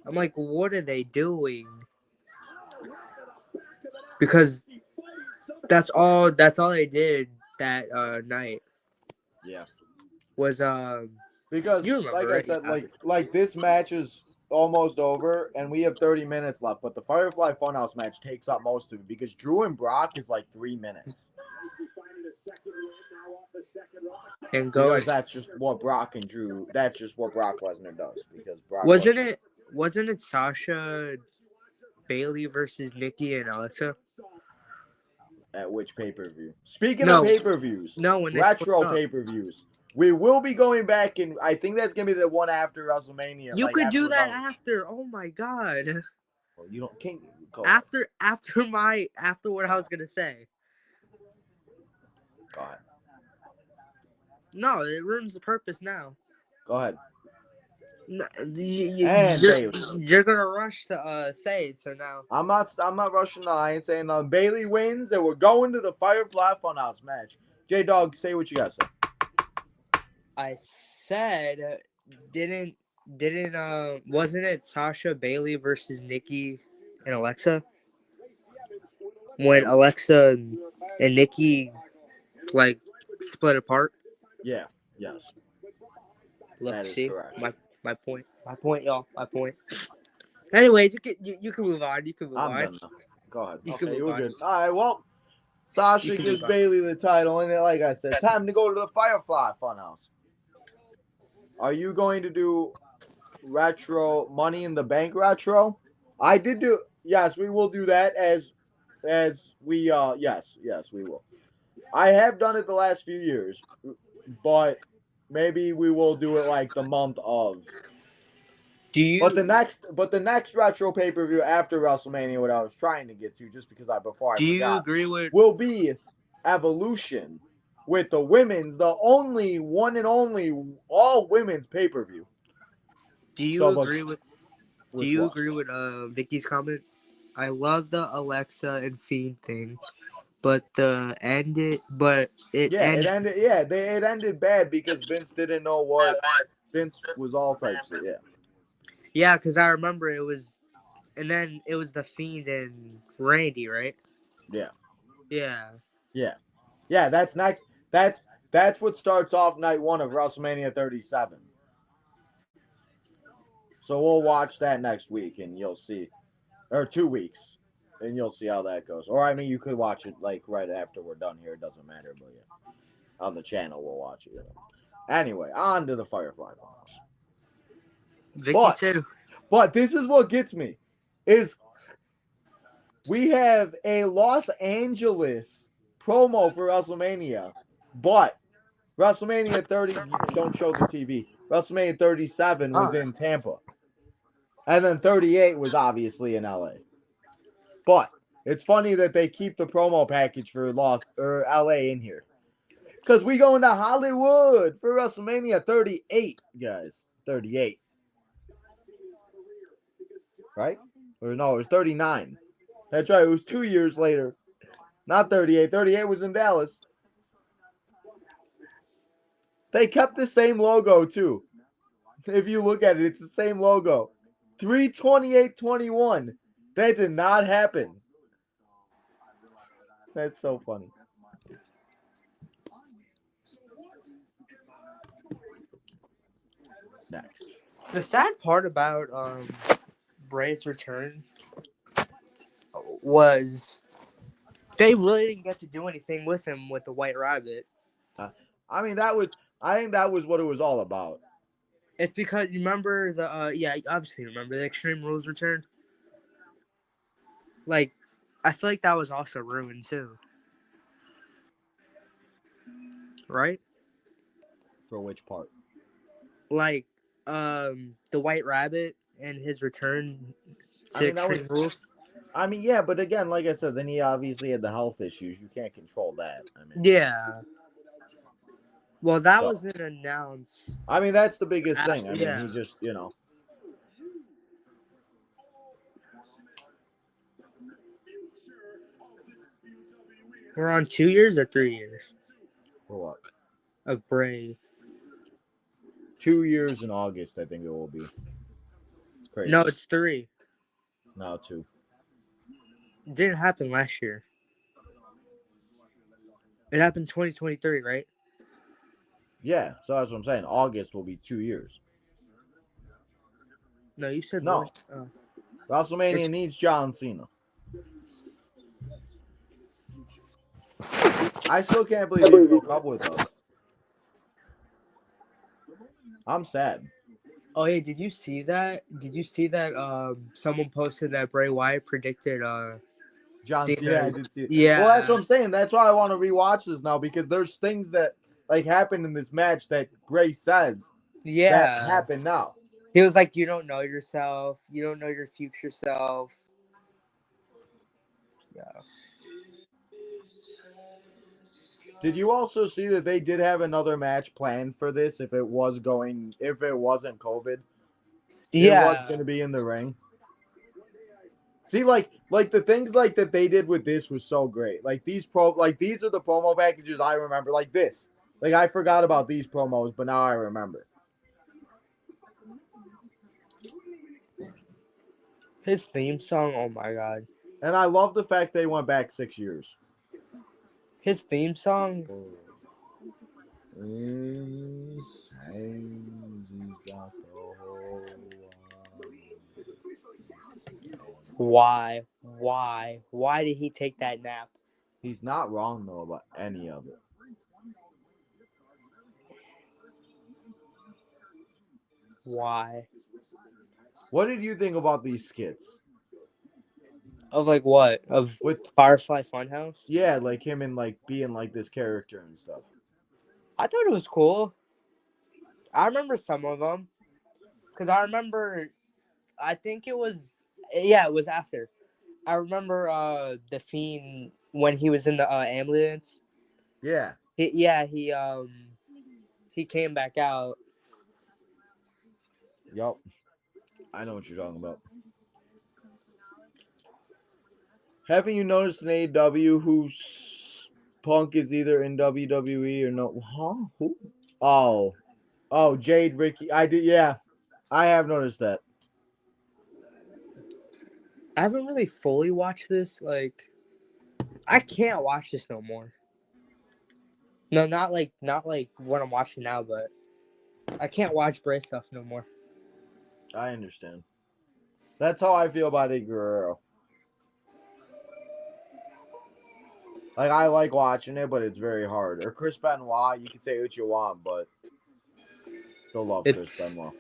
I'm like, what are they doing? Because that's all they did that night. Yeah. Was because you remember, like right? I said, like this match is almost over and we have 30 minutes left, but the Firefly Funhouse match takes up most of it because Drew and Brock is like 3 minutes. And go. Because that's just what Brock and Drew. That's just what Brock Lesnar does. Because Brock wasn't it Sasha, Bailey versus Nikki and Alexa? At which pay-per-view? Speaking of pay-per-views, retro pay-per-views. We will be going back, and I think that's gonna be the one after WrestleMania. You could do that after. Oh my god! Well, you can't go after what I was gonna say. Go ahead. No, it ruins the purpose now. Go ahead. No, you're gonna rush to say it, so now. I'm not rushing. No, I ain't saying nothing. Bailey wins, and we're going to the Firefly Funhouse match. J Dog, say what you gotta say. I said, wasn't it Sasha, Bailey versus Nikki and Alexa? When Alexa and Nikki like split apart. Yeah. Yes. Look, that is see correct. My point, y'all. My point. Anyways, you can move on. I'm done now. Go ahead. Okay, you were good. All right. Well, Sasha gives Bailey the title, and like I said, time to go to the Firefly Funhouse. Are you going to do retro Money in the Bank retro? I did do. Yes, we will do that as we yes we will. I have done it the last few years, but maybe we will do it like the month of. But the next retro pay-per-view after WrestleMania, what I was trying to get to, just because will be Evolution with the women's, the only one and only all women's pay-per-view. Do you agree with Vicky's comment? I love the Alexa and Fiend thing, but it ended bad because Vince didn't know what Vince was all types of, yeah. Yeah, because I remember it was, and then it was the Fiend and Randy, right? Yeah. Yeah. Yeah. Yeah, that's next. That's what starts off night one of WrestleMania 37. So we'll watch that next week and you'll see, or 2 weeks, and you'll see how that goes. Or I mean, you could watch it like right after we're done here. It doesn't matter, but yeah, on the channel we'll watch it. You know. Anyway, on to the Firefly Funhouse. Vicky said, But this is what gets me, is we have a Los Angeles promo for WrestleMania, but WrestleMania 30, don't show the TV. WrestleMania 37 was in Tampa. And then 38 was obviously in LA. But it's funny that they keep the promo package for LA in here. Because we going to Hollywood for WrestleMania 38, guys. 38. Right? Or no, it was 39. That's right. It was 2 years later. Not 38. 38 was in Dallas. They kept the same logo, too. If you look at it, it's the same logo. 3/28/21. That did not happen. That's so funny. Next. the sad part about Bray's return was they really didn't get to do anything with him with the White Rabbit. I mean, I think that was what it was all about. It's because you remember you obviously remember the Extreme Rules return. Like, I feel like that was also ruined too. Right? For which part? Like, the White Rabbit and his return to Extreme Rules. I mean, yeah, but again, like I said, then he obviously had the health issues. You can't control that. I mean, yeah. Well, that wasn't announced. I mean, that's the biggest thing. I mean, yeah. he's just, you know. We're on 2 years or 3 years For what? of Bray. 2 years in August, I think it will be. It's crazy. No, it's 3. No, 2. It didn't happen last year. It happened 2023, right? Yeah, so that's what I'm saying. August will be 2 years. No, you said no. Oh. WrestleMania needs John Cena. I still can't believe he broke up with us. I'm sad. Oh, hey, did you see that? Did you see that someone posted that Bray Wyatt predicted John Cena? Yeah, I did see it. Yeah. Well, that's what I'm saying. That's why I want to rewatch this now, because there's things that like happened in this match that Bray says that happen now. He was like, you don't know yourself. You don't know your future self. Yeah. Did you also see that they did have another match planned for this if it wasn't COVID? Yeah. It was going to be in the ring. See, like the things like that they did with this was so great. Like these are the promo packages I remember. Like this. Like I forgot about these promos, but now I remember. His theme song, oh my god. And I love the fact they went back 6 years. His theme song. Why did he take that nap? He's not wrong though about any of it. Why? What did you think about these skits? Of like what? Of with Firefly Funhouse? Yeah, like him and like being like this character and stuff. I thought it was cool. I remember some of them. Because I remember, I think it was after. I remember the Fiend when he was in the ambulance. Yeah. He came back out. Yup. I know what you're talking about. Haven't you noticed in AEW who's Punk is either in WWE or no? Huh? Who? Oh. Oh, Jade, Ricky. I did. Yeah, I have noticed that. I haven't really fully watched this. Like, I can't watch this no more. No, not like what I'm watching now, but I can't watch Bray stuff no more. I understand. That's how I feel about Eddie Guerrero. Like I like watching it, but it's very hard. Or Chris Benoit, you can say what you want, but still love Chris It's Benoit.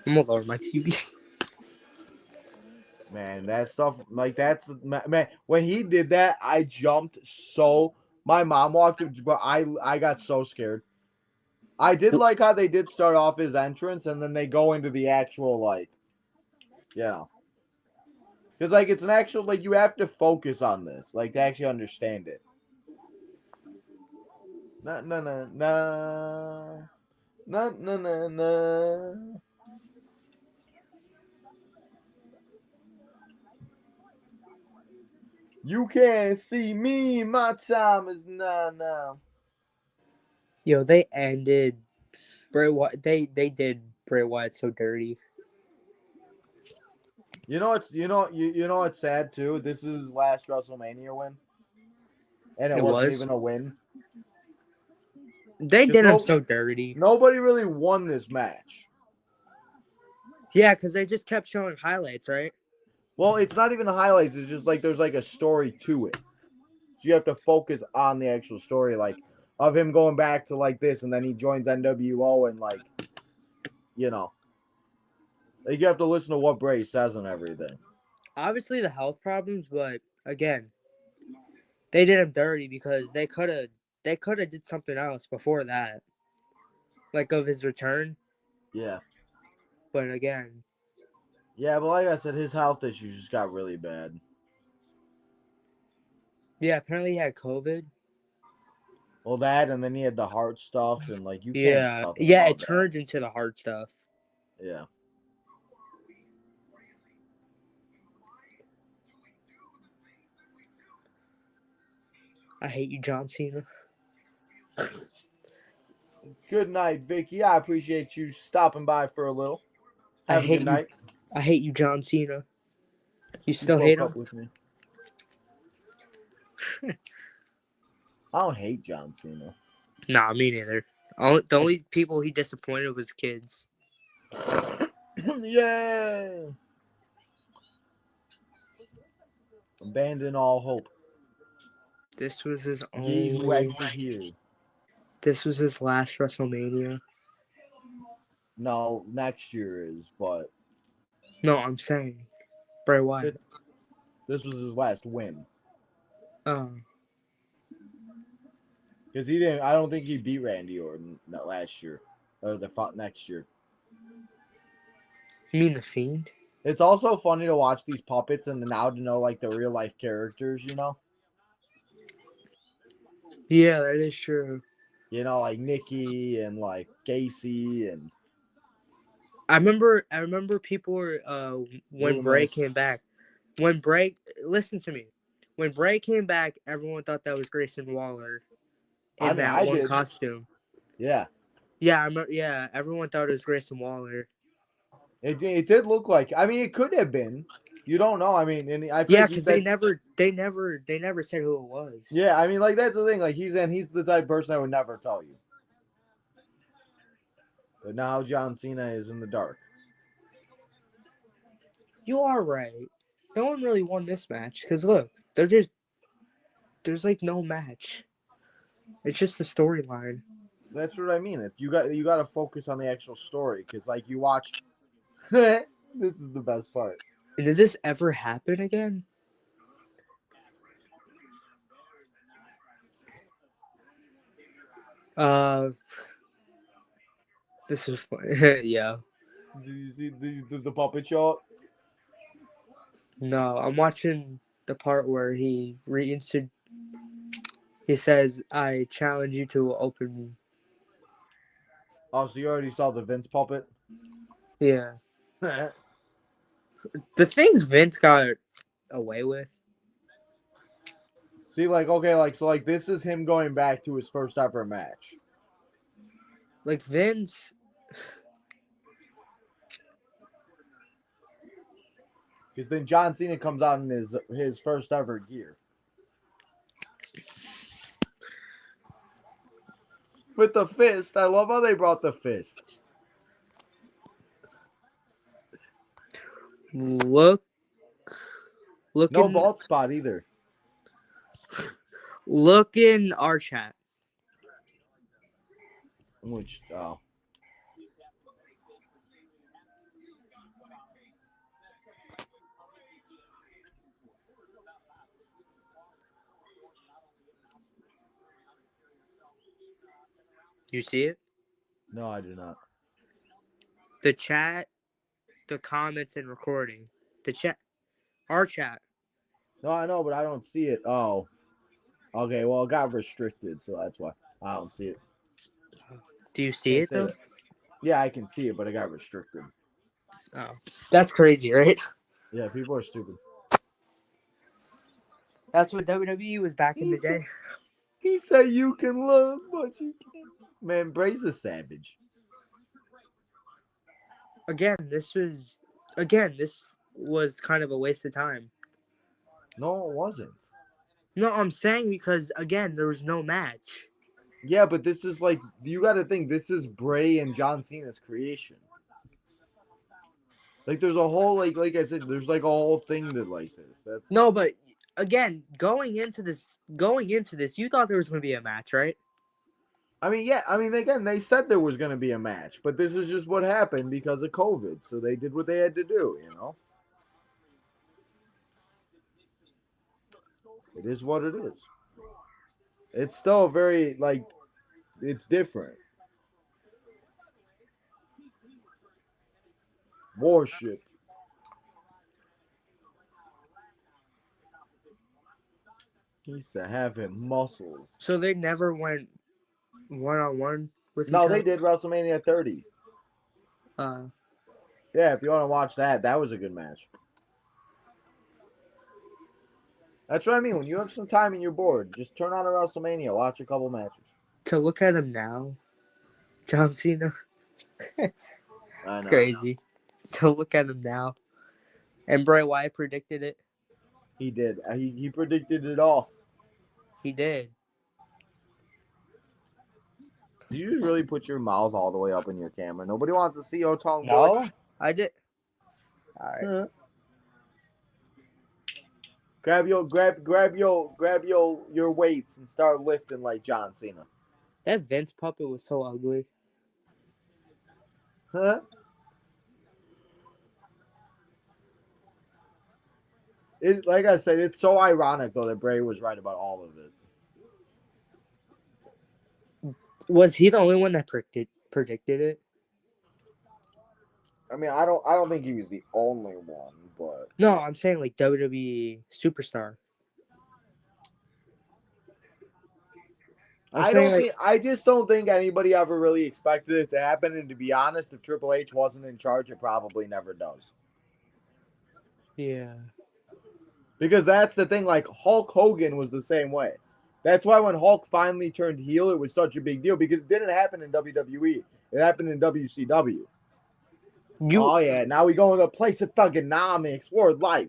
I'm gonna lower my TV. Man, that stuff like that's man. When he did that, I jumped so. My mom walked, but I got so scared. I did like how they did start off his entrance, and then they go into the actual like, you know, because like it's an actual like you have to focus on this, like to actually understand it. Na na na na na na na na. You can't see me. My time is now. Yo, they ended Bray Wyatt. They did Bray Wyatt so dirty. You know it's you know it's sad too. This is his last WrestleMania win, and it It wasn't was. even a win They because did him so dirty. nobody really won this match. Yeah, because they just kept showing highlights, right? Well, it's not even the highlights. It's just like there's like a story to it. So you have to focus on the actual story, like of him going back to like this, and then he joins NWO, and like you know, like you have to listen to what Bray says and everything. Obviously the health problems, but again, they did him dirty because they could have did something else before that, like of his return. Yeah, But again, yeah, but like I said, his health issues just got really bad. yeah, apparently he had COVID. Well, that, and then he had the heart stuff, and like you can't do Yeah, nothing yeah, it about that. turned into the hard stuff. Yeah. I hate you, John Cena. Good night, Vicky. I appreciate you stopping by for a little. I Have a hate good you. night. I hate you, John Cena. You You still hate broke him? up with me. I don't hate John Cena. Nah, me neither. The only people he disappointed was kids. Yeah. Abandon all hope. This was his Ye who only. exit here. This was his last WrestleMania. No, next year is, but No, I'm saying Bray Wyatt. this was his last win. Um, Because he didn't, I don't think he beat Randy Orton that last year. Or the next year. you mean the Fiend? It's also funny to watch these puppets and now to know like the real life characters, you know? Yeah, that is true. You know, like Nikki and like Casey and I remember people were when Bray Loomis. came back. When Bray listen to me. When Bray came back, everyone thought that was Grayson Waller I in mean, that I one did. costume. Yeah. Yeah, I remember, yeah, everyone thought it was Grayson Waller. It did look like, I mean, it could have been. You don't know. I mean, and I feel Yeah, like he because they said, never said who it was. yeah, I mean, like that's the thing. Like he's the type of person that would never tell you. But now John Cena is in the dark. You are right. No one really won this match because look, there's like no match. It's just the storyline. That's what I mean. You got to focus on the actual story because like you watch. This is the best part. Did this ever happen again? Uh, this was fun. Yeah. Did you see the puppet show? No, I'm watching the part where he he says, "I challenge you to open." Oh, so you already saw the Vince puppet? Yeah, the things Vince got away with. See, like, okay, like, so, like, this is him going back to his first ever match. Like Vince. Because then John Cena comes out in his first ever gear. With the fist. I love how they brought the fist. Look No in bald spot either. look in our chat. Which, oh. You see it? No, I do not. The chat, the comments, and recording. The chat, our chat. No, I know, but I don't see it. Oh. Okay, well, it got restricted, so that's why I don't see it. Do you see Can't it say though? that. Yeah, I can see it, but it got restricted. Oh, that's crazy, right? Yeah, people are stupid. That's what WWE was back in the day. He said you can love, but you can't. Man, Bray's a savage. Again, this was kind of a waste of time. No, it wasn't. No, I'm saying because again, there was no match. Yeah, but this is like, you got to think, this is Bray and John Cena's creation. Like, there's a whole, like I said, there's like a whole thing that like this. That's No, but again, going into this, you thought there was going to be a match, right? I mean, yeah, I mean, again, they said there was going to be a match, but this is just what happened because of COVID. So they did what they had to do, you know? It is what it is. It's still very, like, it's different. Warship. He used to have him muscles. So they never went one-on-one with each No, other. they did WrestleMania 30. Yeah, if you want to watch that, that was a good match. That's what I mean. When you have some time and you're bored, just turn on a WrestleMania, watch a couple matches. To look at him now, John Cena. It's crazy to look at him now. And Bray Wyatt predicted it. He did. He predicted it all. He did. Do you just really put your mouth all the way up in your camera? Nobody wants to see your tongue, boy. No, I did. All right. Huh. Grab your weights and start lifting like John Cena. That Vince puppet was so ugly. Huh? It, like I said, it's so ironic though that Bray was right about all of it. Was he the only one that predicted it? I mean, I don't think he was the only one, but No, I'm saying like WWE superstar. I just don't think anybody ever really expected it to happen. And to be honest, if Triple H wasn't in charge, it probably never does. Yeah. Because that's the thing. Like Hulk Hogan was the same way. That's why when Hulk finally turned heel, it was such a big deal because it didn't happen in WWE. It happened in WCW. Oh yeah, now we go into a place of thugonomics, word life.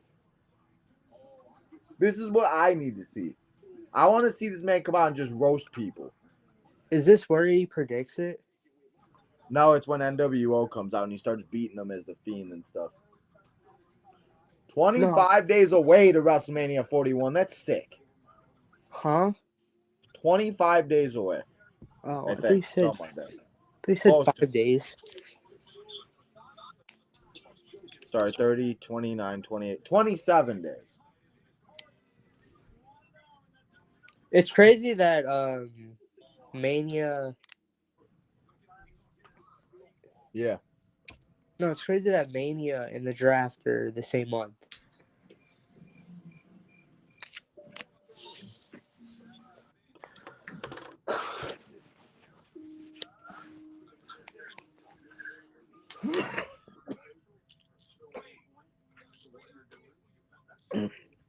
This is what I need to see. I want to see this man come out and just roast people. Is this where he predicts it? No, it's when NWO comes out and he starts beating them as the Fiend and stuff. 25 days away to WrestleMania 41. That's sick. Huh? 25 days away. Oh, I think. Something like that. They said 5 days. Sorry, 30, 29, 28, 27 days. It's crazy that Mania. Yeah. No, it's crazy that Mania and the draft are the same month.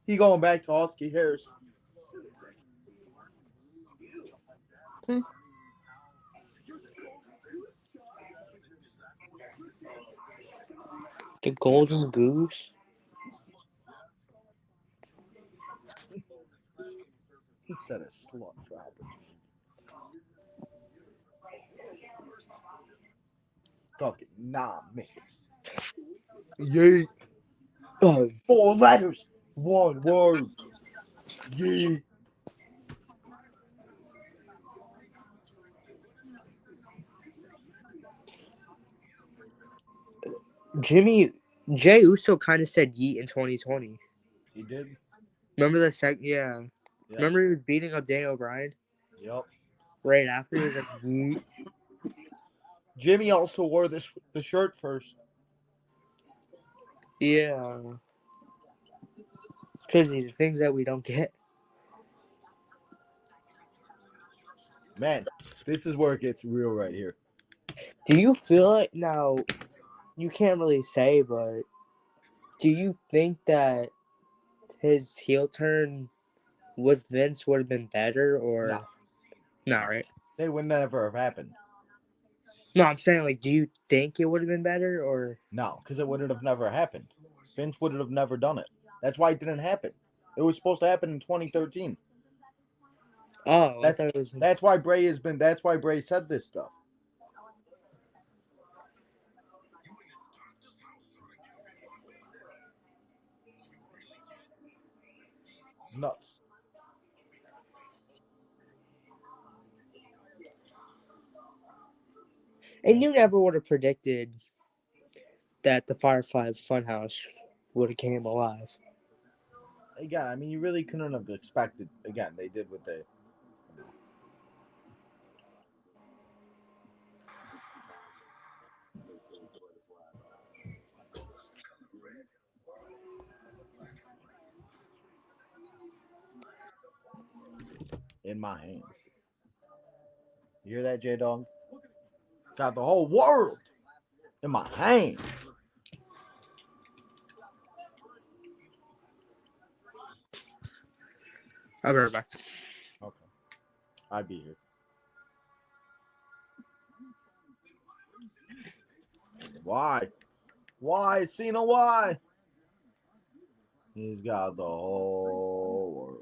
He going back to Husky Harris. The Golden Goose. He said a slut for opportunity. Talking nah, miss. Yeet. Oh, 4 letters. 1 word. Yeet. Jay Uso kind of said yeet in 2020. He did? Remember the second? Yeah. Yes. Remember he was beating up Daniel Bryan Yep. right after he was like yeet. Jimmy also wore the shirt first. Yeah. It's crazy the things that we don't get. Man, this is where it gets real right here. Do you feel like now? You can't really say, but do you think that his heel turn with Vince would have been better, or No. not? Right? They would never have happened. No, I'm saying like, do you think it would have been better, or No, because it would have never happened. Vince would have never done it. That's why it didn't happen. It was supposed to happen in 2013. oh, I thought it was. That's why Bray has been. That's why Bray said this stuff. Nuts. And you never would have predicted that the Firefly Funhouse would have came alive. Again, I mean, you really couldn't have expected. Again, they did what they. In my hands. You hear that, J Dog? Got the whole world in my hand. I'll be right back. Okay, I'd be here. Why? Why, Cena? Why? He's got the whole world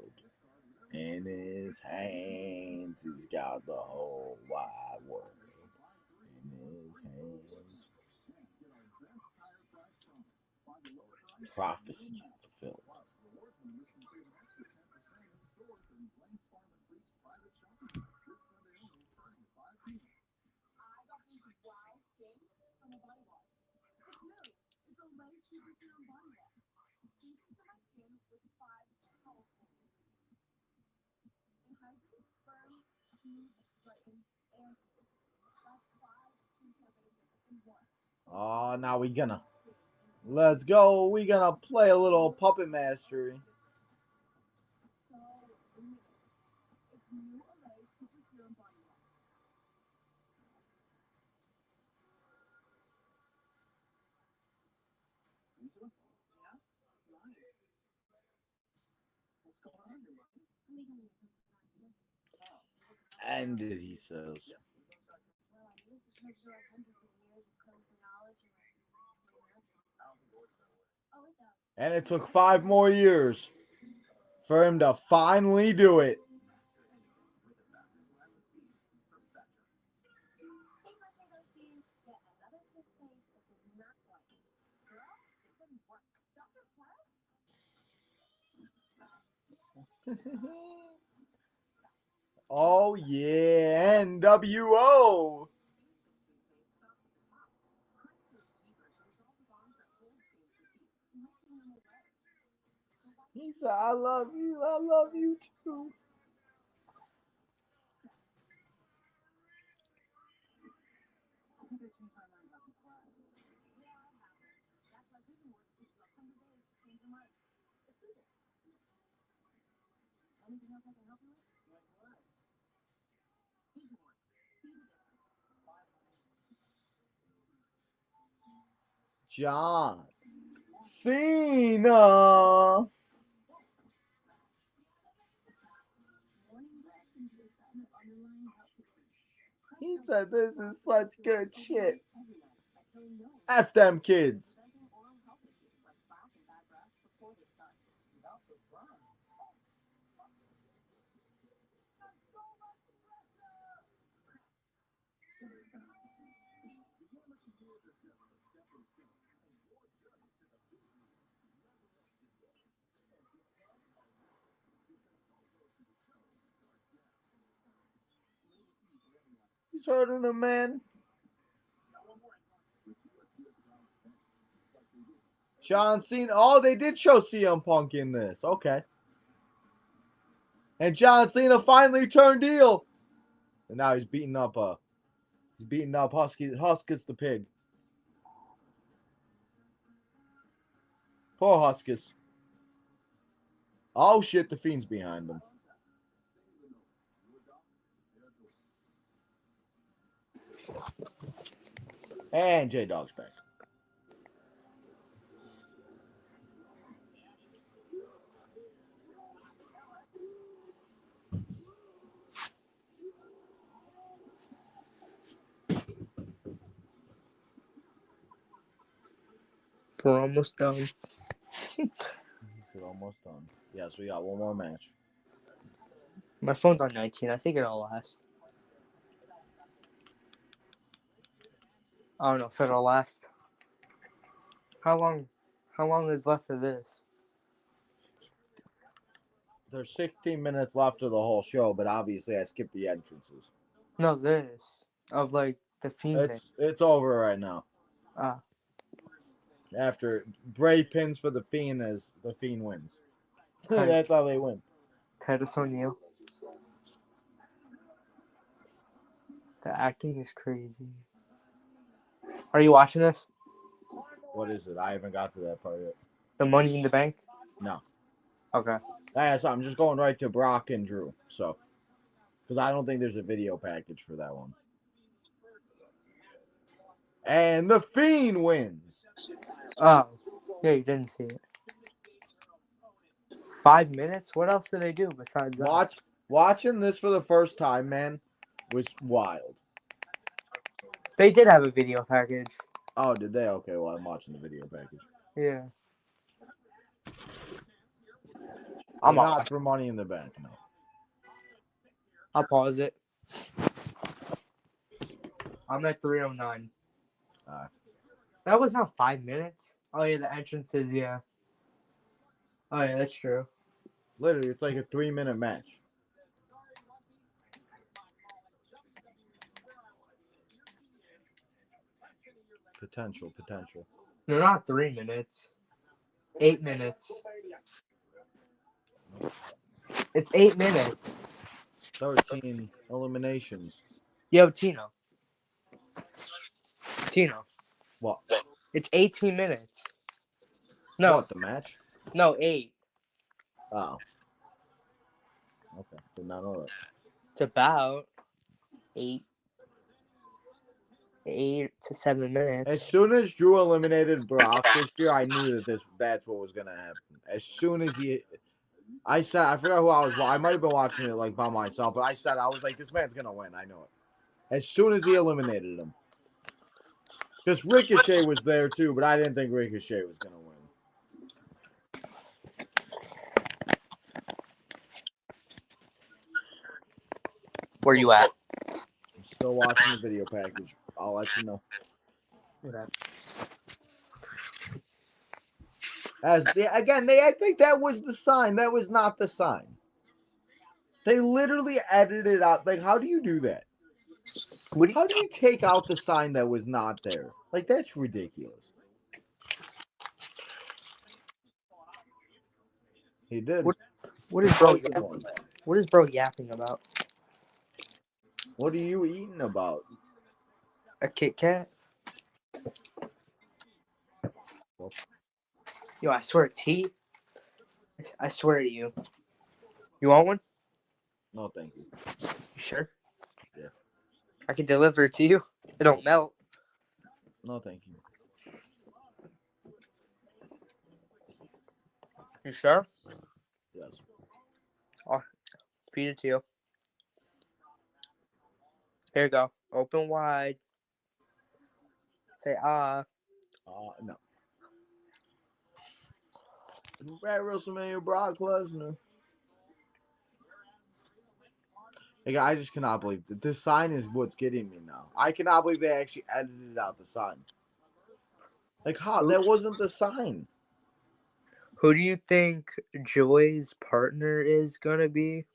in his hands. He's got the whole wide world in his hands. Prophecy fulfilled. Oh, now we gonna. Let's go. We gonna play a little puppet mastery. And he says. And it took 5 more years for him to finally do it. Oh yeah, NWO. He said, I love you too. John Cena. He said this is such good shit. F them kids. He's hurting him, man. John Cena. Oh, they did show CM Punk in this. Okay. And John Cena finally turned heel. And now he's beating up Huskus the pig. Poor Huskus. Oh shit, the Fiend's behind him. And J-Dog's back. We're almost done. This is almost done. Yes, we got one more match. My phone's on 19. I think it'll last. I don't know if it'll last. How long is left of this? There's 16 minutes left of the whole show, but obviously I skipped the entrances. No, this. Of like the Fiend. It's over right now. Ah. After Bray pins for the Fiend as the Fiend wins. That's how they win. Titus O'Neil. The acting is crazy. Are you watching this? What is it? I haven't got to that part yet. The Money in the Bank? No. Okay. So I'm just going right to Brock and Drew. So, because I don't think there's a video package for that one. And the Fiend wins. Oh. Yeah, you didn't see it. 5 minutes? What else do they do besides that? Watching this for the first time, man, was wild. They did have a video package. Oh, did they? Okay, well, I'm watching the video package. Yeah. I'm not for Money in the Bank, no. I'll pause it. I'm at 3:09. That was not 5 minutes. Oh yeah, the entrances, yeah. Oh yeah, that's true. Literally, it's like a 3-minute match. Potential. No, not 3 minutes. 8 minutes. It's 8 minutes. 13 eliminations. Yo, Tino. What? It's 18 minutes. No. What, the match? No, 8. Oh. Okay, did not know that. It's about 8 to 7 minutes. As soon as Drew eliminated Brock this year, I knew that's what was gonna happen. As soon as I forgot who I was. I might have been watching it like by myself, but I was like, this man's gonna win. I know it. As soon as he eliminated him, because Ricochet was there too, but I didn't think Ricochet was gonna win. Where you at? I'm still watching the video package. I'll let you know. Okay. I think that was the sign. That was not the sign. They literally edited out. Like, how do you do that? How do you take out the sign that was not there? Like, that's ridiculous. He did. What is bro? What is bro yapping about? What are you eating about? A Kit Kat? Yo, I swear, tea. I swear to you. You want one? No, thank you. You sure? Yeah. I can deliver it to you. It don't melt. No, thank you. You sure? Yes. I'll feed it to you. Here you go. Open wide. Say No. At WrestleMania, Brock Lesnar. Like, I just cannot believe that this sign is what's getting me now. I cannot believe they actually edited out the sign. Like, how? That wasn't the sign. Who do you think Joy's partner is gonna be?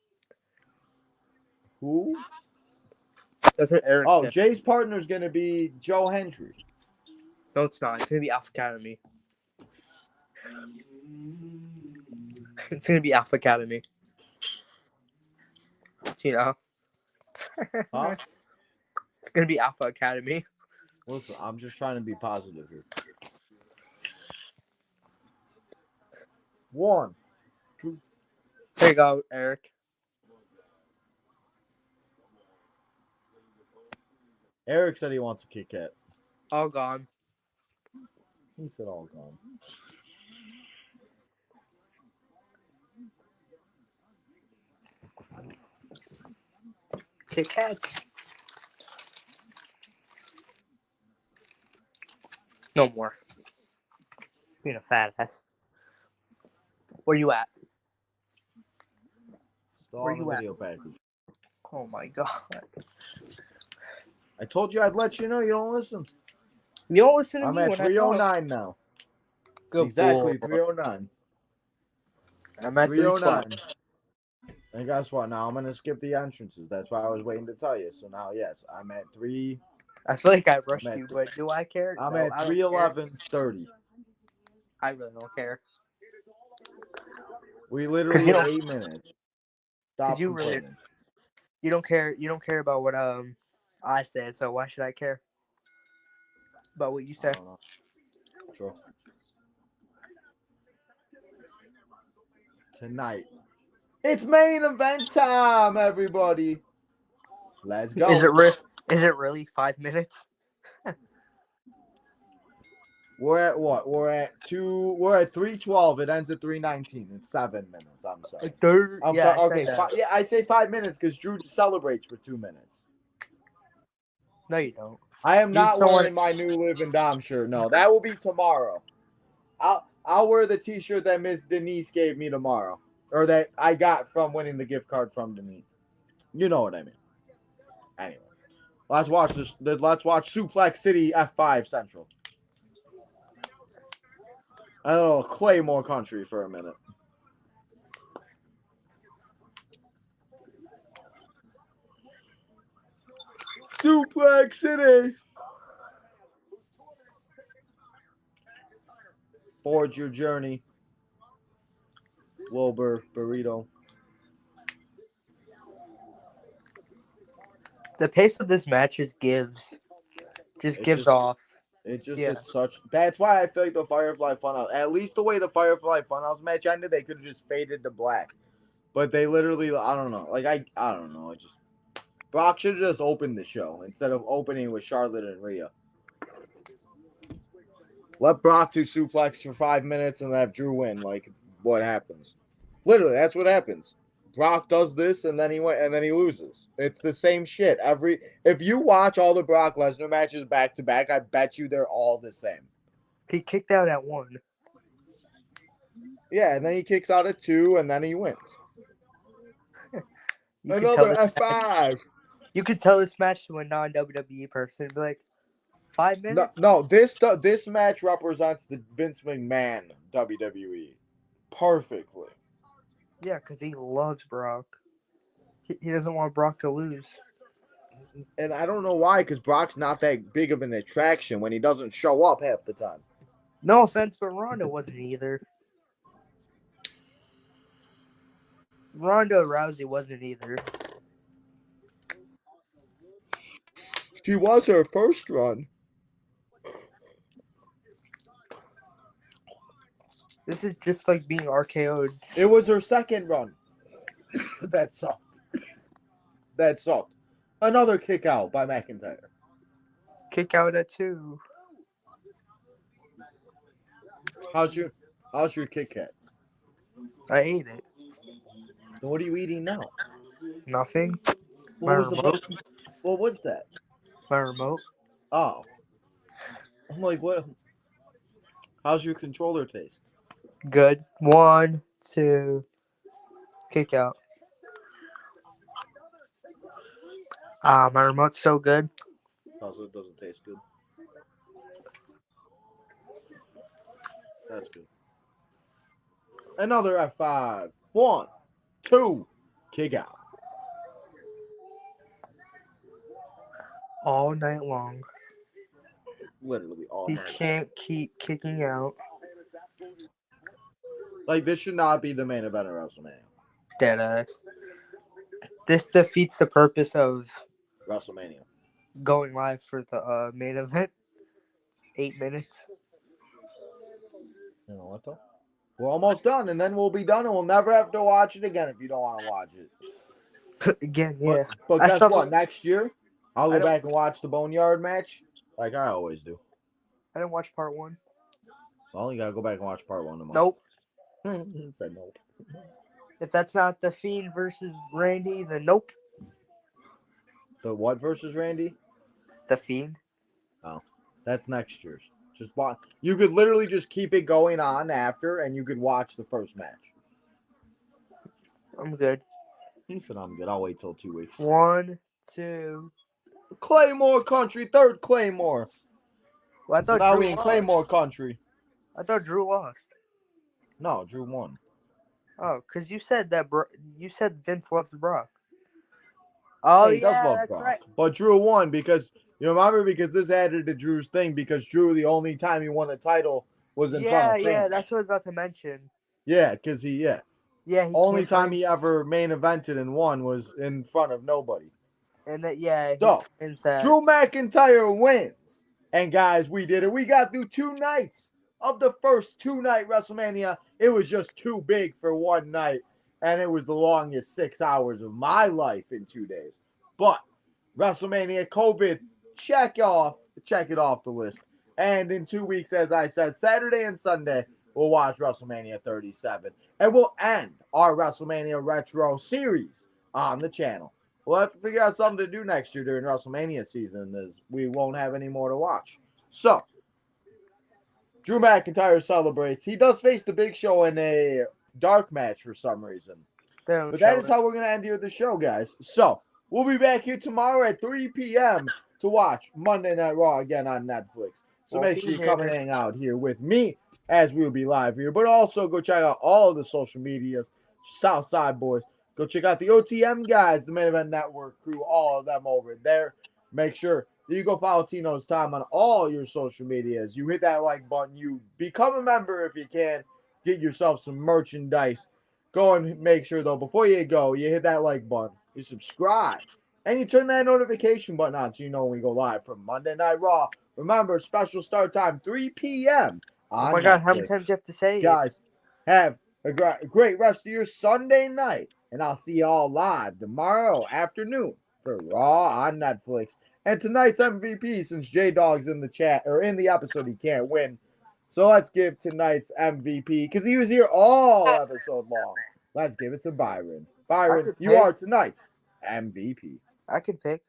Who? That's what Eric Oh, said. Jay's partner is going to be Joe Hendry. No, it's not. It's gonna be Alpha Academy. It's gonna be Alpha Academy. You know? Huh? It's gonna be Alpha Academy. Listen, I'm just trying to be positive here. 1, 2. Here you go, Eric. Eric said he wants a Kit Kat. All gone. He said all gone. Kit Kats. No more. Being a fat ass. Where you at? Still Where on the you at? video package. Oh my god. I told you I'd let you know. You don't listen. You don't listen to I'm me at when I talk. 309 now. Good Exactly, boy. 309. I'm at 309. 312. And guess what? Now I'm going to skip the entrances. That's why I was waiting to tell you. So now, yes, I'm at 3. I feel like I rushed at you, but do I care? I'm No, at I don't care. 311:30. I really don't care. We literally you have don't- 8 minutes. Stop you really complaining. you don't care. You don't care about what I said. So why should I care about what you I said? don't know. Sure. Tonight. It's main event time, everybody. Let's go. Is it really 5 minutes? We're at what? We're at 3:12. It ends at 3:19. It's 7 minutes. I'm sorry. I'm Yeah, sorry. I Okay. said that. Yeah, I say 5 minutes because Drew celebrates for 2 minutes. No, you don't. I am You not don't wearing my new Live and Dom shirt. No, that will be tomorrow. I'll wear the T-shirt that Miss Denise gave me tomorrow, or that I got from winning the gift card from Denise. You know what I mean. Anyway, let's watch this. Let's watch Suplex City F5 Central. A little Claymore Country for a minute. Suplex City. Forge your journey. Wilbur Burrito. The pace of this match just gives off. It just Yeah. it's such. That's why I feel like the Firefly Funhouse. At least the way the Firefly Funhouse match ended, they could have just faded to black. But they literally, I don't know. Like I don't know. It just Brock should have just opened the show instead of opening with Charlotte and Rhea. Let Brock do suplex for 5 minutes and have Drew win. Like what happens? Literally, that's what happens. Brock does this and then he loses. It's the same shit. If you watch all the Brock Lesnar matches back to back, I bet you they're all the same. He kicked out at 1. Yeah, and then he kicks out at 2 and then he wins. You could Another tell F5. You could tell this match to a non-WWE person. Be like, 5 minutes? No, this match represents the Vince McMahon WWE perfectly. Yeah, because he loves Brock. He doesn't want Brock to lose. And I don't know why, because Brock's not that big of an attraction when he doesn't show up half the time. No offense, but Ronda wasn't either. Ronda Rousey wasn't either. She was her first run. This is just like being RKO'd. It was her second run. That sucked. That sucked. Another kick out by McIntyre. Kick out at 2. How's your Kit Kat? I ate it. Then what are you eating now? Nothing. My What was the remote. what was that? My remote. Oh, I'm like, what? How's your controller taste? Good. 1, 2. Kick out. My remote's so good. Also, it doesn't taste good. That's good. Another F5. 1, 2, kick out. All night long. Literally all You night. can't keep kicking out. Like, this should not be the main event of WrestleMania. Deadass. This defeats the purpose of WrestleMania. going live for the main event. 8 minutes. You know what though? We're almost done, and then we'll be done, and we'll never have to watch it again if you don't want to watch it. Again, yeah. But I guess still- what? Next year, I'll I go don't- back and watch the Boneyard match, like I always do. I didn't watch part 1. Well, you gotta go back and watch part 1 tomorrow. Nope. He said nope. If that's not the Fiend versus Randy, then nope. The what versus Randy? The Fiend. Oh, that's next year's. Just watch. You could literally just keep it going on after, and you could watch the first match. I'm good. He said, "I'm good. I'll wait till 2 weeks." 1, 2. Claymore country, third Claymore. Well, I So thought now Drew we in lost. Claymore country. I thought Drew lost. No, Drew won. Oh, because you said that. You said Vince loves Brock. Oh He does yeah, love that's Brock. right. But Drew won because you remember because this added to Drew's thing because Drew the only time he won a title was in front of fans. Yeah, that's what I was about to mention. Yeah, because he Yeah, he only can't time win. he ever main evented and won was in front of nobody. And that he So, claims that. Drew McIntyre wins. And guys, we did it. We got through 2 nights of the first 2-night WrestleMania. It was just too big for one night. And it was the longest 6 hours of my life in 2 days. But WrestleMania COVID, check it off the list. And in 2 weeks, as I said, Saturday and Sunday, we'll watch WrestleMania 37. And we'll end our WrestleMania Retro series on the channel. We'll have to figure out something to do next year during WrestleMania season, as we won't have any more to watch. So, Drew McIntyre celebrates. He does face the Big Show in a dark match for some reason. But that is how we're going to end here the show, guys. So, we'll be back here tomorrow at 3 p.m. to watch Monday Night Raw again on Netflix. So make sure you come and hang out here with me as we'll be live here. But also go check out all of the social medias, Southside Boys. Go check out the OTM guys, the Main Event Network crew, all of them over there. Make sure that you go follow Tino's Time on all your social medias. You hit that like button. You become a member if you can. Get yourself some merchandise. Go and make sure, though, before you go, you hit that like button. You subscribe. And you turn that notification button on so you know when we go live from Monday Night Raw. Remember, special start time, 3 p.m. Oh my God, how many times do you have to say it? Guys, have a great rest of your Sunday night. And I'll see you all live tomorrow afternoon for Raw on Netflix. And tonight's MVP, since J-Dog's in the chat, or in the episode, he can't win. So let's give tonight's MVP, because he was here all episode long. Let's give it to Byron. Byron, you are tonight's MVP. I can pick.